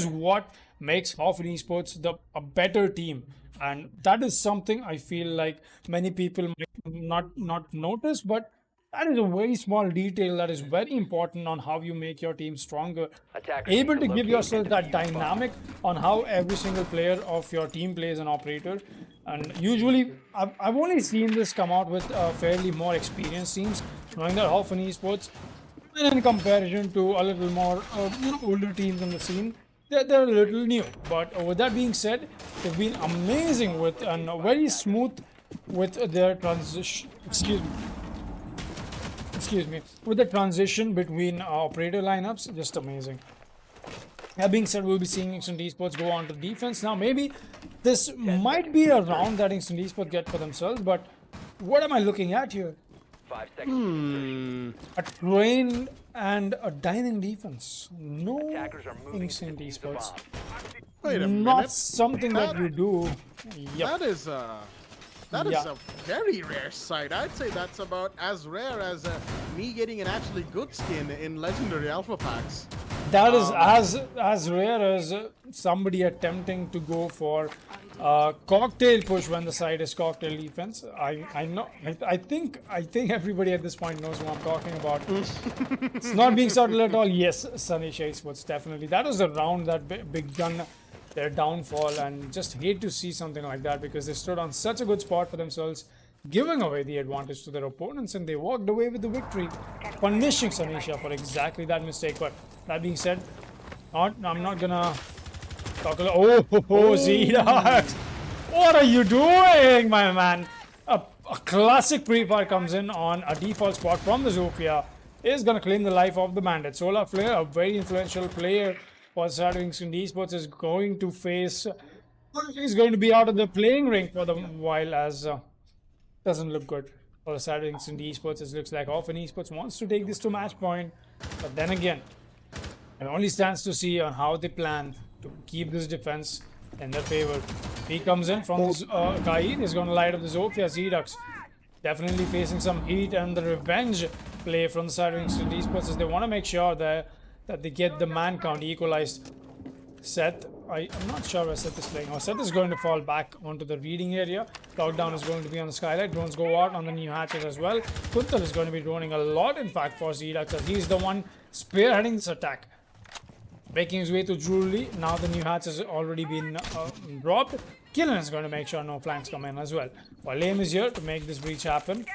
what makes Hoffen Esports a better team. And that is something I feel like many people might not notice, but that is a very small detail that is very important on how you make your team stronger. Able to give yourself that dynamic on how every single player of your team plays an operator. And usually, I've only seen this come out with fairly more experienced teams, knowing that Hoffen Esports, in comparison to a little more older teams on the scene, they're a little new. But with that being said, they've been amazing with and very smooth with their transition. Excuse me, with the transition between operator lineups, just amazing. That being said, we'll be seeing Instant Esports go on to defense. Now, maybe this might be a round that Instant Esports get for themselves, but what am I looking at here? 5 seconds. A trained and a dining defense. No Attackers are moving to Instant defuse the Esports. bomb. Wait a Not minute. something that you do. Yep. That is a very rare sight. I'd say that's about as rare as me getting an actually good skin in Legendary Alpha Packs. That is as rare as somebody attempting to go for Cocktail push when the side is cocktail defense. I know. I think everybody at this point knows what I'm talking about. It's not being subtle at all. Yes, Sunny Esports definitely. That was the round that big gun their downfall, and just hate to see something like that because they stood on such a good spot for themselves, giving away the advantage to their opponents, and they walked away with the victory, punishing Sanisha for exactly that mistake. But that being said, I'm not gonna talk a lot. Oh, Zotac! What are you doing, my man? A classic pre-fire comes in on a default spot from the Zofia, is gonna claim the life of the bandit. Solar Flare, a very influential player for Saturday Esports, is going to face. He's going to be out of the playing ring for the while, as doesn't look good for the Saturday Esports. It looks like Often Esports wants to take this to match point, but then again, it only stands to see on how they plan to keep this defense in their favor. He comes in from this Kaid, is going to light up the Zofia. Zotac definitely facing some heat, and the revenge play from the Saturday Esports is they want to make sure that they get the man count equalized. Seth, I'm not sure where Seth is playing. Oh, Seth is going to fall back onto the reading area. Lockdown is going to be on the skylight. Drones go out on the new hatches as well. Kuntal is going to be droning a lot, in fact, for Zotac, as he's the one spearheading this attack. Making his way to Jewelry. Now the new hatch has already been dropped. Killen is going to make sure no flanks come in as well. While Lame is here to make this breach happen.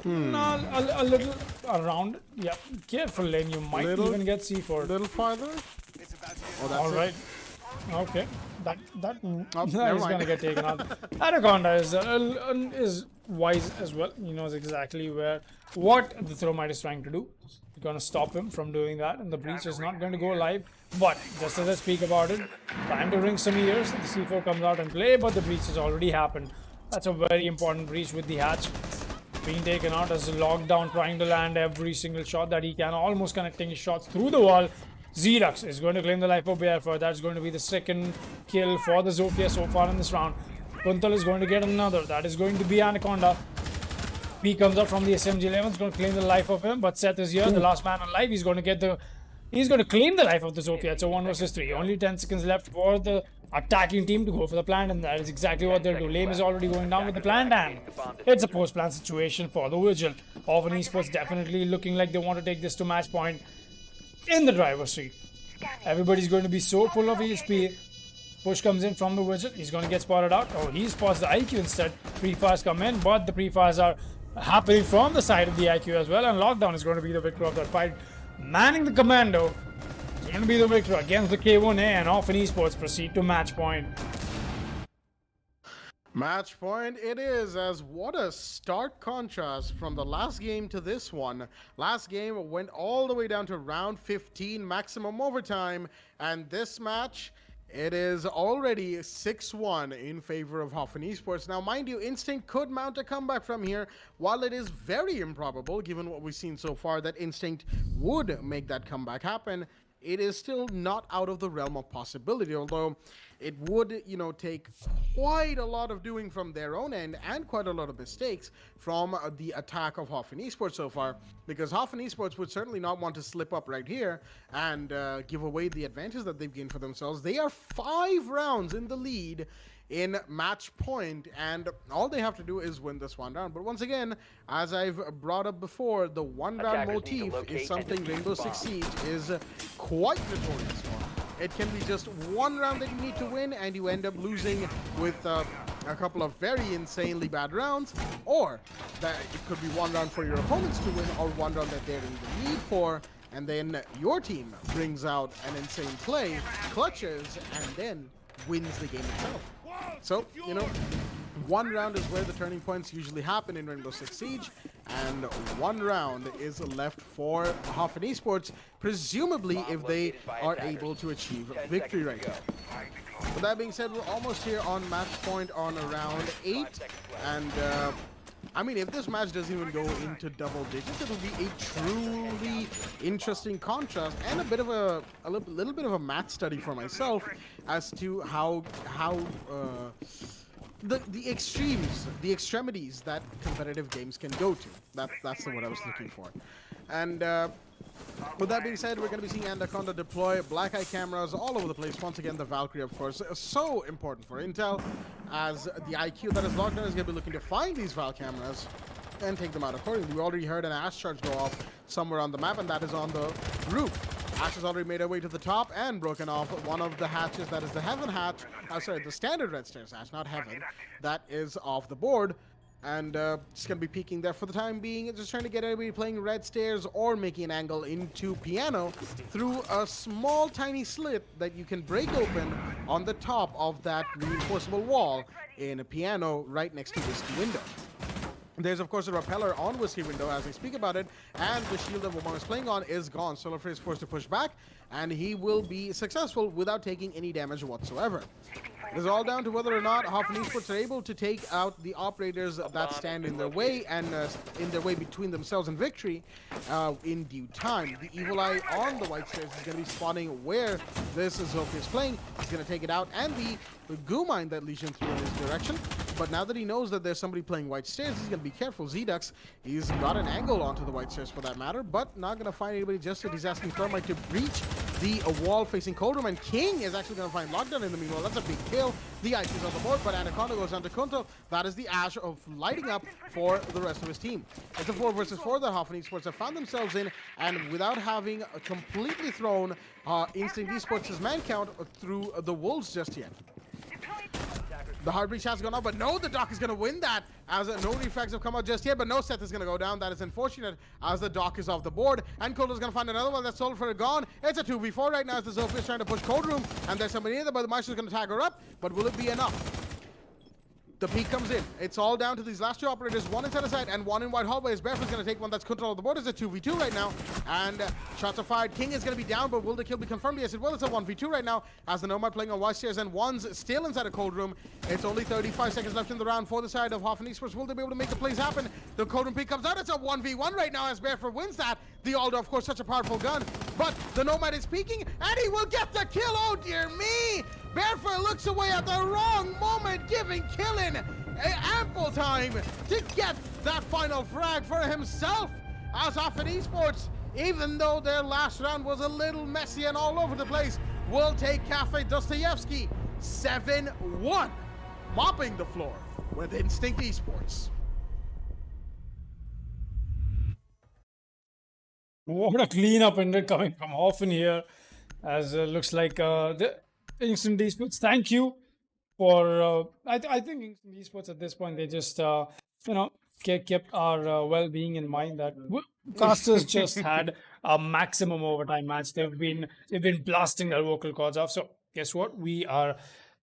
A little around. Yeah, careful, Lame. You might even get C4. A little farther. Oh, that's all right. Okay. That he's never mind. gonna get taken out. Anaconda is wise as well. He knows exactly what the Thermite is trying to do. He's gonna stop him from doing that, and the breach is not going to go live. But just as I speak about it, time to ring some ears. The C4 comes out and play, but the breach has already happened. That's a very important breach with the hatch being taken out as a lockdown, trying to land every single shot that he can, almost connecting his shots through the wall. Zotac is going to claim the life of BR4. That's going to be the second kill for the Zofia so far in this round. Kuntal is going to get another. That is going to be Anaconda. P comes up from the SMG11. Is going to claim the life of him, but Seth is here, the last man alive. He's going to claim the life of the Zofia. It's a 1 versus 3. Only 10 seconds left for the attacking team to go for the plant, and that is exactly what they'll do. Lame is already going down with the plant, and it's a post-plant situation for the Vigil. Often Esports definitely looking like they want to take this to match point in the driver's seat. Everybody's going to be so full of HP. Push comes in from the Vigil. He's going to get spotted out. Oh, he spots the IQ instead. Pre-fires come in, but the pre-fires are happening from the side of the IQ as well, and Lockdown is going to be the victor of that fight. Manning the Commando is going to be the victor against the K1A, and Often Esports proceed to match point. Match point it is, as what a stark contrast from the last game to this one. Last game went all the way down to round 15, maximum overtime, and this match, it is already 6-1 in favor of Hoffen Esports. Now, mind you, Instinct could mount a comeback from here. While it is very improbable, given what we've seen so far, that Instinct would make that comeback happen, it is still not out of the realm of possibility, although it would, take quite a lot of doing from their own end and quite a lot of mistakes from the attack of Hoffen Esports so far, because Hoffen Esports would certainly not want to slip up right here and give away the advantage that they've gained for themselves. They are 5 rounds in the lead in match point, and all they have to do is win this one round. But once again, as I've brought up before, the one round motif is something Rainbow Six Siege is quite notorious for. It can be just one round that you need to win, and you end up losing with a couple of very insanely bad rounds, or that it could be one round for your opponents to win, or one round that they're in the lead for, and then your team brings out an insane play, clutches, and then wins the game itself. So, one round is where the turning points usually happen in Rainbow Six Siege, and one round is left for Hoffen Esports, presumably if they are able to achieve victory right now. With that being said, we're almost here on match point on round 8, and if this match doesn't even go into double digits, it'll be a truly interesting contrast and a little bit of a math study for myself as to how the extremities that competitive games can go to. That's the word I was looking for. And with that being said, we're going to be seeing Anaconda deploy black eye cameras all over the place. Once again, the Valkyrie, of course, so important for intel. as the IQ that is logged on is going to be looking to find these Val cameras and take them out accordingly. We already heard an Ash charge go off somewhere on the map, and that is on the roof. Ash has already made her way to the top and broken off one of the hatches. That is the Heaven hatch. Sorry, the standard red stairs hatch, not Heaven. That is off the board. And just going to be peeking there for the time being. Just trying to get everybody playing red stairs or making an angle into piano through a small tiny slit that you can break open on the top of that reinforceable wall in a piano right next to Whiskey window. There's, of course, a repeller on Whiskey window as we speak about it, and the shield that Womar is playing on is gone. Solarfree is forced to push back, and he will be successful without taking any damage whatsoever. It is all down to whether or not Hoffen Esports are able to take out the operators that stand in their way and in their way between themselves and victory in due time. The Evil Eye on the white stairs is going to be spotting where this Zophia is playing. He's going to take it out, and the goo mine that Legion threw in his direction. But now that he knows that there's somebody playing white stairs, he's going to be careful. Zdax, he's got an angle onto the white stairs for that matter, but not going to find anybody just yet. He's asking Thermite to breach the wall facing Cold Room, and King is actually going to find Lockdown in the meanwhile. That's a big kill. The IQ is on the board, but Anaconda goes down to Kunto. That is the Ash of lighting up for the rest of his team. It's a 4 versus 4 that Hoffen Esports have found themselves in, and without having completely thrown Instinct Esports' man count through the Wolves just yet. The hard breach has gone up, but no, the Doc is going to win that as no refrags have come out just yet, but no Seth is going to go down. That is unfortunate as the Doc is off the board, and Cold is going to find another one. That's sold for gone. It's a 2v4 right now as the Zophia is trying to push Cold Room, and there's somebody in there, but the Maestro is going to tag her up, but will it be enough? The peak comes in. It's all down to these last two operators, one inside the side and one in wide hallway. As Barefoot's going to take one that's control of the board. It's a 2v2 right now, and shots are fired. King is going to be down, but will the kill be confirmed? Yes, it will. It's a 1v2 right now as the Nomad playing on white stairs, and one's still inside a Cold Room. It's only 35 seconds left in the round for the side of Hoffen Esports. Will they be able to make the plays happen? The Cold Room peak comes out. It's a 1v1 right now as Barefoot wins that. The Aldo, of course, such a powerful gun, but the Nomad is peeking, and he will get the kill. Oh, dear me. Barefoot looks away at the wrong moment, giving Killin ample time to get that final frag for himself. As Hoffen Esports, even though their last round was a little messy and all over the place, will take Cafe Dostoevsky 7-1, mopping the floor with Instinct Esports. What a cleanup ended coming from Hoffen here, as looks like the Instant Esports. Thank you for I think Instant Esports at this point, they just kept our well-being in mind. That casters just had a maximum overtime match. They've been blasting their vocal cords off. So guess what? We're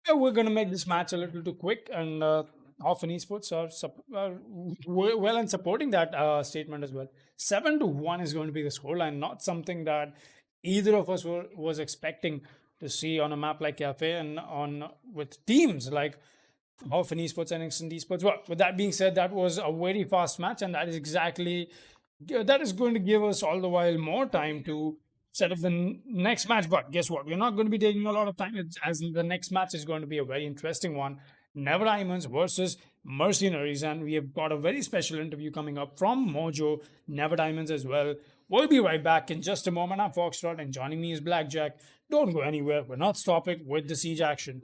gonna make this match a little too quick, and Hoffen Esports are well and supporting that statement as well. 7-1 is going to be the scoreline, not something that either of us was expecting to see on a map like Cafe and with teams like Hoffen Esports and Instant Esports. Well, with that being said, that was a very fast match, and that is going to give us all the while more time to set up the next match. But guess what? We're not going to be taking a lot of time, as the next match is going to be a very interesting one. Never Diamonds versus Mercenaries, and we have got a very special interview coming up from Mojo Never Diamonds as well. We'll be right back in just a moment. I'm Foxtrot, and joining me is Blackjack. Don't go anywhere. We're not stopping with the siege action.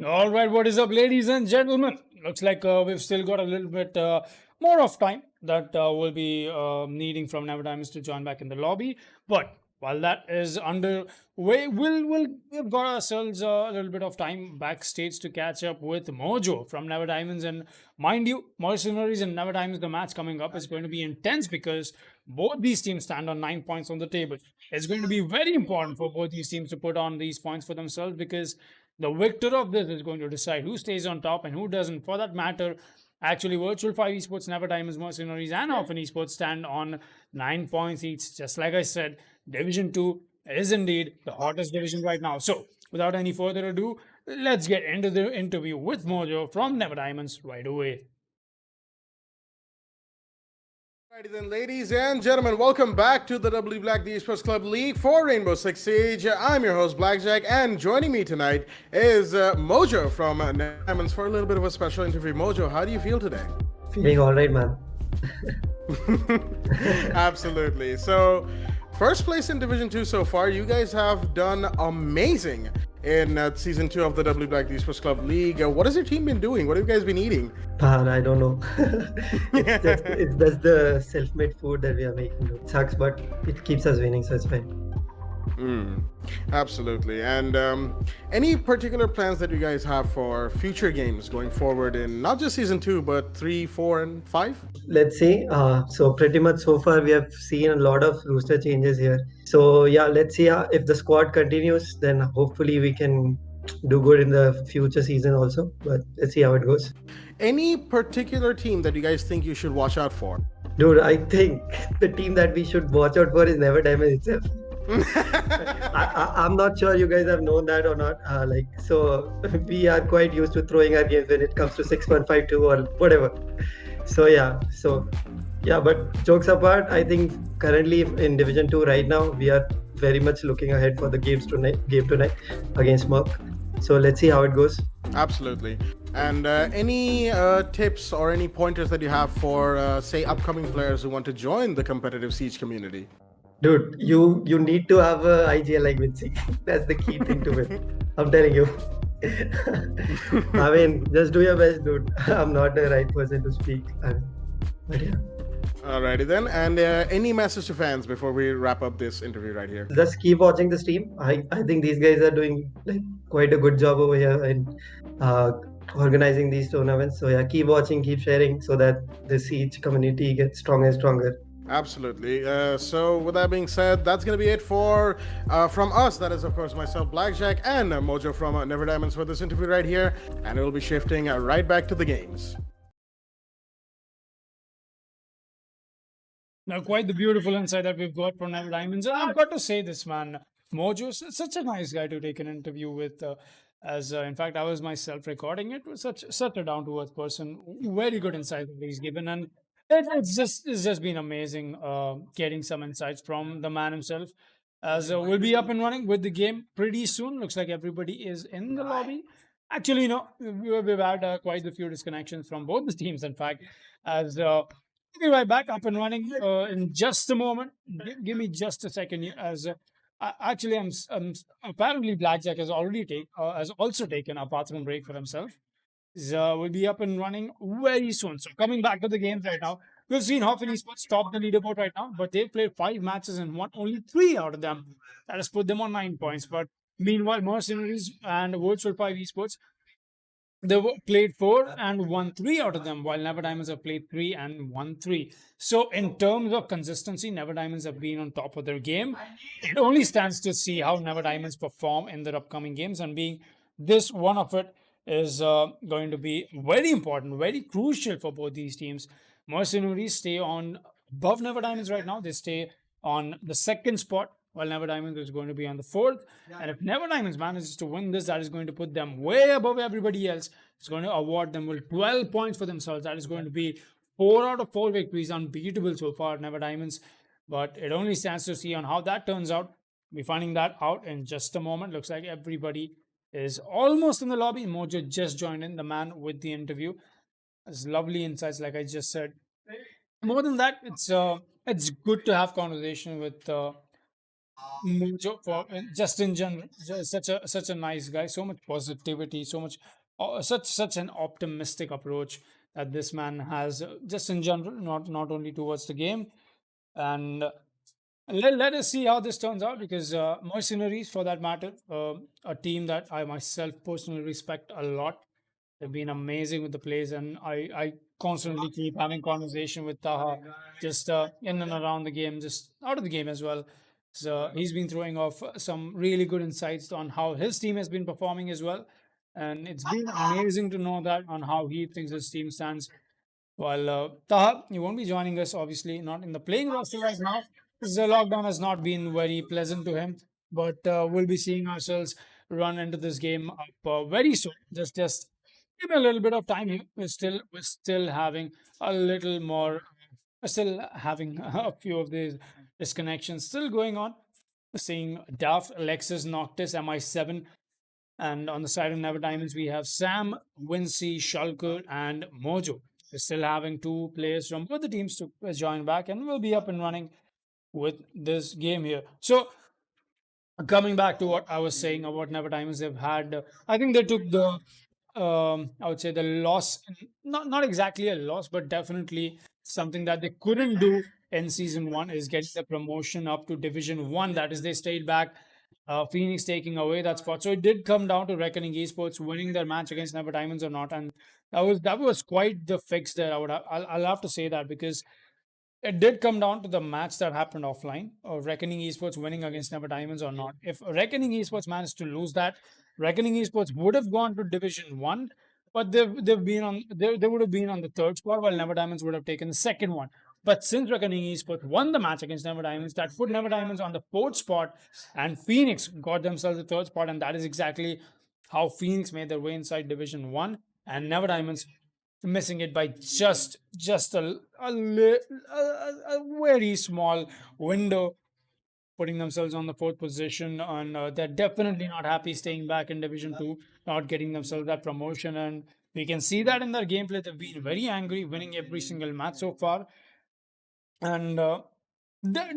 All right, what is up, ladies and gentlemen? Looks like we've still got a little bit more of time that we'll be needing from Never Diamonds to join back in the lobby. But while that is underway, we've got ourselves a little bit of time backstage to catch up with Mojo from Never Diamonds. And mind you, Mercenaries and Never Diamonds, the match coming up is going to be intense because both these teams stand on 9 points on the table. It's going to be very important for both these teams to put on these points for themselves because the victor of this is going to decide who stays on top and who doesn't. For that matter, actually, Virtual 5 Esports, Never Diamonds, Mercenaries, and Orphan Esports stand on 9 points each. Just like I said, Division 2 is indeed the hottest division right now. So, without any further ado, let's get into the interview with Mojo from Never Diamonds right away. Alrighty then, ladies and gentlemen, welcome back to the W Black the Esports Club League for Rainbow Six Siege. I'm your host Blackjack, and joining me tonight is Mojo from Diamonds for a little bit of a special interview. Mojo, how do you feel today? Feeling all right, man. Absolutely. So, first place in Division 2 so far. You guys have done amazing in Season 2 of the W Black the Esports Club League. What has your team been doing? What have you guys been eating? Man, I don't know. it's just the self-made food that we are making. It sucks, but it keeps us winning, so it's fine. Absolutely. And any particular plans that you guys have for future games going forward in not just Season 2, but 3, 4, and 5? Let's see. So pretty much so far we have seen a lot of roster changes here. So yeah, let's see if the squad continues, then hopefully we can do good in the future season also. But let's see how it goes. Any particular team that you guys think you should watch out for? Dude, I think the team that we should watch out for is Never Diamonds itself. I'm not sure you guys have known that or not. So we are quite used to throwing our games when it comes to 6-1-5-2 or whatever. So yeah, but jokes apart, I think currently in Division 2 right now, we are very much looking ahead for the game tonight against Merc. So let's see how it goes. Absolutely. And any tips or any pointers that you have for, say, upcoming players who want to join the competitive Siege community? Dude, you need to have a IGL like Vinci. That's the key thing to it. I'm telling you. I mean, just do your best, dude. I'm not the right person to speak. But yeah. Alrighty then. And any message to fans before we wrap up this interview right here? Just keep watching the stream. I think these guys are doing like quite a good job over here in organizing these tournaments. So yeah, keep watching, keep sharing so that the Siege community gets stronger and stronger. Absolutely. So with that being said, that's going to be it for from us. That is, of course, myself, Blackjack, and Mojo from Never Diamonds for this interview right here. And we'll be shifting right back to the games. Now, quite the beautiful insight that we've got from Never Diamonds. And I've got to say this, man. Mojo is such a nice guy to take an interview with. In fact, I was myself recording it. Was such a down-to-earth person. Very good insight that he's given. And it's just been amazing getting some insights from the man himself. As we'll be up and running with the game pretty soon. Looks like everybody is in the lobby. Actually, we've had quite a few disconnections from both the teams, in fact. As we'll be right back up and running in just a moment. Give me just a second. As actually, I'm apparently Blackjack has also taken a bathroom break for himself. We'll be up and running very soon. So coming back to the games right now, we've seen Orphan Esports top the leaderboard right now, but they've played 5 matches and won only 3 out of them. That has put them on 9 points. But meanwhile, Mercenaries and Virtual 5 Esports, they played 4 and won 3 out of them, while Never Diamonds have played 3 and won 3. So in terms of consistency, Never Diamonds have been on top of their game. It only stands to see how Never Diamonds perform in their upcoming games, and being this one of it is going to be very important, very crucial for both these teams. Mercenaries stay on above Never Diamonds right now. They stay on the 2nd spot, while Never Diamonds is going to be on the 4th. And if Never Diamonds manages to win this, that is going to put them way above everybody else. It's going to award them with 12 points for themselves. That is going to be 4 out of 4 victories, unbeatable so far, Never Diamonds. But it only stands to see on how that turns out. We'll be finding that out in just a moment. Looks like everybody is almost in the lobby. Mojo just joined in, the man with the interview. It's lovely insights, like I just said. More than that, it's good to have conversation with Mojo for just in general, just such a nice guy. So much positivity, so much, such an optimistic approach that this man has. Just in general, not only towards the game, and let us see how this turns out because Mercenaries, for that matter, a team that I myself personally respect a lot. They've been amazing with the plays, and I constantly keep having conversation with Taha, just in and around the game, just out of the game as well. So he's been throwing off some really good insights on how his team has been performing as well, and it's been amazing to know that on how he thinks his team stands. While Taha, he won't be joining us, obviously, not in the playing roster right now. The lockdown has not been very pleasant to him, but we'll be seeing ourselves run into this game up very soon. Just give me a little bit of time here. We're still having a little more. We're still having a few of these disconnections still going on. Seeing Duff, Alexis, Noctis, MI7, and on the side of Never Diamonds, we have Sam, Wincy, Shulker, and Mojo. We're still having two players from both the teams to join back, and we'll be up and running with this game here. So, coming back to what I was saying about Never Diamonds, they've had, I think they took the, I would say the loss, not exactly a loss, but definitely something that they couldn't do in season one is getting the promotion up to Division One. That is, they stayed back. Phoenix taking away that spot. So it did come down to Reckoning Esports winning their match against Never Diamonds or not, and that was quite the fix there. I'll have to say that because it did come down to the match that happened offline, or Reckoning Esports winning against Never Diamonds or not. If Reckoning Esports managed to lose that, Reckoning Esports would have gone to Division One, but they've been on they would have been on the third spot, while Never Diamonds would have taken the second one. But since Reckoning Esports won the match against Never Diamonds, that put Never Diamonds on the fourth spot, and Phoenix got themselves the third spot, and that is exactly how Phoenix made their way inside Division One, and Never Diamonds missing it by just a very small window, putting themselves on the fourth position, and they're definitely not happy staying back in Division Two, not getting themselves that promotion, and we can see that in their gameplay. They've been very angry, winning every single match so far, and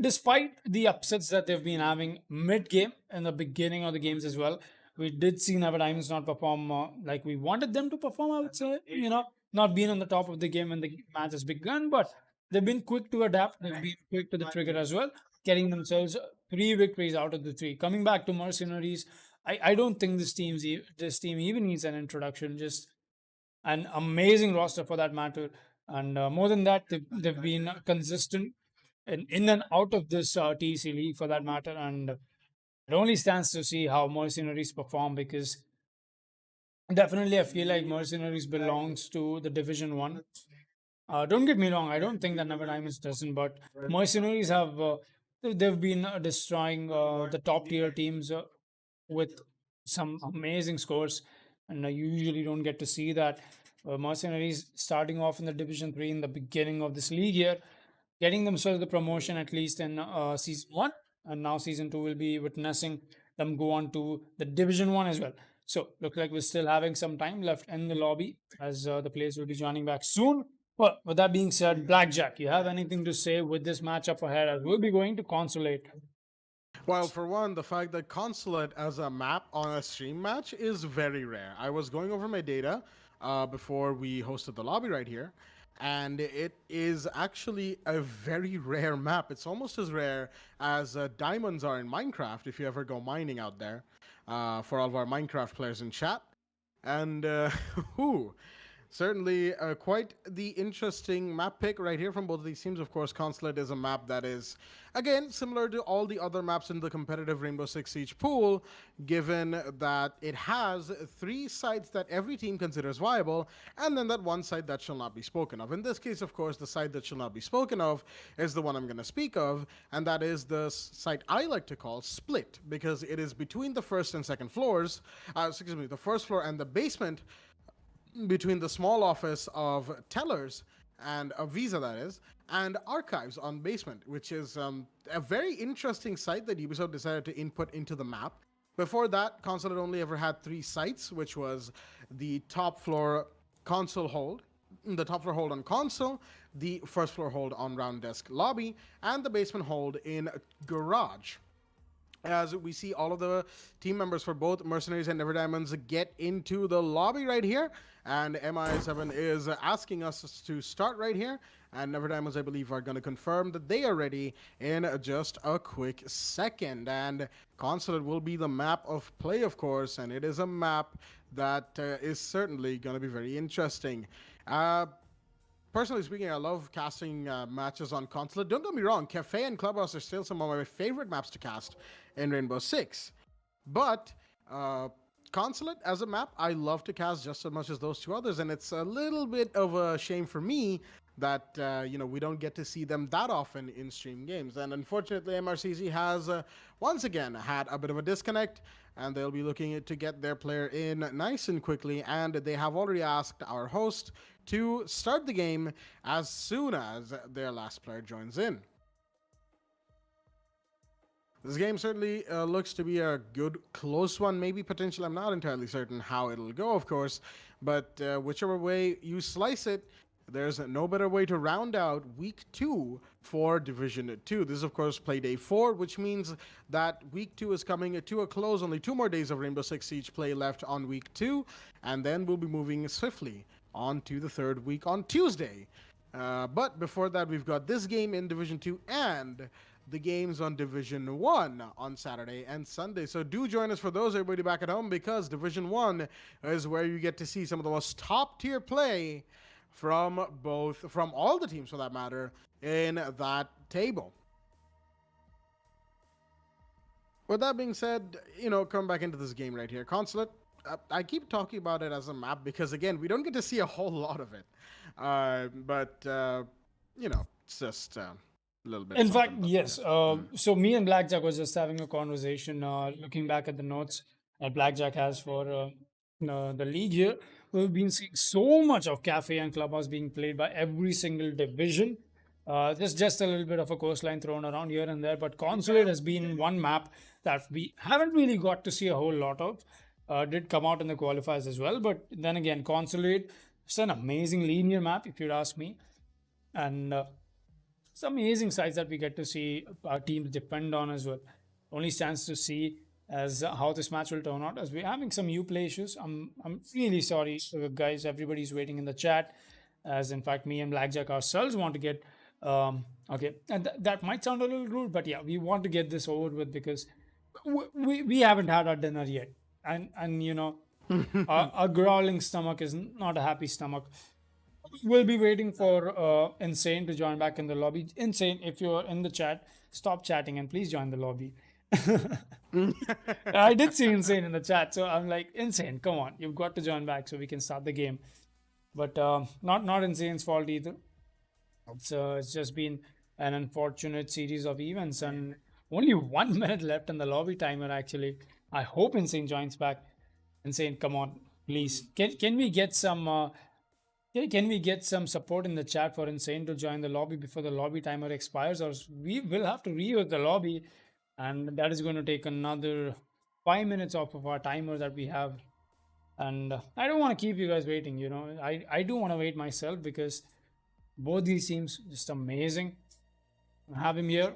despite the upsets that they've been having mid game and the beginning of the games as well, we did see Never Diamonds not perform like we wanted them to perform. I would say, not being on the top of the game when the match has begun, but they've been quick to adapt. They've been quick to the trigger as well, getting themselves three victories out of the three. Coming back to Mercenaries, I don't think this team even needs an introduction. Just an amazing roster for that matter. And more than that, they've been consistent in and out of this TEC league for that matter. And it only stands to see how Mercenaries perform because definitely I feel like Mercenaries belongs to the Division 1. Don't get me wrong, I don't think that Never Diamonds doesn't, but Mercenaries have they've been destroying the top tier teams with some amazing scores, and you usually don't get to see that. Mercenaries starting off in the Division 3 in the beginning of this league here, getting themselves the promotion at least in season 1, and now season 2 will be witnessing them go on to the Division 1 as well. So, looks like we're still having some time left in the lobby as the players will be joining back soon. Well, with that being said, Blackjack, you have anything to say with this matchup ahead as we'll be going to Consulate? Well, for one, the fact that Consulate as a map on a stream match is very rare. I was going over my data before we hosted the lobby right here, and it is actually a very rare map. It's almost as rare as diamonds are in Minecraft, if you ever go mining out there, for all of our Minecraft players in chat. And whoo, certainly quite the interesting map pick right here from both of these teams. Of course, Consulate is a map that is, again, similar to all the other maps in the competitive Rainbow Six Siege pool, given that it has 3 sites that every team considers viable, and then that one site that shall not be spoken of. In this case, of course, the site that shall not be spoken of is the one I'm going to speak of, and that is the site I like to call Split, because it is between the first and second floors, the first floor and the basement, between the small office of tellers and a Visa, that is, and archives on basement, which is a very interesting site that Ubisoft decided to input into the map. Before that, Consulate only ever had 3 sites, which was the top floor console hold, the top floor hold on console, the first floor hold on round desk lobby, and the basement hold in garage. as we see all of the team members for both Mercenaries and Never Diamonds get into the lobby right here. And MI7 is asking us to start right here. And Never Diamonds, I believe, are going to confirm that they are ready in just a quick second. And Consulate will be the map of play, of course. And it is a map that is certainly going to be very interesting. Personally speaking, I love casting matches on Consulate. Don't get me wrong, Cafe and Clubhouse are still some of my favorite maps to cast in Rainbow Six. But Consulate as a map, I love to cast just as much as those two others, and it's a little bit of a shame for me that we don't get to see them that often in stream games. And unfortunately, MRCZ has once again had a bit of a disconnect, and they'll be looking to get their player in nice and quickly. And they have already asked our host to start the game as soon as their last player joins in. This game certainly looks to be a good, close one, maybe potential. I'm not entirely certain how it'll go, of course, but whichever way you slice it, there's no better way to round out Week 2 for Division 2. This is, of course, play day 4, which means that Week 2 is coming to a close. Only 2 more days of Rainbow Six Siege play left on Week 2, and then we'll be moving swiftly on to the 3rd week on Tuesday. But before that, we've got this game in Division 2 and the games on Division 1 on Saturday and Sunday. So do join us for those, everybody back at home, because Division 1 is where you get to see some of the most top-tier play from all the teams, for that matter, in that table. With that being said, come back into this game right here. Consulate, I keep talking about it as a map because, again, we don't get to see a whole lot of it. It's just a little bit. In fact, yes. So me and Blackjack was just having a conversation, looking back at the notes that Blackjack has for the league here. We've been seeing so much of Cafe and Clubhouse being played by every single division. Just a little bit of a coastline thrown around here and there, but Consulate has been one map that we haven't really got to see a whole lot of. Did come out in the qualifiers as well, but then again, Consulate, it's an amazing linear map, if you'd ask me, and some amazing sites that we get to see our teams depend on as well. Only stands to see as how this match will turn out, as we're having some Uplay issues. I'm really sorry, guys. Everybody's waiting in the chat, as in fact me and Blackjack ourselves want to get okay, and that might sound a little rude, but yeah, we want to get this over with because we haven't had our dinner yet, and our growling stomach is not a happy stomach. We'll be waiting for Insane to join back in the lobby. Insane, if you're in the chat, stop chatting and please join the lobby. I did see Insane in the chat, so I'm like, Insane, come on, you've got to join back so we can start the game. But not Insane's fault either. It's just been an unfortunate series of events, and only 1 minute left in the lobby timer. Actually, I hope Insane joins back. Insane, come on, please. Can we get some? Can we get some support in the chat for Insane to join the lobby before the lobby timer expires, or we will have to reuse the lobby, and that is going to take another 5 minutes off of our timer that we have. And I don't want to keep you guys waiting. I do want to wait myself because both these teams just amazing. I have him here.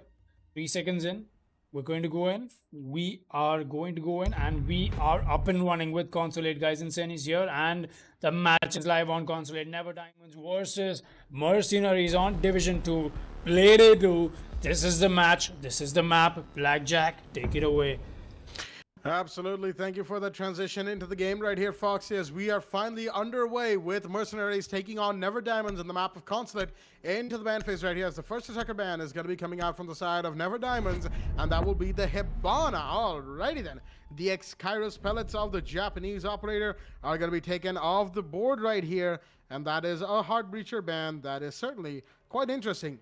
3 seconds in. We're going to go in. We are going to go in, and we are up and running with Consulate, guys. Insane is here, and the match is live on Consulate. Never Diamonds versus Mercenaries on Division 2. Play Day 2. This is the match. This is the map. Blackjack, take it away. Absolutely. Thank you for the transition into the game right here, Foxy, as we are finally underway with Mercenaries taking on Never Diamonds in the map of Consulate into the ban phase right here, as the first attacker ban is going to be coming out from the side of Never Diamonds, and that will be the Hibana. Alrighty then. The X-Kairos pellets of the Japanese operator are going to be taken off the board right here, and that is a hard breacher ban that is certainly quite interesting.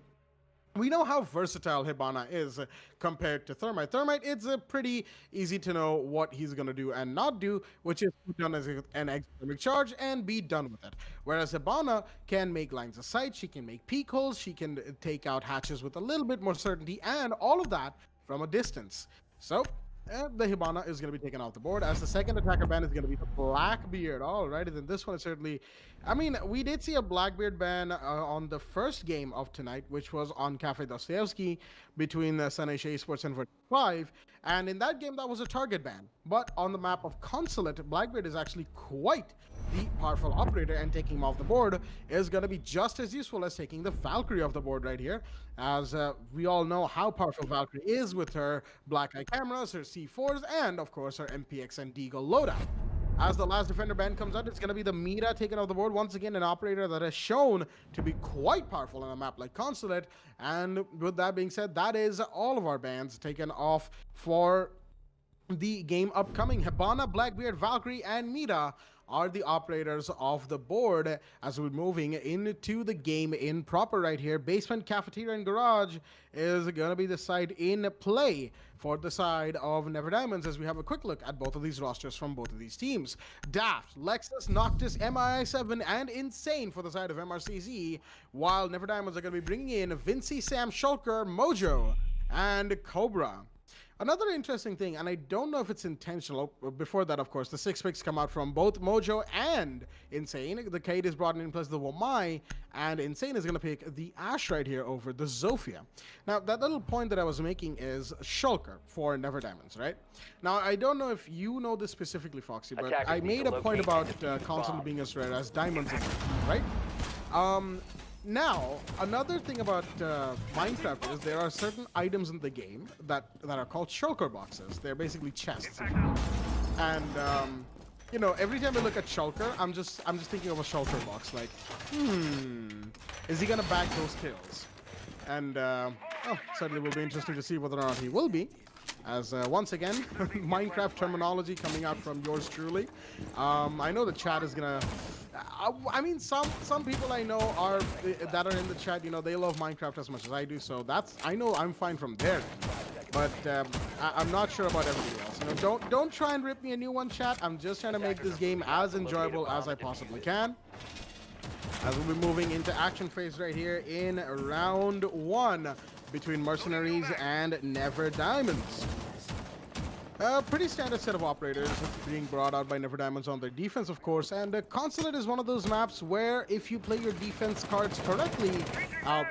We know how versatile Hibana is compared to Thermite. Thermite, it's pretty easy to know what he's going to do and not do, which is put down as an exothermic charge and be done with it. Whereas Hibana can make lines of sight, she can make peek holes, she can take out hatches with a little bit more certainty, and all of that from a distance. So the Hibana is going to be taken off the board, as the second attacker ban is going to be the Blackbeard. Alrighty, then this one is certainly. I mean, we did see a Blackbeard ban on the first game of tonight, which was on Cafe Dostoevsky between Sun Asia Esports and Vertical 5. And in that game, that was a target ban. But on the map of Consulate, Blackbeard is actually quite the powerful operator, and taking him off the board is going to be just as useful as taking the Valkyrie off the board right here, as we all know how powerful Valkyrie is with her black eye cameras, her C4s, and of course her MPX and Deagle loadout. As the last defender ban comes out, it's going to be the Mira taken off the board. Once again, an operator that has shown to be quite powerful on a map like Consulate. And with that being said, that is all of our bans taken off for the game upcoming. Hibana, Blackbeard, Valkyrie, and Mira are the operators of the board as we're moving into the game in proper right here. Basement, cafeteria, and garage is going to be the side in play for the side of Never Diamonds, as we have a quick look at both of these rosters from both of these teams. Daft, Lexus, Noctis, MII7, and Insane for the side of MRCZ, while Never Diamonds are going to be bringing in Vinci, Sam, Shulker, Mojo, and Cobra. Another interesting thing, and I don't know if it's intentional, before that, of course, the 6 picks come out from both Mojo and Insane. The Kate is brought in place of the Wamai, and Insane is going to pick the Ash right here over the Zofia. Now, that little point that I was making is Shulker for Never Diamonds, right? Now, I don't know if you know this specifically, Foxy, but Attackers I need made to a point locate about and defuse the constantly bomb. being as rare as diamonds in the game, right? Now, another thing about Minecraft is there are certain items in the game that are called shulker boxes. They're basically chests. And you know, every time I look at shulker, I'm just thinking of a shulker box. Like, is he gonna bag those kills? And certainly will be interesting to see whether or not he will be. As once again, Minecraft terminology coming out from yours truly. I know the chat is gonna. I mean, some people I know that are in the chat. You know, they love Minecraft as much as I do. So I know I'm fine from there. But I'm not sure about everybody else. You know, don't try and rip me a new one, chat. I'm just trying to make this game as enjoyable as I possibly can. As we'll be moving into action phase right here in round 1 between Mercenaries and Never Diamonds. A pretty standard set of operators being brought out by Never Diamonds on their defense, of course, and Consulate is one of those maps where if you play your defense cards correctly, I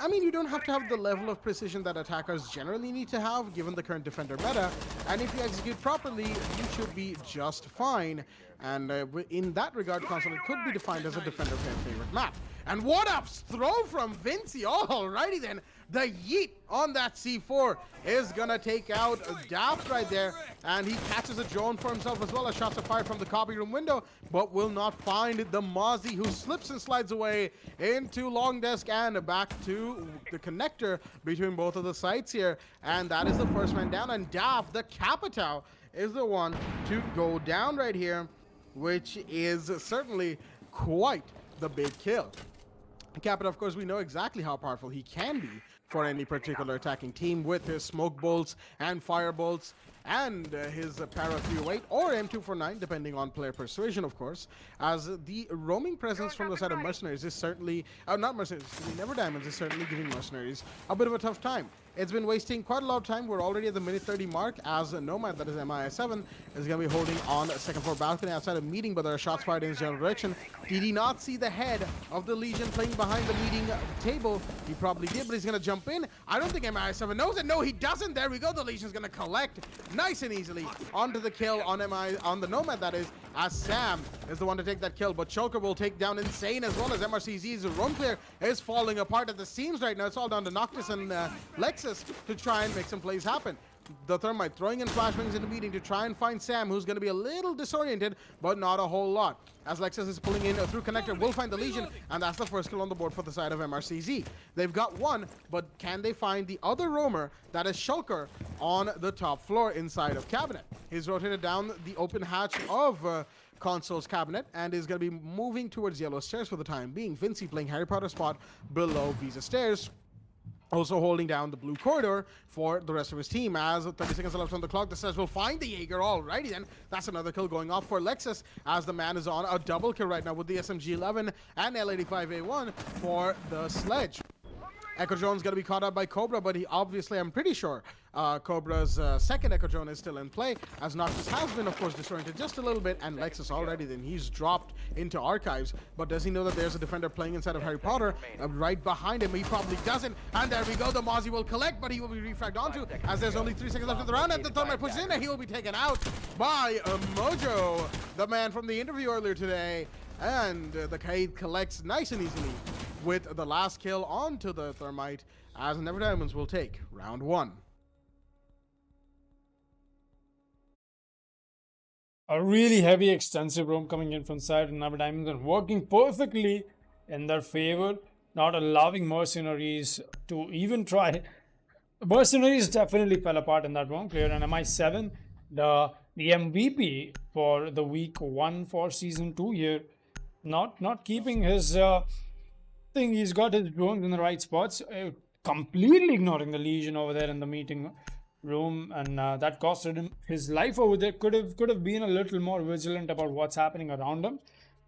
mean, you don't have to have the level of precision that attackers generally need to have, given the current defender meta, and if you execute properly, you should be just fine, and in that regard, Consulate could be defined as a defender favorite map. And what a throw from Vinci! Alrighty then, the yeet on that C4 is gonna take out Daft right there, and he catches a drone for himself as well as shots are fired from the copy room window, but will not find the Mozzie, who slips and slides away into long desk and back to the connector between both of the sites here, and that is the first man down. And Daft, the Capitao, is the one to go down right here, which is certainly quite the big kill. Capita, of course, we know exactly how powerful he can be for any particular attacking team with his smoke bolts and fire bolts and his Para 308 or M249, depending on player persuasion, of course, as the roaming presence from the side of Mercenaries is certainly, not Mercenaries, Never Diamonds is certainly giving Mercenaries a bit of a tough time. It's been wasting quite a lot of time. We're already at the minute 30 mark as Nomad, that is MII7, is going to be holding on second floor balcony outside of meeting, but there are shots fired in his general direction. Did he not see the head of the Legion playing behind the meeting table? He probably did, but he's going to jump in. I don't think MII7 knows it. No, he doesn't. There we go. The Legion's going to collect nice and easily onto the kill on the Nomad, that is, as Sam is the one to take that kill, but Shulker will take down Insane as well as MRCZ's roam clear is falling apart at the seams right now. It's all down to Noctis and Lexus to try and make some plays happen. The Thermite throwing in flashbangs in the meeting to try and find Sam, who's going to be a little disoriented, but not a whole lot. As Lexus is pulling in through connector, will find the Legion, and that's the first kill on the board for the side of MRCZ. They've got one, but can they find the other roamer, that is Shulker, on the top floor inside of Cabinet? He's rotated down the open hatch of Console's cabinet and is going to be moving towards Yellow Stairs for the time being. Vinci playing Harry Potter spot below Visa Stairs, also holding down the blue corridor for the rest of his team. As 30 seconds left on the clock, the Stairs will find the Jaeger. Alrighty then, that's another kill going off for Lexus, as the man is on a double kill right now with the SMG-11 and L85A1 for the Sledge. Echo Drone's going to be caught up by Cobra, but he obviously, I'm pretty sure, Cobra's second Echo Drone is still in play, as Noctis has been, of course, destroying it just a little bit, and Lexus already, then he's dropped into Archives. But does he know that there's a defender playing inside of Harry Potter? Right behind him, he probably doesn't. And there we go, the Mozzie will collect, but he will be refragged onto, as there's only 3 seconds left in the round, and the Thermite pushes in, and he will be taken out by Mojo, the man from the interview earlier today. And the Kaid collects nice and easily with the last kill onto the Thermite, as Never Diamonds will take round 1. A really heavy, extensive roam coming in from side and Never Diamonds and working perfectly in their favor, not allowing Mercenaries to even try. Mercenaries definitely fell apart in that roam clear, and MI7, the MVP for the week 1 for season 2 here, not keeping his thing. He's got his drones in the right spots, completely ignoring the Legion over there in the meeting room, and that costed him his life over there. Could have been a little more vigilant about what's happening around him,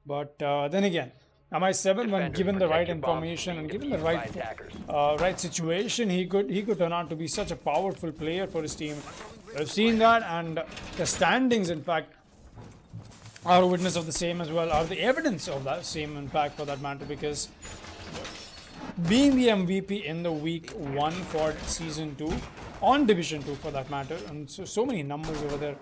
but then again, MI7, when given the right information and given the right situation, he could turn out to be such a powerful player for his team. We've seen that, and the standings, in fact, are a witness of the same as well, are the evidence of that same, in fact, for that matter, because being the MVP in the week 1 for season 2 on division 2 for that matter, and so many numbers over there,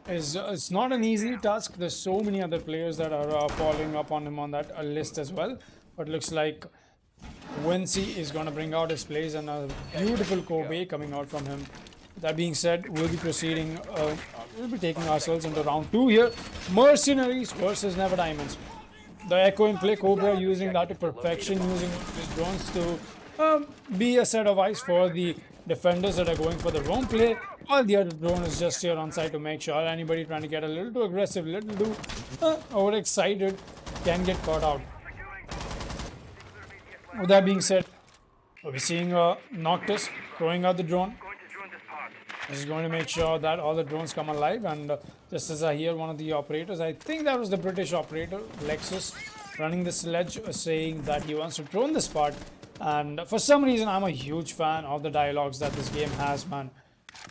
is it's not an easy task. There's so many other players that are following up on him on that list as well, but looks like Wincy is going to bring out his plays, and a beautiful Kobe coming out from him. That being said, we'll be proceeding, we'll be taking ourselves into round 2 here. Mercenaries versus Never Diamonds. The Echo in play, Cobra using that to perfection, using his drones to be a set of eyes for the defenders that are going for the roam play, while the other drone is just here on site to make sure anybody trying to get a little too aggressive, little too overexcited can get caught out. With that being said, we'll be seeing Noctis throwing out the drone. This is going to make sure that all the drones come alive, and just as I hear one of the operators, I think that was the British operator, Lexus, running the sledge, saying that he wants to drone this part. And for some reason, I'm a huge fan of the dialogues that this game has, man.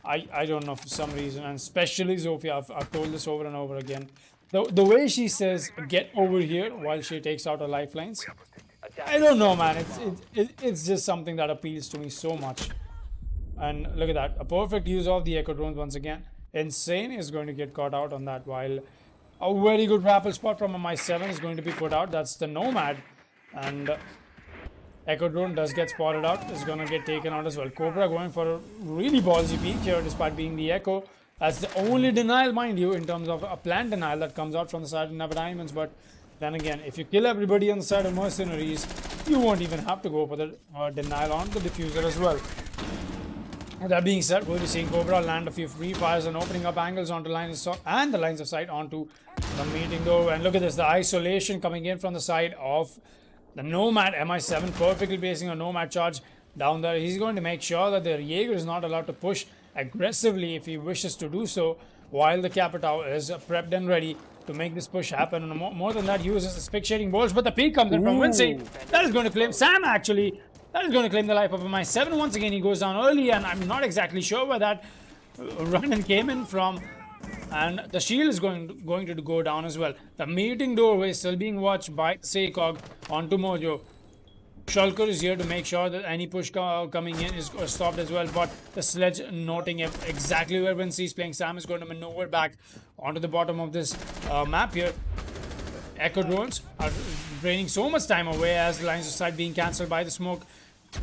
I don't know, for some reason, and especially Zofia, I've told this over and over again. The way she says, get over here, while she takes out her lifelines, I don't know, man. It's just something that appeals to me so much. And look at that, a perfect use of the Echo drones once again. Insane is going to get caught out on that, while a very good grapple spot from a MI7 is going to be put out. That's the Nomad, and Echo drone does get spotted out, is going to get taken out as well. Cobra going for a really ballsy peek here despite being the Echo. That's the only denial, mind you, in terms of a planned denial that comes out from the side of Never Diamonds. But then again, if you kill everybody on the side of Mercenaries, you won't even have to go for the denial on the diffuser as well. That being said, we'll be seeing Cobra land a few free fires and opening up angles onto lines of and the lines of sight onto the meeting though. And look at this, the isolation coming in from the side of the Nomad. MI7 perfectly placing a Nomad charge down there. He's going to make sure that the Jaeger is not allowed to push aggressively if he wishes to do so, while the Capitao is prepped and ready to make this push happen. And more than that, he uses his fixating bolts, but the peek comes in from Wincy. That is going to claim Sam, actually. That is going to claim the life of MI7. Once again, he goes down early, and I'm not exactly sure where that run came in from. And the shield is going to go down as well. The meeting doorway is still being watched by Seikog onto Mojo. Shulker is here to make sure that any push coming in is stopped as well. But the sledge noting exactly where Wincy is playing. Sam is going to maneuver back onto the bottom of this map here. Echo drones are draining so much time away as the lines of sight being cancelled by the smoke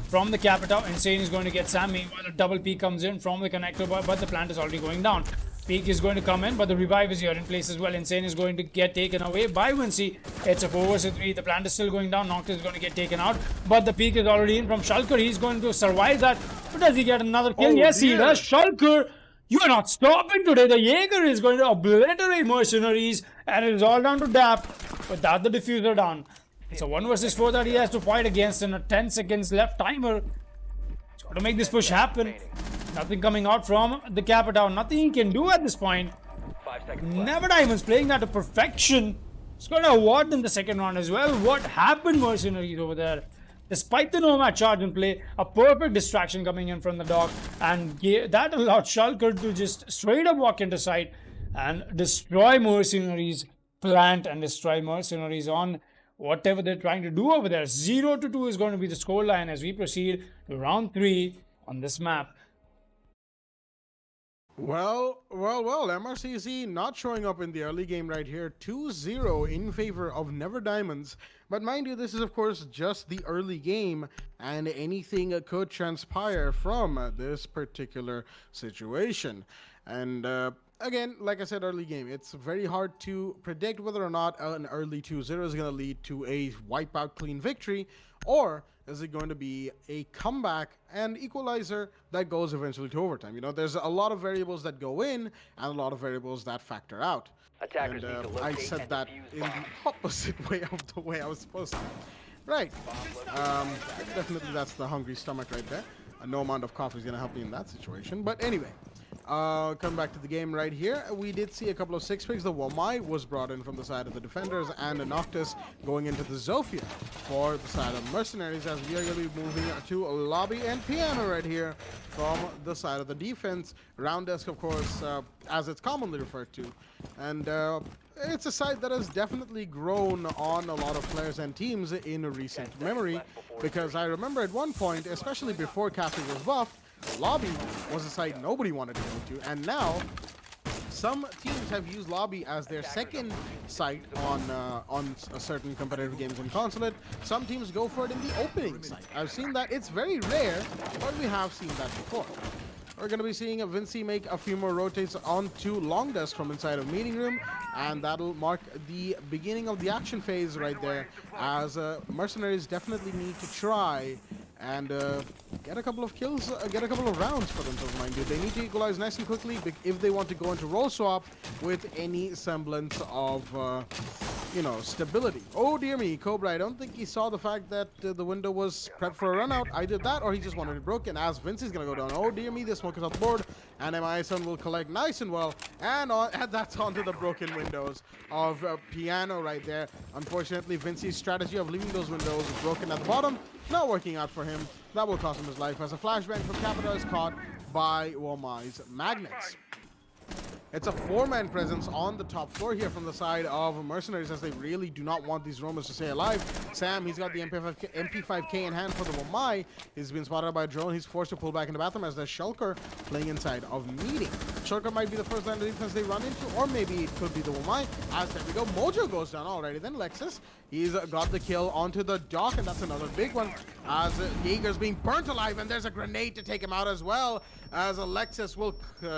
from the Capitao. Insane is going to get Sam. Meanwhile, a double peek comes in from the connector, but the plant is already going down. Peek is going to come in, but the revive is here in place as well. Insane is going to get taken away by Wincy. It's a 4 vs 3. The plant is still going down. Noctis is going to get taken out, but the peek is already in from Shulker. He's going to survive that. But does he get another kill? Yes, he does. Shulker, you are not stopping today. The Jaeger is going to obliterate Mercenaries, and it is all down to Dap without the diffuser down. It's a 1 vs 4 that he has to fight against in a 10 seconds left timer. He's got to make this push happen. Nothing coming out from the Capitao. Nothing he can do at this point. Never Diamonds playing that to perfection. He's going to award them the second round as well. What happened, Mercenaries over there? Despite the nomad charge in play, a perfect distraction coming in from the dog, and that allowed Shulker to just straight up walk into sight and destroy mercenaries, plant and destroy mercenaries on whatever they're trying to do over there. 0-2 is going to be the scoreline as we proceed to round 3 on this map. Well, MRCZ not showing up in the early game right here. 2-0 in favor of Never Diamonds. But mind you, this is of course just the early game, and anything could transpire from this particular situation. And again, like I said, early game, it's very hard to predict whether or not an early 2-0 is going to lead to a wipeout clean victory, or is it going to be a comeback and equalizer that goes eventually to overtime? You know, there's a lot of variables that go in and a lot of variables that factor out. Attackers And need to I locate said and that defuse in bomb. the opposite way of the way I was supposed to. Right. Definitely that's the hungry stomach right there. No amount of coffee is going to help me in that situation. But anyway, coming back to the game right here, we did see a couple of 6-picks. The Womai was brought in from the side of the defenders, and a Noctis going into the Zofia for the side of Mercenaries, as we are going to be moving to a Lobby and Piano right here from the side of the defense. Round Desk, of course, as it's commonly referred to. And it's a side that has definitely grown on a lot of players and teams in recent memory, because I remember at one point, especially before Catholic was buffed, Lobby was a site nobody wanted to go to, and now some teams have used Lobby as their second site on certain competitive games in Consulate. Some teams go for it in the opening site. I've seen that. It's very rare, but we have seen that before. We're going to be seeing a Vinci make a few more rotates onto Long Desk from inside of Meeting Room, and that'll mark the beginning of the action phase right there, as Mercenaries definitely need to try and get a couple of kills, get a couple of rounds for themselves, mind you. They need to equalize nice and quickly if they want to go into role swap with any semblance of, you know, stability. Oh dear me, Cobra, I don't think he saw the fact that the window was prepped for a run out. I did that, or he just wanted it broken, as Vinci's gonna go down. Oh dear me, the smoke is off the board, and MISN will collect nice and well, and that's onto the broken windows of Piano right there. Unfortunately, Vinci's strategy of leaving those windows broken at the bottom not working out for him. That will cost him his life, as a flashbang from Capita is caught by Womai's Magnets. It's a 4-man presence on the top floor here from the side of Mercenaries, as they really do not want these Romans to stay alive. Sam, he's got the MP5K in hand for the Womai. He's been spotted by a drone. He's forced to pull back in the bathroom, as there's Shulker playing inside of Meeting. Shulker might be the first line of defense they run into, or maybe it could be the Womai. As there we go, Mojo goes down already. Then Lexus, he's got the kill onto the dock, and that's another big one, as Jaeger's being burnt alive, and there's a grenade to take him out as well, as Alexis will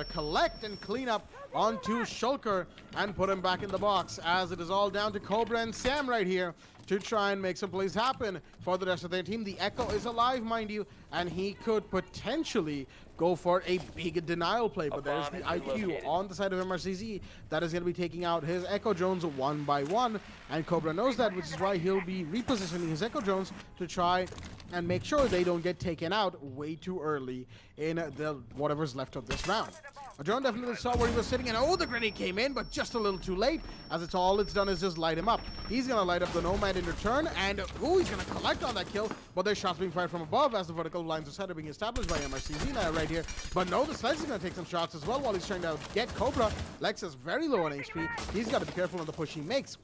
collect and clean up onto Shulker and put him back in the box, as it is all down to Cobra and Sam right here to try and make some plays happen for the rest of their team. The Echo is alive, mind you, and he could potentially go for a big denial play, but there's the IQ on the side of MRCZ that is going to be taking out his Echo drones one by one, and Cobra knows that, which is why he'll be repositioning his Echo drones to try and make sure they don't get taken out way too early in the whatever's left of this round. A drone definitely saw where he was sitting, and oh, the grenade came in, but just a little too late, as it's done is just light him up. He's gonna light up the Nomad in return, and ooh, he's gonna collect on that kill, but there's shots being fired from above as the vertical lines of sight are being established by MRCZ now right here. But no, the Sledge is gonna take some shots as well while he's trying to get Cobra. Lex is very low on HP. He's got to be careful on the push he makes.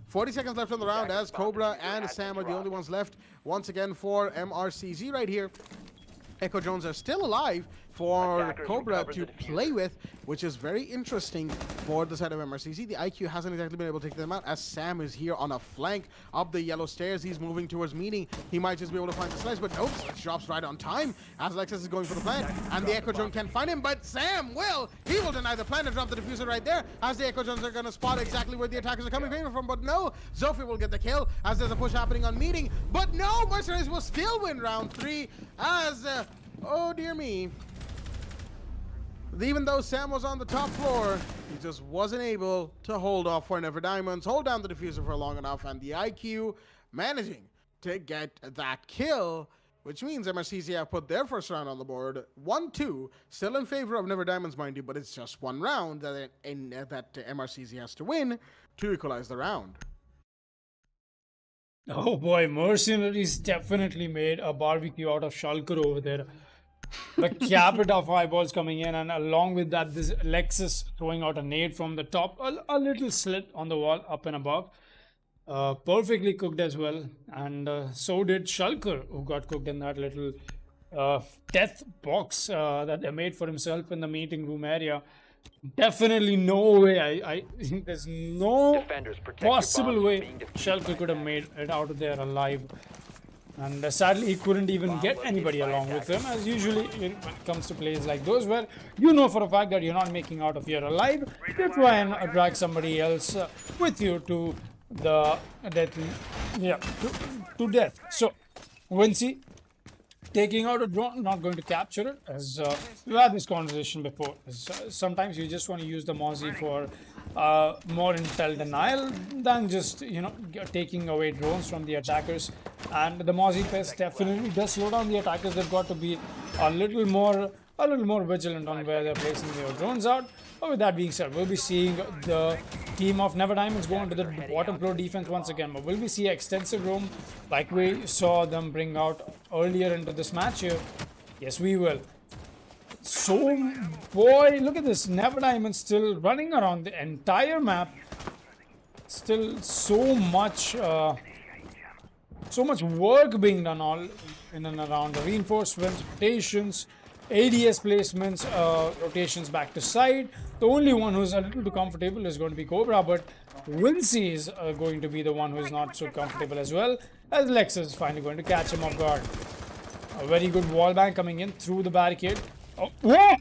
40 seconds left on the round, as Cobra and Sam are the only ones left once again for MRCZ right here. Echo drones are still alive for Cobra to play with, which is very interesting for the side of MRCZ. The IQ hasn't exactly been able to take them out, as Sam is here on a flank up the yellow stairs. He's moving towards Meeting. He might just be able to find the sledge, but nope, Sledge drops right on time as Lexus is going for the plant, and the Echo drone can't find him, but Sam will. He will deny the plant and drop the diffuser right there, as the Echo drones are going to spot exactly where the attackers are coming from, but no, Zofi will get the kill, as there's a push happening on Meeting, but no, Mercenaries will still win round 3, as oh dear me. Even though Sam was on the top floor, he just wasn't able to hold off for Never Diamonds, hold down the diffuser for long enough, and the IQ managing to get that kill, which means MRCZ have put their first round on the board. 1-2, still in favor of Never Diamonds, mind you, but it's just one round that MRCZ has to win to equalize the round. Oh boy, Mercenaries definitely made a barbecue out of Shulker over there. The capita of eyeballs coming in, and along with that, this Lexus throwing out a nade from the top, a little slit on the wall up and above. Perfectly cooked as well, and so did Shulker, who got cooked in that little death box that they made for himself in the meeting room area. Definitely no way. I there's no Defenders, protect your possible bombs way from being defused Shulker by could have attackers. made it out of there alive. And sadly, he couldn't even get anybody along with him, as usually when it comes to plays like those, where you know for a fact that you're not making out of here alive, you try and drag somebody else with you to the death, to death. So, Wincy taking out a drone, not going to capture it, as we've had this conversation before. Sometimes you just want to use the Mozzie for more intel denial than just, taking away drones from the attackers. And the Mozzie Pest definitely does slow down the attackers. They've got to be a little more vigilant on where they're placing their drones out. But with that being said, we'll be seeing the team of Never Diamonds go into the bottom floor defense once again. But will we see extensive roam like we saw them bring out earlier into this match here? Yes, we will. So, boy, look at this. Never Diamonds still running around the entire map. Still so much work being done all in and around the reinforcements, rotations, ADS placements, rotations back to side. The only one who's a little too comfortable is going to be Cobra, but Wincy is going to be the one who's not so comfortable as well, as Lexus is finally going to catch him off guard. A very good wall bang coming in through the barricade. Oh, whoa,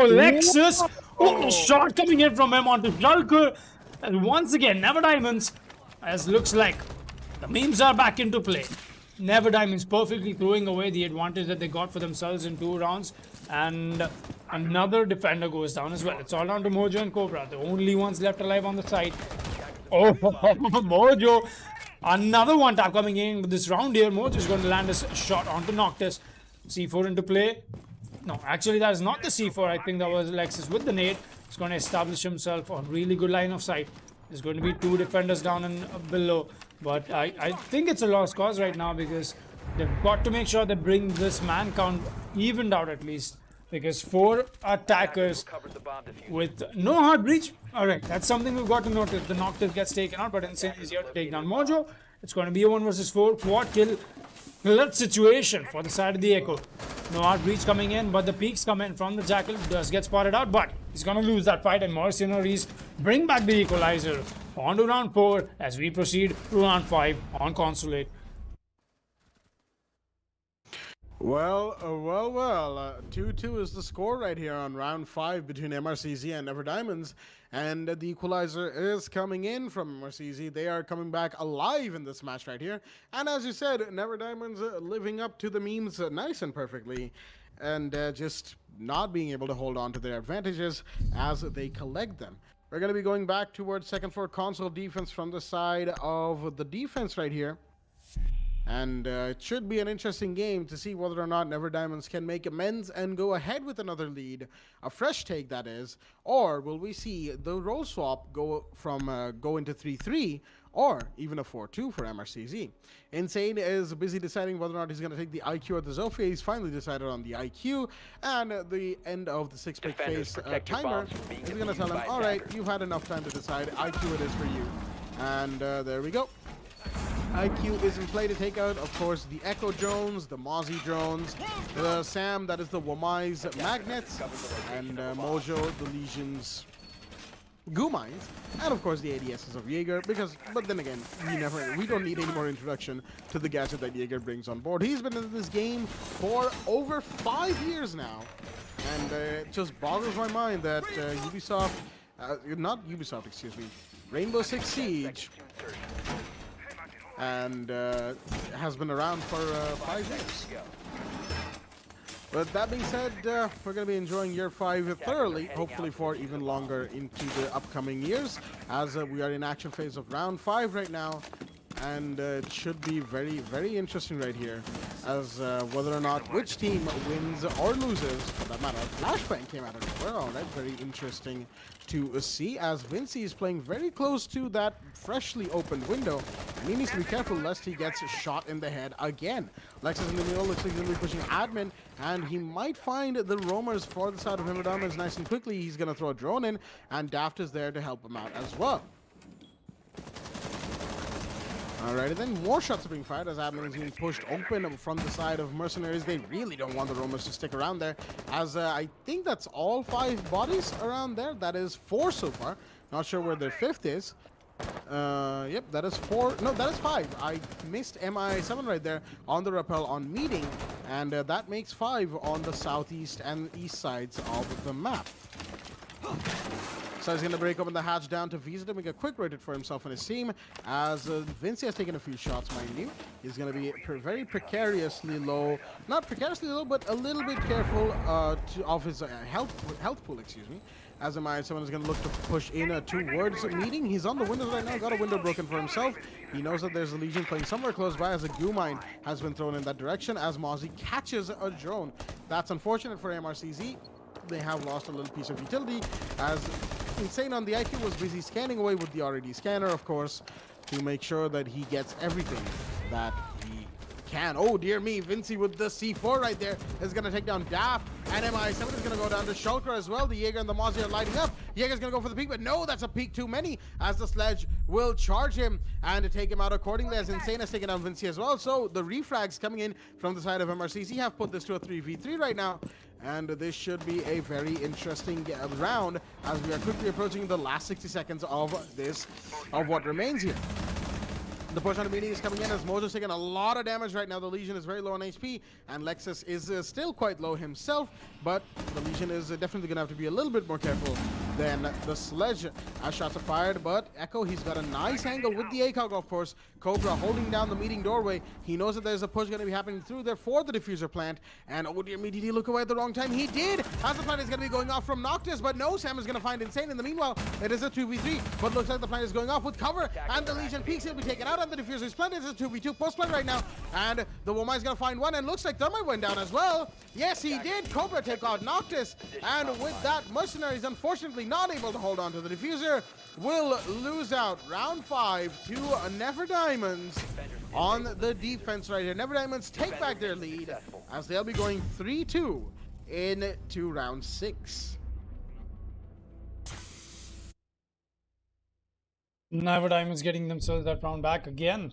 Lexus! Oh, shot coming in from him onto Shulker. And once again, Never Diamonds, as looks like the memes are back into play. Never Diamonds perfectly throwing away the advantage that they got for themselves in 2 rounds. And another defender goes down as well. It's all down to Mojo and Cobra, the only ones left alive on the side. Oh, Mojo. Another one tap coming in with this round here. Mojo is going to land a shot onto Noctis. C4 into play. No, actually that is not the C4. I think that was Lexus with the nade. He's going to establish himself on really good line of sight. There's going to be 2 defenders down and below. But I think it's a lost cause right now, because they've got to make sure they bring this man count evened out at least. Because 4 attackers Recovered the bomb diffuser. with no hard breach. Alright, that's something we've got to notice. The Noctis gets taken out, but Insane is here to take down Mojo. It's going to be a 1 versus 4 quad kill clutch situation for the side of the Echo. No hard breach coming in, but the peaks come in from the Jackal. Does get spotted out, but he's going to lose that fight, and Mercenaries bring back the equalizer. On to round 4 as we proceed to round 5 on Consulate. Well, 2-2 is the score right here on round 5 between MRCZ and Never Diamonds. And the equalizer is coming in from MRCZ. They are coming back alive in this match right here. And as you said, Never Diamonds living up to the memes nice and perfectly. And just not being able to hold on to their advantages as they collect them. We're going to be going back towards second floor console defense from the side of the defense right here. And it should be an interesting game to see whether or not Never Diamonds can make amends and go ahead with another lead, a fresh take that is, or will we see the role swap go into 3-3 or even a 4-2 for MRCZ. Insane is busy deciding whether or not he's going to take the IQ or the Zofia. He's finally decided on the IQ, and the end of the 6-pick phase timer is going to tell him, all right, you've had enough time to decide. IQ it is for you. And there we go. IQ is in play to take out, of course, the Echo drones, the Mozzie drones, the Sam, that is the Wamai's magnets, and Mojo, the Legion's goo mines, and of course the ADSs of Jaeger, but then again, we don't need any more introduction to the gadget that Jaeger brings on board. He's been in this game for over 5 years now, and it just boggles my mind that Rainbow Six Siege, and has been around for 5 years. But that being said, we're going to be enjoying year 5 thoroughly, hopefully for even longer into the upcoming years, as we are in action phase of round 5 right now. and it should be very, very interesting right here as whether or not which team wins or loses, for that matter. Flashbang came out of nowhere. All right, very interesting to see as Vinci is playing very close to that freshly opened window, and he needs to be careful lest he gets shot in the head again. Lexus in the middle looks like he's going to be pushing admin, and he might find the roamers for the side of Never Diamonds nice and quickly. He's going to throw a drone in, and Daft is there to help him out as well. Alrighty then, more shots are being fired as admin is being pushed open from the side of Mercenaries. They really don't want the roamers to stick around there, as I think that's all 5 bodies around there. That is 4 so far. Not sure where their 5th is. Yep, that is 4. No, that is 5. I missed MI7 right there on the rappel on meeting, and that makes 5 on the southeast and east sides of the map. So he's going to break open the hatch down to Visa to make a quick rotate for himself and his team, as Vinci has taken a few shots, mind you. He's going to be very precariously low. Not precariously low, but a little bit careful of his health pool, excuse me. As someone is going to look to push in towards meeting. He's on the windows right now, got a window broken for himself. He knows that there's a Legion playing somewhere close by, as a goo mine has been thrown in that direction, as Mozzie catches a drone. That's unfortunate for MRCZ. They have lost a little piece of utility, as Insane on the IQ was busy scanning away with the RAD scanner, of course, to make sure that he gets everything that he can. Oh dear me, Vinci with the C4 right there is going to take down Daft, and MI7 is going to go down to Shulker as well. The Jaeger and the Mozzie are lighting up. Jaeger's going to go for the peak, but no, that's a peak too many, as the Sledge will charge him and take him out accordingly, as Insane has taken down Vinci as well. So the refrags coming in from the side of MRCC have put this to a 3v3 right now, and this should be a very interesting round as we are quickly approaching the last 60 seconds of what remains here. The push on the meeting is coming in as Mojo's taking a lot of damage right now. The Legion is very low on HP, and Lexus is still quite low himself, but the Legion is definitely going to have to be a little bit more careful than the Sledge as shots are fired. But Echo, he's got a nice angle with the ACOG, of course. Cobra holding down the meeting doorway. He knows that there's a push going to be happening through there for the diffuser plant, and oh dear me, did he look away at the wrong time? He did, as the plant is going to be going off from Noctis, but no, Sam is going to find Insane. In the meanwhile, it is a 2v3, but looks like the plant is going off with cover, and the Legion peaks. He'll be taken out, and the diffuser is planted. It's a 2v2 post plant right now, and the Woma is going to find one, and looks like Thermite went down as well. Yes, he did. Cobra take out Noctis, and with that, Mercenaries unfortunately not able to hold on to the diffuser, will lose out round 5 to Never Diamonds on the defense right here. Never Diamonds take back their lead as they'll be going 3-2 into round 6. Never Diamonds getting themselves that round back again,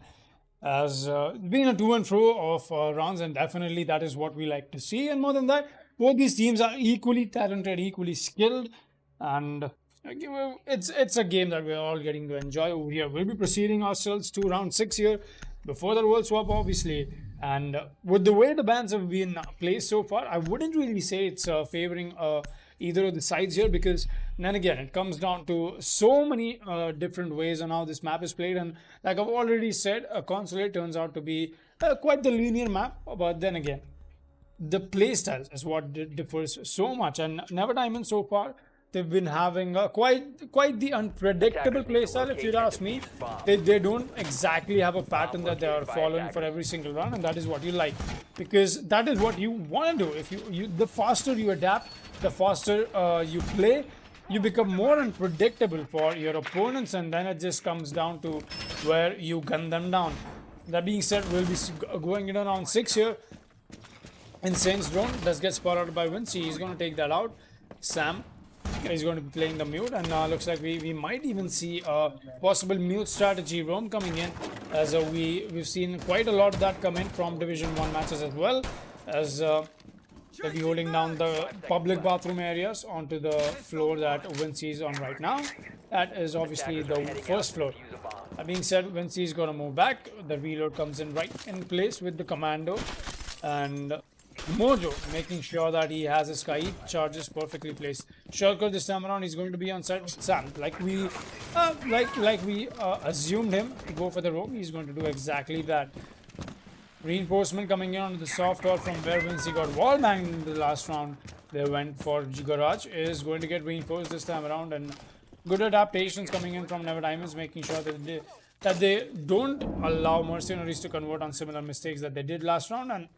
as being a to and fro of rounds, and definitely that is what we like to see. And more than that, both these teams are equally talented, equally skilled, and it's a game that we're all getting to enjoy over here. We'll be proceeding ourselves to round 6 here before the world swap, obviously. And with the way the bans have been placed so far, I wouldn't really say it's favoring either of the sides here, because then again, it comes down to so many different ways on how this map is played. And like I've already said, a Consulate turns out to be quite the linear map, but then again, the playstyle is what differs so much. And Never Diamond so far, they've been having quite the unpredictable playstyle, if you'd ask me. They don't exactly have a pattern that they are following for every single run, and that is what you like, because that is what you want to do. If the faster you adapt, the faster you play, you become more unpredictable for your opponents, and then it just comes down to where you gun them down. That being said, we'll be going into round 6 here. Insane's drone does get spotted out by Vinci. He's going to take that out. Sam is going to be playing the mute, and looks like we might even see a possible mute strategy roam coming in, as we've seen quite a lot of that come in from Division 1 matches as well, as they'll be holding down the public bathroom areas onto the floor that Vinci is on right now. That is obviously the first floor. That being said, Vinci is going to move back. The reload comes in right in place with the commando, and Mojo making sure that he has his Sky charges perfectly placed. Shulker this time around, he's going to be on side with Sam. Like we assumed him to go for the roam, he's going to do exactly that. Reinforcement coming in on the soft door from where Vinci got wall banged in the last round. They went for Garage, is going to get reinforced this time around, and good adaptations coming in from Never Diamonds, making sure that that they don't allow Mercenaries to convert on similar mistakes that they did last round. And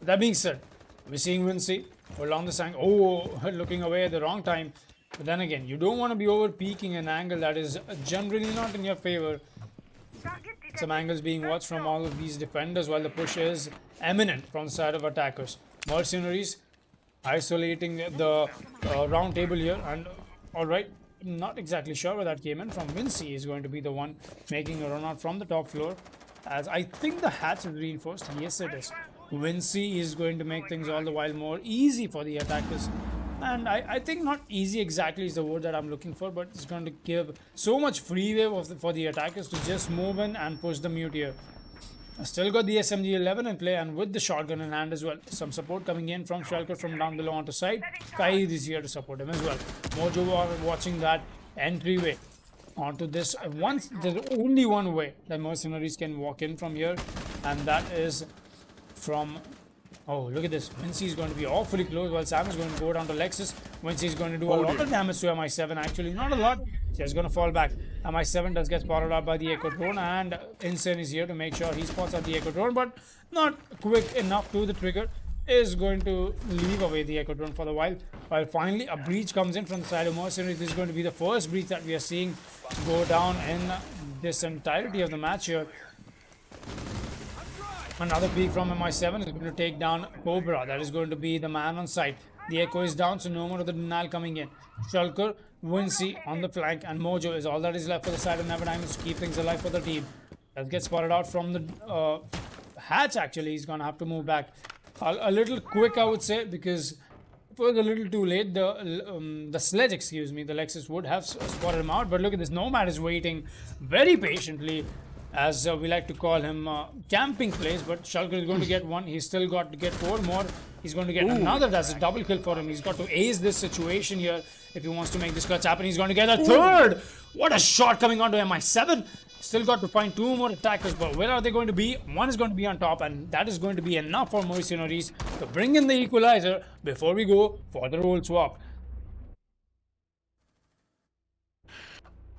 that being said, we're seeing Vinci along the sang. Oh, looking away at the wrong time. But then again, you don't want to be over peaking an angle that is generally not in your favor. Some angles being watched from all of these defenders while the push is eminent from the side of attackers. Mercenaries isolating the round table here, and alright, not exactly sure where that came in from. Vinci is going to be the one making a run out from the top floor, as I think the hatch is reinforced. Yes, it is. Vinci is going to make things all the while more easy for the attackers. And I think not easy exactly is the word that I'm looking for, but it's going to give so much freeway for the attackers to just move in and push the mute here. Still got the SMG-11 in play, and with the shotgun in hand as well. Some support coming in from Shulker from down below onto side. Kaid is here to support him as well. Mojo watching that entryway onto this. There's only one way that Mercenaries can walk in from here, and that is from... Oh, look at this. Vinci is going to be awfully close while Sam is going to go down to Lexus. Vinci is going to do a lot of damage to MI7. Actually, not a lot. He's going to fall back. MI7 does get spotted out by the Echo Drone, and Insane is here to make sure he spots out the Echo Drone, but not quick enough to the trigger. Is going to leave away the Echo Drone for the while finally a breach comes in from the side of Mercenaries. This is going to be the first breach that we are seeing go down in this entirety of the match here. Another peek from MI7 is going to take down Cobra. That is going to be the man on site. The Echo is down, so no more of the denial coming in. Shulker, Vinci on the flank, and Mojo is all that is left for the side of Never Diamonds to keep things alive for the team. Let's get spotted out from the hatch. Actually, he's going to have to move back a little quick, I would say, because it was a little too late. The sledge, excuse me, the Lexus would have spotted him out. But look at this. Nomad is waiting very patiently, as we like to call him, camping place. But Shulker is going to get one. He's still got to get 4 more. He's going to get another. That's a double kill for him. He's got to ace this situation here if he wants to make this clutch happen. He's going to get a third. What a shot coming onto MI7. Still got to find 2 more attackers, but where are they going to be? One is going to be on top, and that is going to be enough for Mercenaries to bring in the equalizer before we go for the role swap.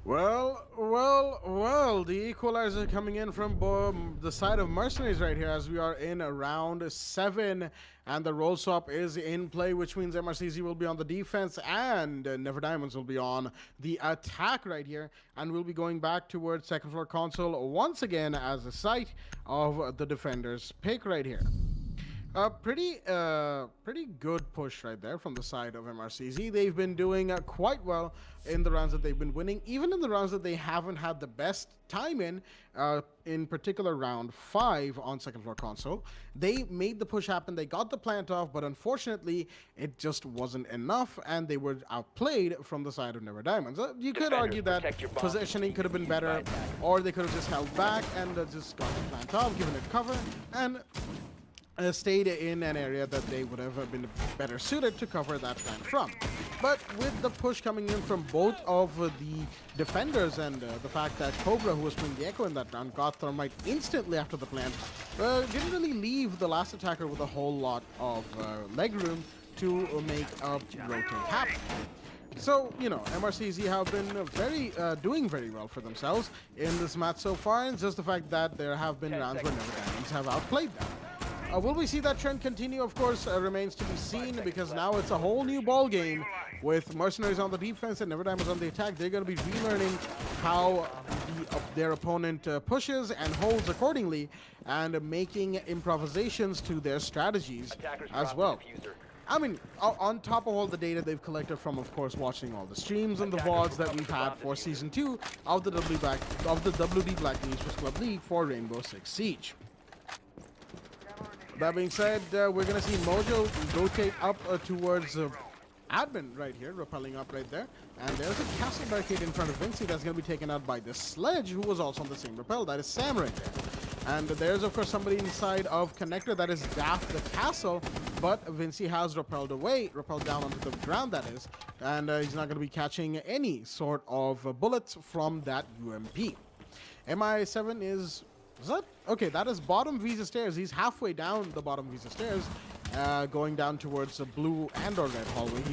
Well, the equalizer coming in from the side of Mercenaries right here, as we are in round 7, and the roll swap is in play, which means MRCZ will be on the defense and Never Diamonds will be on the attack right here, and we'll be going back towards second floor console once again as a site of the defender's pick right here. Pretty good push right there from the side of MRCZ. They've been doing quite well in the rounds that they've been winning, even in the rounds that they haven't had the best time in particular round 5 on second floor console. They made the push happen, they got the plant off, but unfortunately it just wasn't enough, and they were outplayed from the side of Never Diamonds. You could argue that positioning could have been better, or they could have just held back and just got the plant off, given it cover, and stayed in an area that they would have been better suited to cover that plant from. But with the push coming in from both of the defenders, and the fact that Cobra, who was playing the Echo in that round, got thermite instantly after the plant, didn't really leave the last attacker with a whole lot of leg room to make a rotate happen. So, you know, MRCZ have been doing very well for themselves in this match so far, and just the fact that there have been rounds where Never Diamonds have outplayed them. Will we see that trend continue? Of course, remains to be seen, because now it's a whole new ball game with Mercenaries on the defense and Never Diamonds on the attack. They're going to be relearning how their opponent pushes and holds accordingly, and making improvisations to their strategies as well. I mean, on top of all the data they've collected from, of course, watching all the streams and the VODs that we've had for Season 2 of the WD Black the Esports Club League for Rainbow Six Siege. That being said, we're going to see Mojo rotate up towards admin right here, rappelling up right there. And there's a castle barricade in front of Vinci that's going to be taken out by the sledge, who was also on the same rappel. That is Sam right there. And there's, of course, somebody inside of Connector. That is Daft the castle. But Vinci has rappelled down onto the ground, that is. And he's not going to be catching any sort of bullets from that UMP. MI7 is that? Okay, that is bottom Visa stairs. He's halfway down the bottom Visa stairs, going down towards the blue and or red hallway.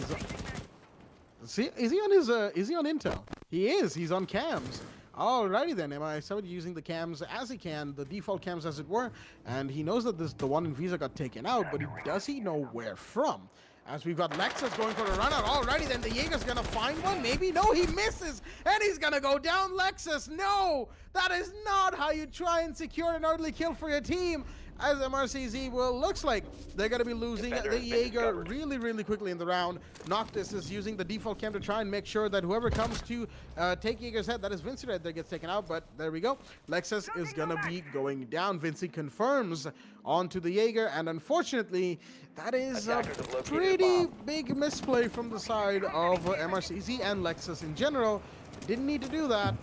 Is he on intel? He is. He's on cams. Alrighty then, MI7 using the cams as he can, the default cams as it were, and he knows that the one in Visa got taken out, but does he know where from? As we've got Lexus going for a run out. Alrighty then, the Jaeger's gonna find one. Maybe, no, he misses, and he's gonna go down. Lexus, no! That is not how you try and secure an early kill for your team. As MRCZ, well, looks like they're going to be losing the Jaeger really quickly in the round. Noctis is using the default cam to try and make sure that whoever comes to take Jaeger's head, that is Vinci right there, gets taken out, but there we go. Lexus is going to be going down. Vinci confirms onto the Jaeger, and unfortunately, that is a pretty big misplay from the side of MRCZ and Lexus in general. Didn't need to do that,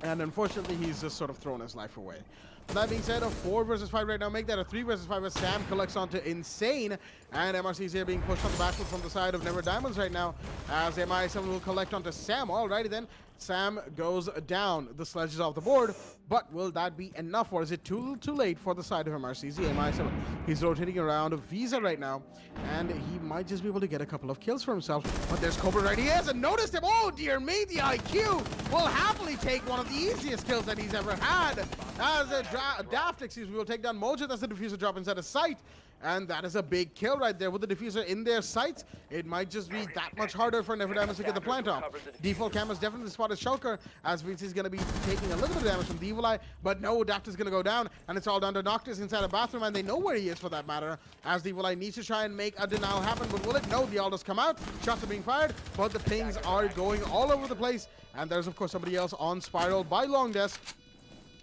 and unfortunately, he's just sort of thrown his life away. That being said, a 4 versus 5 right now. Make that a 3 versus 5 as Sam collects onto Insane. And MRC's here being pushed on the backfoot from the side of Never Diamonds right now. As MI7 will collect onto Sam. Alrighty then. Sam goes down. The sledge is off the board. But will that be enough, or is it too late for the side of MRCZ? MI7, he's rotating around Visa right now. And he might just be able to get a couple of kills for himself. But there's Cobra right. He is, and noticed him. Oh dear me, the IQ will happily take one of the easiest kills that he's ever had. As a Daft, excuse me, will take down Mojo. That's the diffuser drop inside of sight. And that is a big kill right there. With the diffuser in their sights, it might just be that much harder for Never Diamonds to get the plant off. Default cameras definitely spotted Shulker, as Vinci is going to be taking a little bit of damage from the Evil Eye, but no, Daft is going to go down, and it's all down to Noctis inside a bathroom, and they know where he is for that matter, as the Evil Eye needs to try and make a denial happen, but will it? No, the Aldous come out, shots are being fired, but the pings are going all over the place, and there's of course somebody else on Spiral by Long Desk.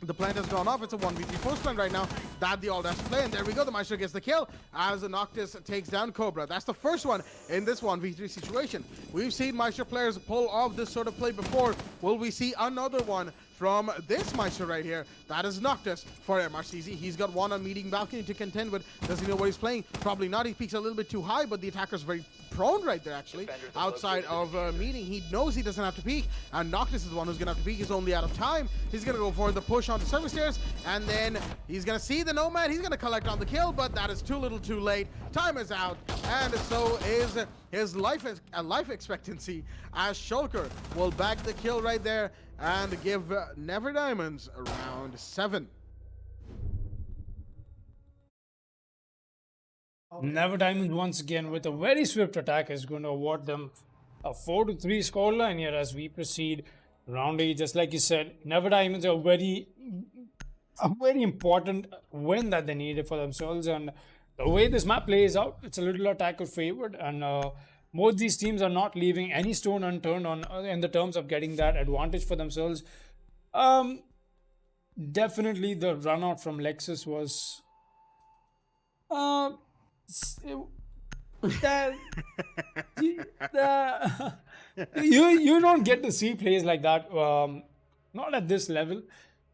The plant has gone off. It's a 1v3 post plant right now. That the all has to play. And there we go. The Maestro gets the kill as the Noctis takes down Cobra. That's the first one in this 1v3 situation. We've seen Maestro players pull off this sort of play before. Will we see another one from this Maestro right here? That is Noctis for MRCZ. He's got one on meeting balcony to contend with. Does he know what he's playing? Probably not. He peaks a little bit too high, but the attacker's very prone right there actually. Outside of meeting, he knows he doesn't have to peek, and Noctis is the one who's gonna have to peek. He's only out of time. He's gonna go for the push on the service stairs, and then he's gonna see the Nomad. He's gonna collect on the kill, but that is too little too late. Time is out, and so is his life expectancy, as Shulker will bag the kill right there and give Never Diamonds round 7. Never Diamonds once again with a very swift attack is going to award them a 4-3 scoreline here as we proceed. Round 8, just like you said, Never Diamonds are a very important win that they needed for themselves, and the way this map plays out, it's a little attacker favored, and both these teams are not leaving any stone unturned on in the terms of getting that advantage for themselves. Definitely the run out from Lexus was you don't get to see plays like that, not at this level.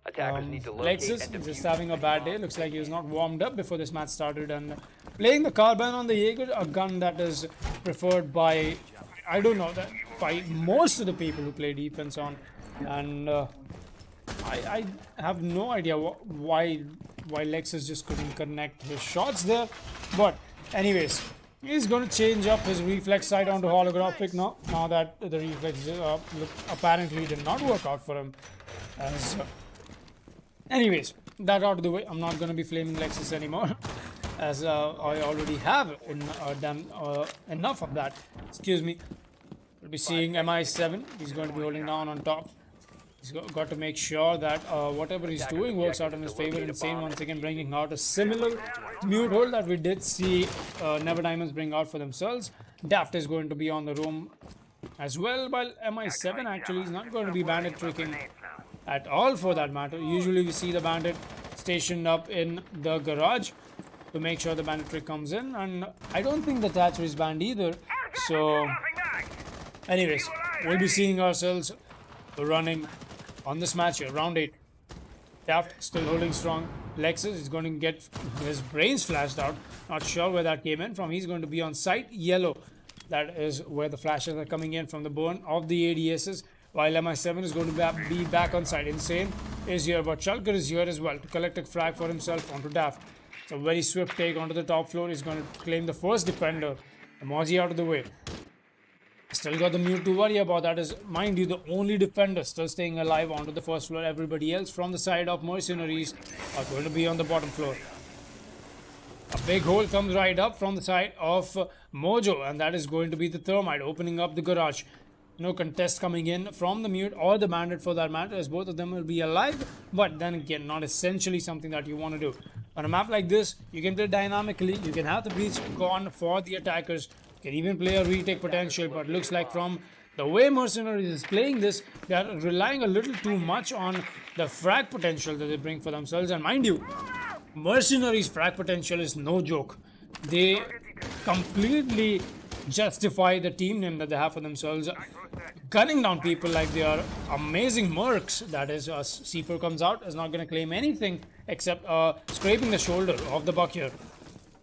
Attackers need to locate Lexus and just defuse having a bad day. Looks like he was not warmed up before this match started, and playing the carbine on the Jaeger, a gun that is preferred by, I don't know, that by most of the people who play defense on, and I have no idea why Lexus just couldn't connect his shots there. But anyways, he's going to change up his reflex sight onto holographic now that the reflex apparently did not work out for him. As anyways, that out of the way, I'm not going to be flaming Lexus anymore, as I already have enough of that. Excuse me. We'll be seeing MI7. He's going to be holding down on top. He's got to make sure that whatever he's doing works out in his favor. Insane once again bringing out a similar mute hold that we did see Never Diamonds bring out for themselves. Daft is going to be on the roam as well, while MI7 actually is not going to be bandit tricking at all for that matter. Usually we see the bandit stationed up in the garage to make sure the bandit trick comes in, and I don't think the Thatcher is banned either. So anyways, we'll be seeing ourselves running on this match here, round 8. Daft still holding strong. Lexus is going to get his brains flashed out. Not sure where that came in from. He's going to be on site. Yellow, that is where the flashes are coming in from the burn of the ADSs. While MI7 is going to be back on site. Insane is here, but Shulker is here as well to collect a frag for himself onto Daft. It's a very swift take onto the top floor. He's going to claim the first defender. Emoji out of the way. Still got the mute to worry about. That is, mind you, the only defender still staying alive onto the first floor. Everybody else from the side of Mercenaries are going to be on the bottom floor. A big hole comes right up from the side of Mojo, and that is going to be the Thermite opening up the garage. No contest coming in from the mute or the bandit for that matter, as both of them will be alive, but then again, not essentially something that you want to do. On a map like this, you can play dynamically, you can have the breach gone for the attackers, you can even play a retake potential, but looks like from the way Mercenaries is playing this, they are relying a little too much on the frag potential that they bring for themselves. And mind you, Mercenaries' frag potential is no joke. They completely justify the team name that they have for themselves, gunning down people like they are amazing mercs. That is, C4 comes out, is not going to claim anything except scraping the shoulder of the buck here.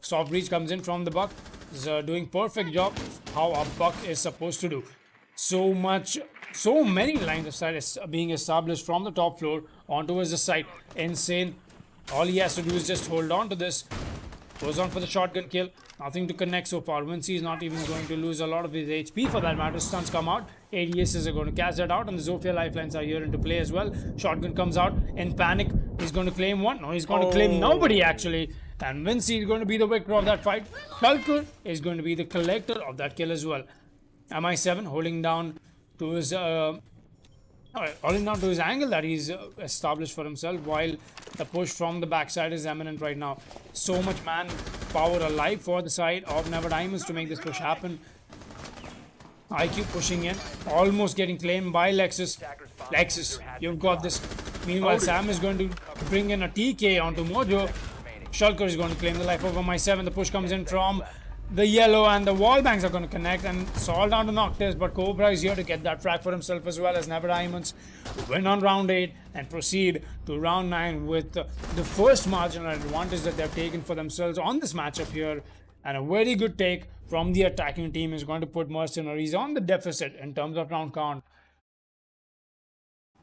Soft breach comes in from the buck, is doing perfect job how a buck is supposed to do. So many lines of sight is being established from the top floor on towards the side. Insane. All he has to do is just hold on to this. Goes on for the shotgun kill. Nothing to connect so far. Vinci is not even going to lose a lot of his HP for that matter. Stuns come out. ADSs are going to catch that out. And the Zofia lifelines are here into play as well. Shotgun comes out in panic. He's going to claim one. No, he's going to claim nobody actually. And Vinci is going to be the victor of that fight. Kalkur is going to be the collector of that kill as well. MI7 holding down to his angle that he's established for himself, while the push from the backside is eminent right now. So much manpower alive for the side of Never Diamonds to make this push happen. IQ pushing in, almost getting claimed by Lexus. Lexus, you've got this. Meanwhile, Sam is going to bring in a TK onto Mojo. Shulker is going to claim the life of MI7. The push comes in from the yellow, and the wall bangs are going to connect, and it's all down to Noctis, but Cobra is here to get that frag for himself as well as Never Diamonds win on round 8 and proceed to round 9 with the first marginal advantage that they've taken for themselves on this matchup here. And a very good take from the attacking team is going to put Mercenaries on the deficit in terms of round count.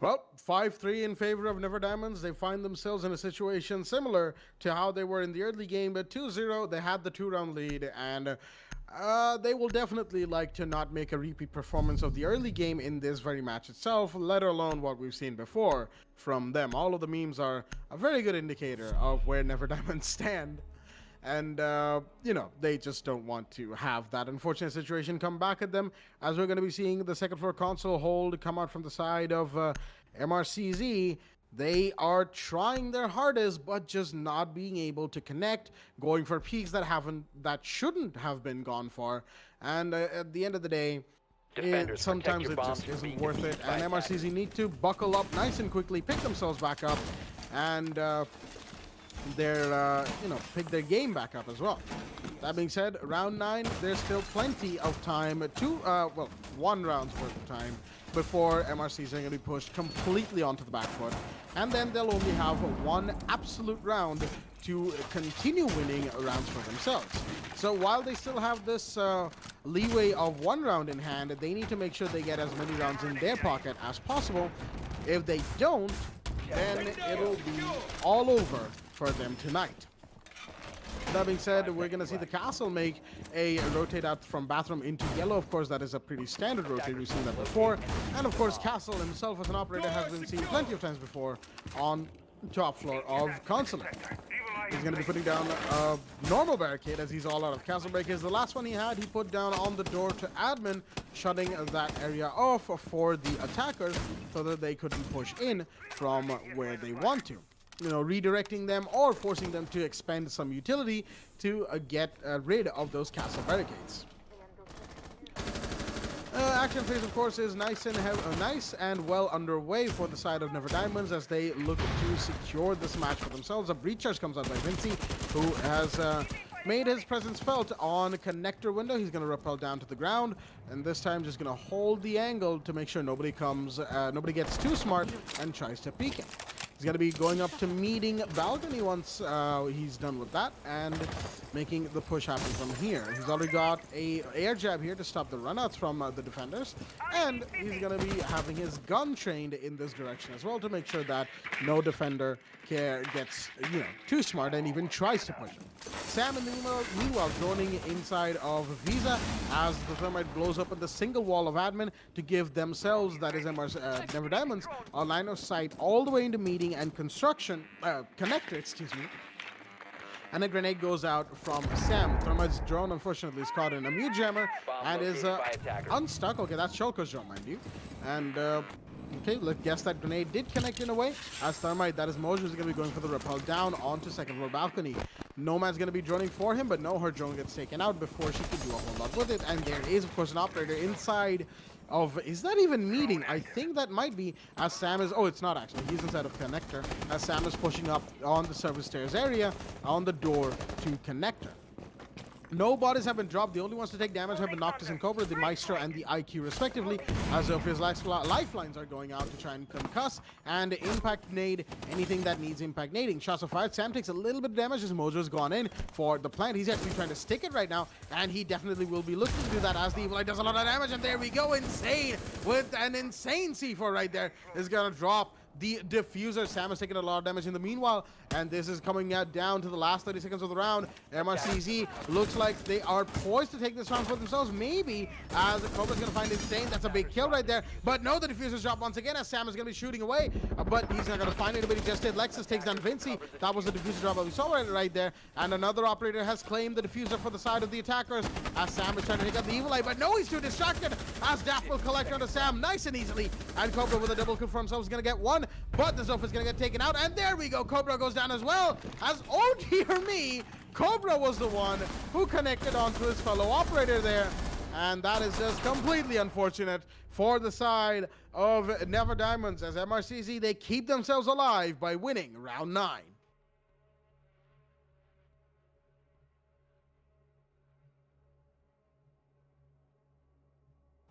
Well, 5-3 in favor of Never Diamonds. They find themselves in a situation similar to how they were in the early game, but 2-0, they had the 2-round lead, and they will definitely like to not make a repeat performance of the early game in this very match itself, let alone what we've seen before from them. All of the memes are a very good indicator of where Never Diamonds stand. And, you know, they just don't want to have that unfortunate situation come back at them, as we're going to be seeing the second floor console hold come out from the side of MRCZ. They are trying their hardest, but just not being able to connect, going for peaks that shouldn't have been gone for. And at the end of the day, sometimes it just isn't worth it. And MRCZ need to buckle up nice and quickly, pick themselves back up, and pick their game back up as well. That being said, round 9, there's still plenty of time, one round's worth of time before MRCs are going to be pushed completely onto the back foot, and then they'll only have one absolute round to continue winning rounds for themselves. So while they still have this leeway of one round in hand, they need to make sure they get as many rounds in their pocket as possible. If they don't, then it'll be all over for them tonight. That being said, we're going to see the castle make a rotate out from bathroom into yellow. Of course, that is a pretty standard rotate. We've seen that before. And of course, Castle himself as an operator has been seen plenty of times before on top floor of Consulate. He's going to be putting down a normal barricade as he's all out of castle barricades. The last one he had, he put down on the door to admin, shutting that area off for the attackers so that they couldn't push in from where they want to. You know, redirecting them or forcing them to expend some utility to get rid of those castle barricades. Action phase, of course, is nice and well underway for the side of Never Diamonds as they look to secure this match for themselves. A breach charge comes out by Vinci, who has made his presence felt on connector window. He's going to rappel down to the ground, and this time just going to hold the angle to make sure nobody gets too smart and tries to peek it. He's going to be going up to meeting balcony once he's done with that and making the push happen from here. He's already got a air jab here to stop the runouts from the defenders, and he's going to be having his gun trained in this direction as well to make sure that no defender gets too smart and even tries to push him. Sam in the meanwhile droning inside of Visa as the Thermite blows open the single wall of admin to give themselves, that is Never Diamonds, a line of sight all the way into meeting and construction connector, excuse me. And a grenade goes out from Sam. Thermite's drone, unfortunately, is caught in a mute jammer and is unstuck. Okay, that's Shulker's drone, mind you. And okay, let's guess that grenade did connect in a way. As Thermite, that is Mojo, is going to be going for the rappel down onto second floor balcony. Nomad's going to be droning for him, but no, her drone gets taken out before she could do a whole lot with it. And there is, of course, an operator inside of, is that even meeting? I think that might be, as Sam is, oh, it's not actually, he's inside of connector, as Sam is pushing up on the service stairs area on the door to connector. No bodies have been dropped. The only ones to take damage have been Noctis and Cobra, the Maestro and the IQ respectively, as of his lifelines are going out to try and concuss and impact nade anything that needs impact nading. Shots are fired. Sam takes a little bit of damage as Mojo's gone in for the plant. He's actually trying to stick it right now, and he definitely will be looking to do that as the Evil Eye does a lot of damage, and there we go. Insane with an insane C4 right there is gonna drop the diffuser. Sam has taken a lot of damage in the meanwhile, and this is coming out down to the last 30 seconds of the round. MRCZ looks like they are poised to take this round for themselves, maybe, as the Cobra's gonna find Insane. That's a big kill right there, but no, the diffuser's dropped once again as Sam is gonna be shooting away, but he's not gonna find anybody. Just did. Lexus takes down Vinci. That was the diffuser drop that we saw right there, and another operator has claimed the diffuser for the side of the attackers as Sam is trying to take out the Evil Eye, but no, he's too distracted as Daft will collect onto Sam nice and easily, and Cobra with a double kill for himself is gonna get one, but the Zof is gonna get taken out, and there we go. Cobra goes down as well as, oh dear me, Cobra was the one who connected onto his fellow operator there, and that is just completely unfortunate for the side of Never Diamonds as MRCZ, they keep themselves alive by winning round 9.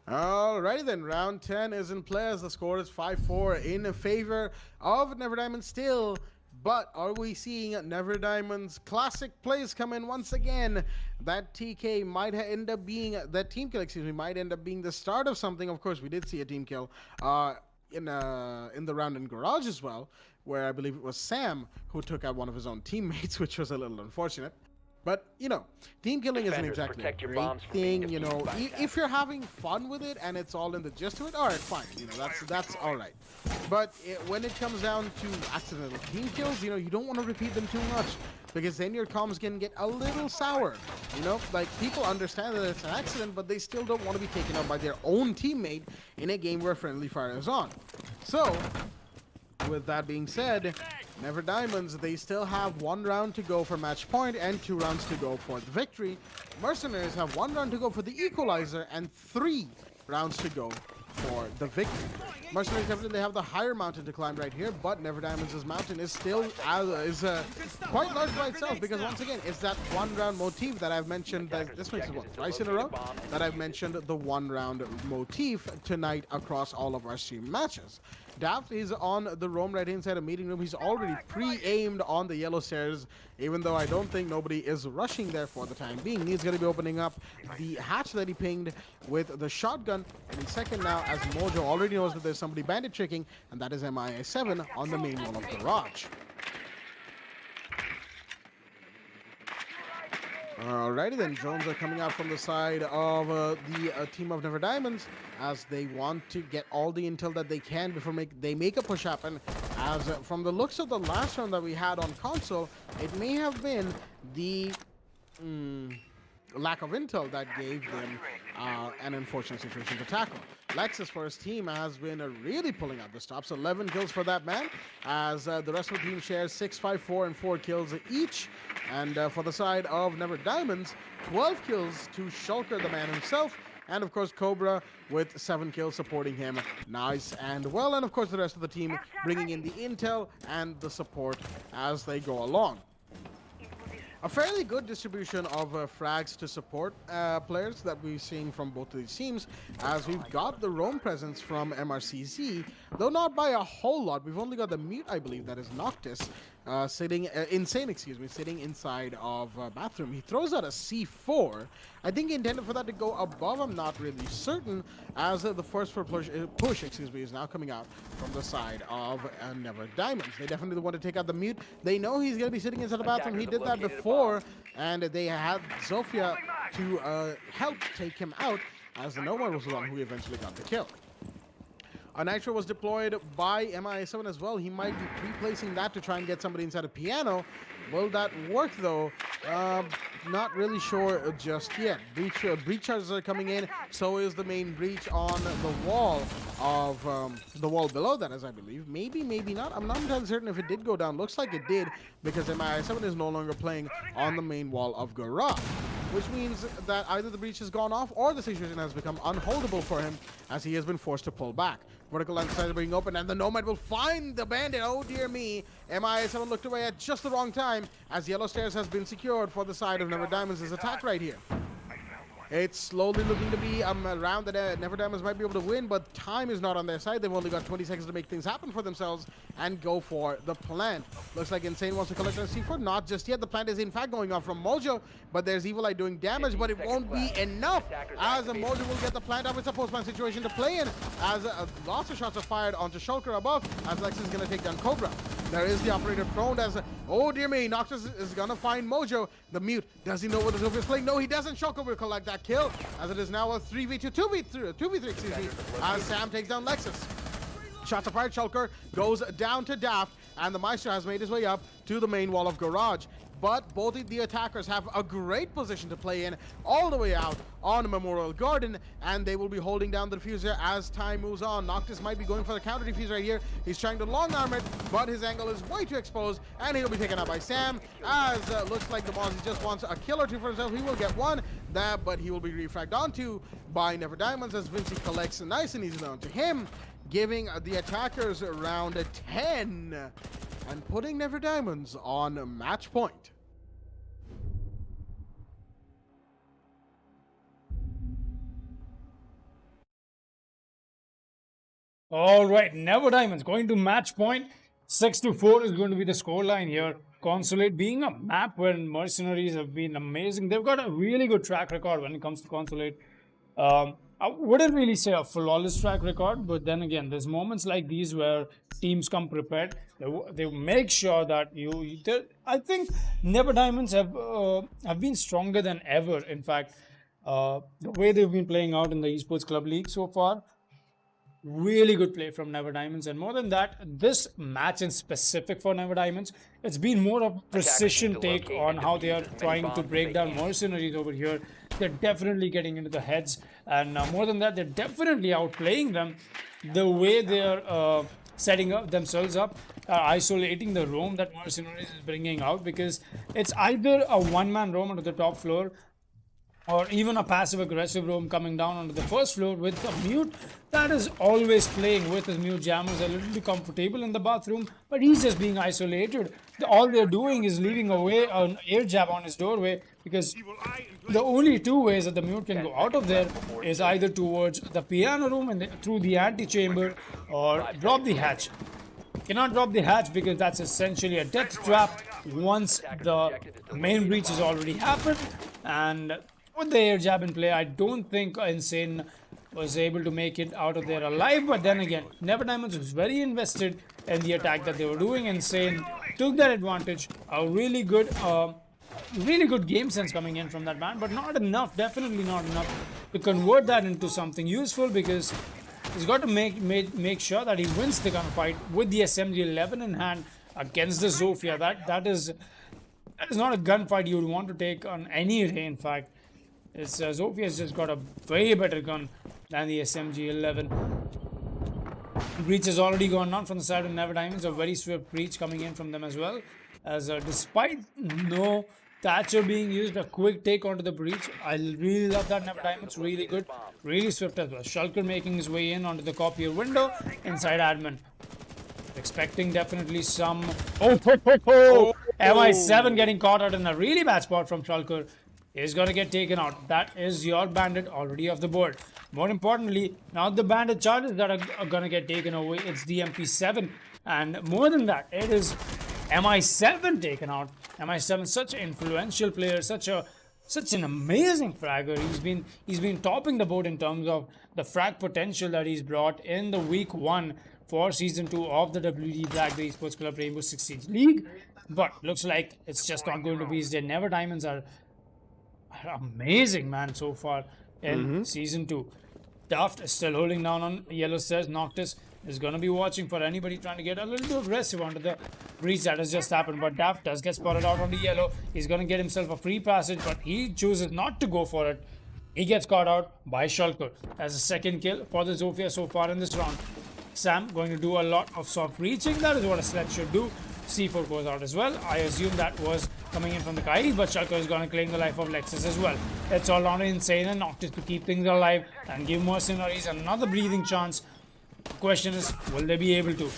Alrighty then, round 10 is in play as the score is 5-4 in favor of Never Diamonds still. But are we seeing Never Diamonds classic plays come in once again? That TK might end up being, that team kill, excuse me, might end up being the start of something. Of course, we did see a team kill in the round in Garage as well, where I believe it was Sam who took out one of his own teammates, which was a little unfortunate. But, team killing isn't exactly a great thing, if you're having fun with it and it's all in the gist of it, all right, fine, that's all right. But when it comes down to accidental team kills, you don't want to repeat them too much, because then your comms can get a little sour, like people understand that it's an accident, but they still don't want to be taken out by their own teammate in a game where friendly fire is on. So, with that being said, Never Diamonds, they still have 1 round to go for match point and 2 rounds to go for the victory. Mercenaries have 1 round to go for the equalizer and 3 rounds to go for the victory. Mercenaries definitely have the higher mountain to climb right here, but Never Diamonds' mountain is still quite large by itself, because once again, it's that 1 round motif that I've mentioned, that this makes it what, twice in a row, that I've mentioned the 1 round motif tonight across all of our stream matches. Daft is on the roam right inside a meeting room. He's already pre-aimed on the yellow stairs, even though I don't think nobody is rushing there for the time being. He's going to be opening up the hatch that he pinged with the shotgun. And in second now, as Mojo already knows that there's somebody bandit tricking, and that is MIA7 on the main wall of Garage. Alrighty then, drones are coming out from the side of the team of Never Diamonds as they want to get all the intel that they can before they make a push happen. As from the looks of the last round that we had on console, it may have been the lack of intel that gave them an unfortunate situation to tackle. Lexus for his team has been really pulling out the stops. 11 kills for that man, as the rest of the team shares 6, 5, 4, and 4 kills each. And for the side of Never Diamonds, 12 kills to Shulker, the man himself. And of course, Cobra with 7 kills supporting him. Nice and well. And of course, the rest of the team bringing in the intel and the support as they go along. a fairly good distribution of frags to support players that we're seeing from both of these teams, as we've got the roam presence from MRCZ, though not by a whole lot. We've only got the mute, I believe, that is Noctis, sitting sitting inside of bathroom. He throws out a C4. I think he intended for that to go above. I'm not really certain, as the first push is now coming out from the side of Never Diamonds. They definitely want to take out the mute. They know he's going to be sitting inside the bathroom. He did that before, and they had Zofia to help take him out, as the Nomad was the one who eventually got the kill. A Nitro was deployed by MIA7 as well. He might be replacing that to try and get somebody inside a piano. Will that work though? Not really sure just yet. Breach charges are coming in. So is the main breach on the wall of the wall below that, as I believe. Maybe, maybe not. I'm not entirely certain if it did go down. Looks like it did, because MIA7 is no longer playing on the main wall of Garage, which means that either the breach has gone off or the situation has become unholdable for him, as he has been forced to pull back. Vertical line side being open, and the Nomad will find the bandit. Oh dear me. MIA7 looked away at just the wrong time, as Yellow Stairs has been secured for the side of Never Diamonds' attack right here. It's slowly looking to be a round that Never Diamonds might be able to win, but time is not on their side. They've only got 20 seconds to make things happen for themselves and go for the plant. Looks like Insane wants to collect a C4. Not just yet. The plant is in fact going off from Mojo, but there's Evil Eye doing damage, but it won't be enough, as Mojo will get the plant up. It's a post-plant situation to play in, as lots of shots are fired onto Shulker above, as Lex is going to take down Cobra. There is the operator prone, as oh dear me, Noctis is gonna find Mojo. The mute, does he know what the Zofia is playing? No, he doesn't. Shulker will collect that kill, as it is now a 3v2, 2v3, excuse me, as Sam takes down Lexus. Shots are fired. Shulker goes down to Daft, and the Maestro has made his way up to the main wall of Garage. But both the attackers have a great position to play in, all the way out on Memorial Garden, and they will be holding down the diffuser as time moves on. Noctis might be going for the counter diffuser right here. He's trying to long arm it, but his angle is way too exposed, and he'll be taken out by Sam, as looks like the Mozzie just wants a kill or two for himself. He will get one, but he will be refragged onto by Never Diamonds, as Vinci collects nice and easy onto him, giving the attackers round 10 and putting Never Diamonds on match point. All right, Never Diamonds going to match point. 6-4 is going to be the scoreline here. Consulate being a map where Mercenaries have been amazing. They've got a really good track record when it comes to Consulate. I wouldn't really say a flawless track record, but then again, there's moments like these where teams come prepared. They make sure that I think Never Diamonds have been stronger than ever. In fact, the way they've been playing out in the Esports Club League so far, really good play from Never Diamonds. And more than that, this match in specific for Never Diamonds, it's been more of a precision take on how they are trying to break down Mercenaries over here. They're definitely getting into the heads, and more than that, they're definitely outplaying them. The way they're setting up themselves up, isolating the roam that Mercenaries is bringing out, because it's either a one-man roam onto the top floor, or even a passive-aggressive roam coming down onto the first floor with a mute that is always playing with his mute jammers, a little bit comfortable in the bathroom, but he's just being isolated. All they're doing is leaving away an air jab on his doorway, because the only two ways that the mute can go out of there is either towards the piano room and through the antechamber, or drop the hatch. Cannot drop the hatch because that's essentially a death trap once the main breach has already happened, and with the air jab in play, I don't think Insane was able to make it out of there alive. But then again, Never Diamonds was very invested in the attack that they were doing. Insane took that advantage. A really good game sense coming in from that man, but not enough, definitely not enough to convert that into something useful, because he's got to make sure that he wins the gunfight with the SMG 11 in hand against the Zofia. That is not a gunfight you would want to take on any day, in fact. Zofia's just got a way better gun than the SMG 11. Breach has already gone down from the side of Never Diamonds. A very swift breach coming in from them as well. As despite no Thatcher being used, a quick take onto the breach. I really love that. Never Diamonds, really good, really swift as well. Shulker making his way in onto the copier window inside admin. Expecting definitely some. Oh, MI7 getting caught out in a really bad spot from Shulker is going to get taken out. That is your bandit already off the board. More importantly, not the bandit charges that are going to get taken away. It's the MP7. And more than that, it is MI7 taken out. MI7, such an influential player, such an amazing fragger. He's been topping the board in terms of the frag potential that he's brought in the week 1 for season 2 of the WD Black the Esports Club Rainbow Six Siege League. But looks like it's just not going to be his day. Never Diamonds are amazing, man, so far in season 2. Daft is still holding down on yellow stairs. Noctis is going to be watching for anybody trying to get a little too aggressive onto the breach that has just happened. But Daft does get spotted out on the yellow. He's going to get himself a free passage, but he chooses not to go for it. He gets caught out by Shulker as a second kill for the Zofia so far in this round. Sam going to do a lot of soft reaching. That is what a sled should do. C4 goes out as well. I assume that was coming in from the Kyrie, but Shulker is going to claim the life of Lexus as well. It's all on Insane and Noctis to keep things alive and give Mercenaries another breathing chance. Question is, will they be able to?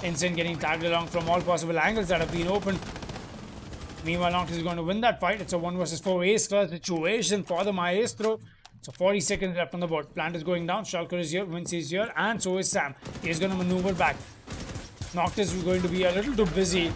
Insane getting tagged along from all possible angles that have been opened. Meanwhile, Noctis is going to win that fight. It's a 1 versus 4 ace class situation for the Maestro. So 40 seconds left on the board. Plant is going down. Shulker is here. Vince is here. And so is Sam. He is going to maneuver back. Noctis is going to be a little too busy.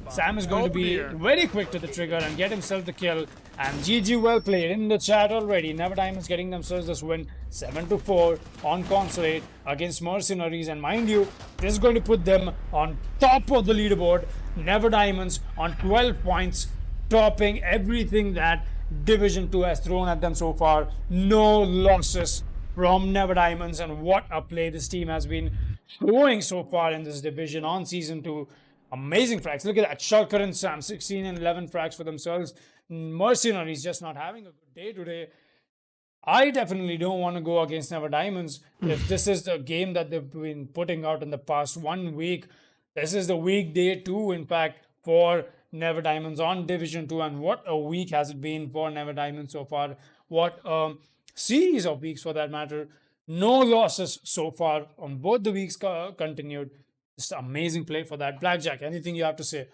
Sam is going to be very quick to the trigger and get himself the kill. And GG well played in the chat already. Never Diamonds getting themselves this win 7-4 on Consulate against Mercenaries. And mind you, this is going to put them on top of the leaderboard. Never Diamonds on 12 points, topping everything that Division 2 has thrown at them so far. No losses from Never Diamonds, and what a play this team has been showing so far in this division on season 2. Amazing frags. Look at that. Shulker and Sam, 16 and 11 frags for themselves. Mercenaries just not having a good day today. I definitely don't want to go against Never Diamonds. If this is the game that they've been putting out in the past 1 week, this is the week day 2, in fact, for Never Diamonds on Division 2. And what a week has it been for Never Diamonds so far. What a series of weeks for that matter. No losses so far on both the weeks continued. Just amazing play for that. Blackjack, anything you have to say?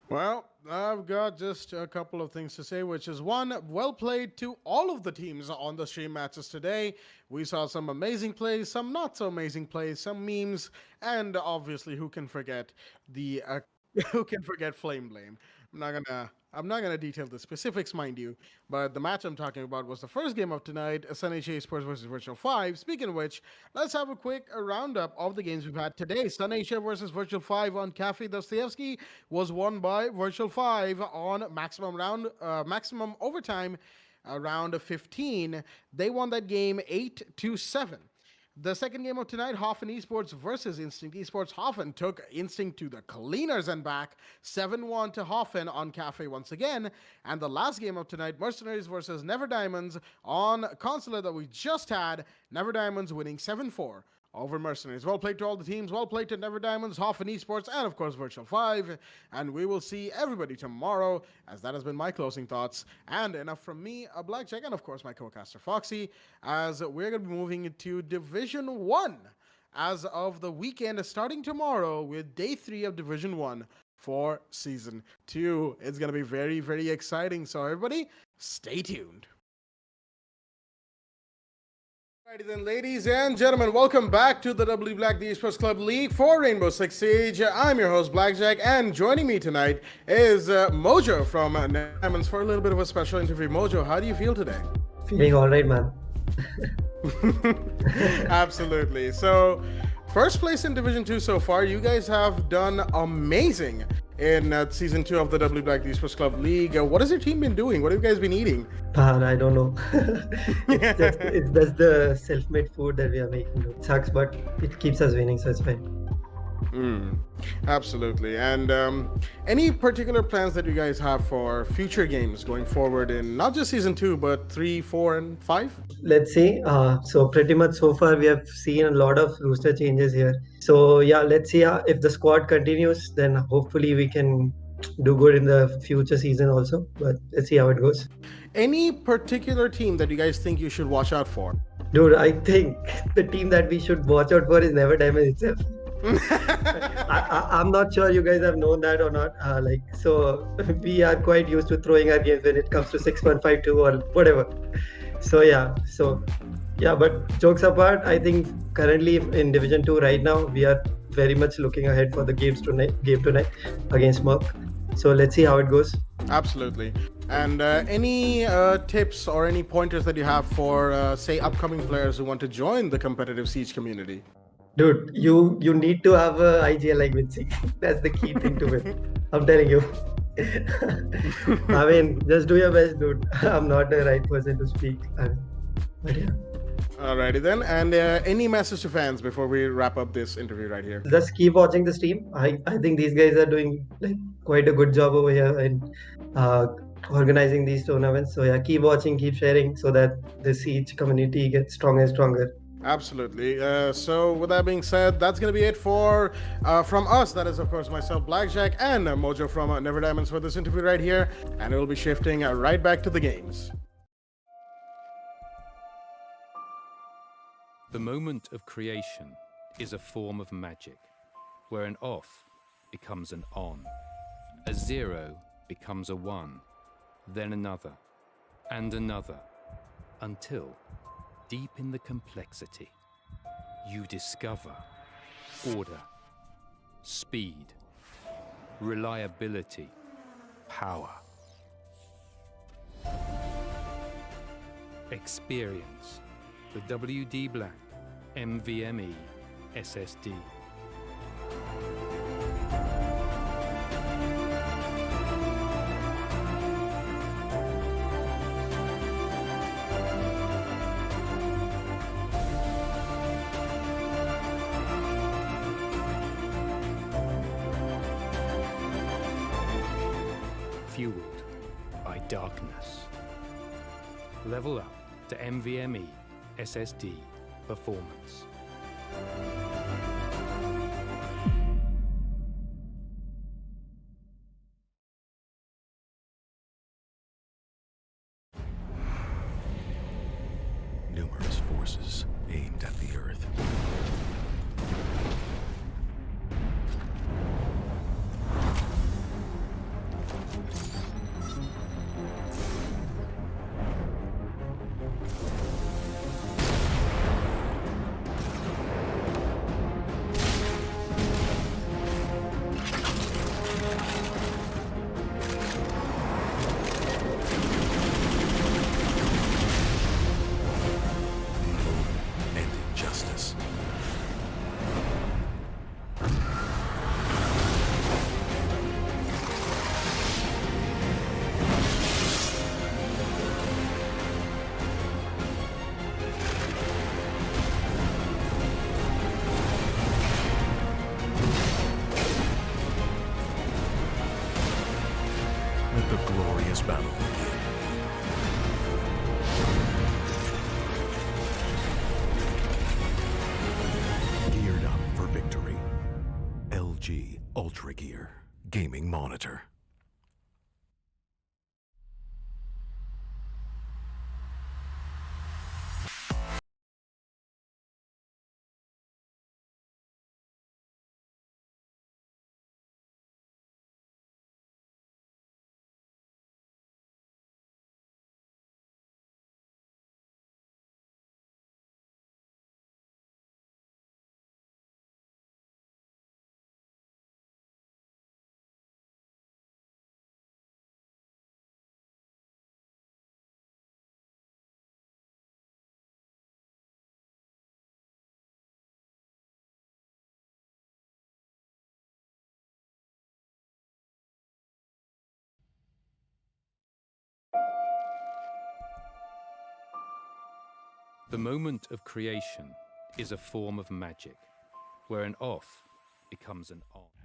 Well, I've got just a couple of things to say, which is one, well played to all of the teams on the stream matches today. We saw some amazing plays, some not so amazing plays, some memes, and obviously, who can forget the Flame Blame? I'm not gonna detail the specifics, mind you, but the match I'm talking about was the first game of tonight, Sun Esports versus Virtual 5. Speaking of which, let's have a quick roundup of the games we've had today. Sun Asia versus Virtual 5 on Cafe Dostoevsky was won by Virtual 5 on maximum overtime, round 15. They won that game 8-7. The second game of tonight, Hoffen Esports versus Instinct Esports. Hoffen took Instinct to the cleaners and back, 7-1 to Hoffen on Cafe once again. And the last game of tonight, Mercenaries versus Never Diamonds on Consulate that we just had. Never Diamonds winning 7-4 over Mercenaries. Well played to all the teams. Well played to Never Diamonds, Hoffen Esports, and of course Virtual 5. And we will see everybody tomorrow, as that has been my closing thoughts. And enough from me, a Blackjack, and of course my co-caster Foxy, as we're going to be moving into Division 1 as of the weekend, starting tomorrow with Day 3 of Division 1 for Season 2. It's going to be very, very exciting. So everybody, stay tuned. Alrighty then, ladies and gentlemen, welcome back to the WD Black the Esports Club League for Rainbow Six Siege. I'm your host Blackjack, and joining me tonight is Mojo from Diamonds for a little bit of a special interview. Mojo, how do you feel today? Feeling all right, man. Absolutely. So, first place in Division 2 so far. You guys have done amazing in Season 2 of the WD Black the Esports Club League. What has your team been doing? What have you guys been eating? I don't know. It's just the self-made food that we are making. It sucks, but it keeps us winning, so it's fine. Absolutely. And any particular plans that you guys have for future games going forward in not just Season 2, but 3, 4, and 5? Let's see. So pretty much so far we have seen a lot of roster changes here. So yeah, let's see if the squad continues, then hopefully we can do good in the future season also. But let's see how it goes. Any particular team that you guys think you should watch out for? Dude, I think the team that we should watch out for is Never Diamond itself. I'm not sure you guys have known that or not. So we are quite used to throwing our games when it comes to 6.52 or whatever. So yeah, but jokes apart, I think currently in Division 2 right now, we are very much looking ahead for the game tonight against Merck. So let's see how it goes. Absolutely. And any tips or any pointers that you have for, say, upcoming players who want to join the competitive Siege community? Dude, you need to have a IGL like Vinci. That's the key thing to it. I'm telling you. I mean, just do your best, dude. I'm not the right person to speak. But yeah. Alrighty then. And any message to fans before we wrap up this interview right here? Just keep watching the stream. I think these guys are doing like quite a good job over here in organizing these tournaments. So yeah, keep watching, keep sharing, so that the Siege community gets stronger and stronger. Absolutely. So with that being said, that's going to be it for from us. That is, of course, myself, Blackjack, and Mojo from Never Diamonds for this interview right here. And we'll be shifting right back to the games. The moment of creation is a form of magic, where an off becomes an on, a 0 becomes a 1, then another, and another, until, deep in the complexity, you discover order, speed, reliability, power. Experience the WD Black NVMe SSD. Fueled by darkness. Level up to NVMe SSD performance. Numerous forces aimed at the Earth. And injustice. Let the glorious battle begin. Geared up for victory. LG Ultragear Gaming Monitor. The moment of creation is a form of magic, where an off becomes an on.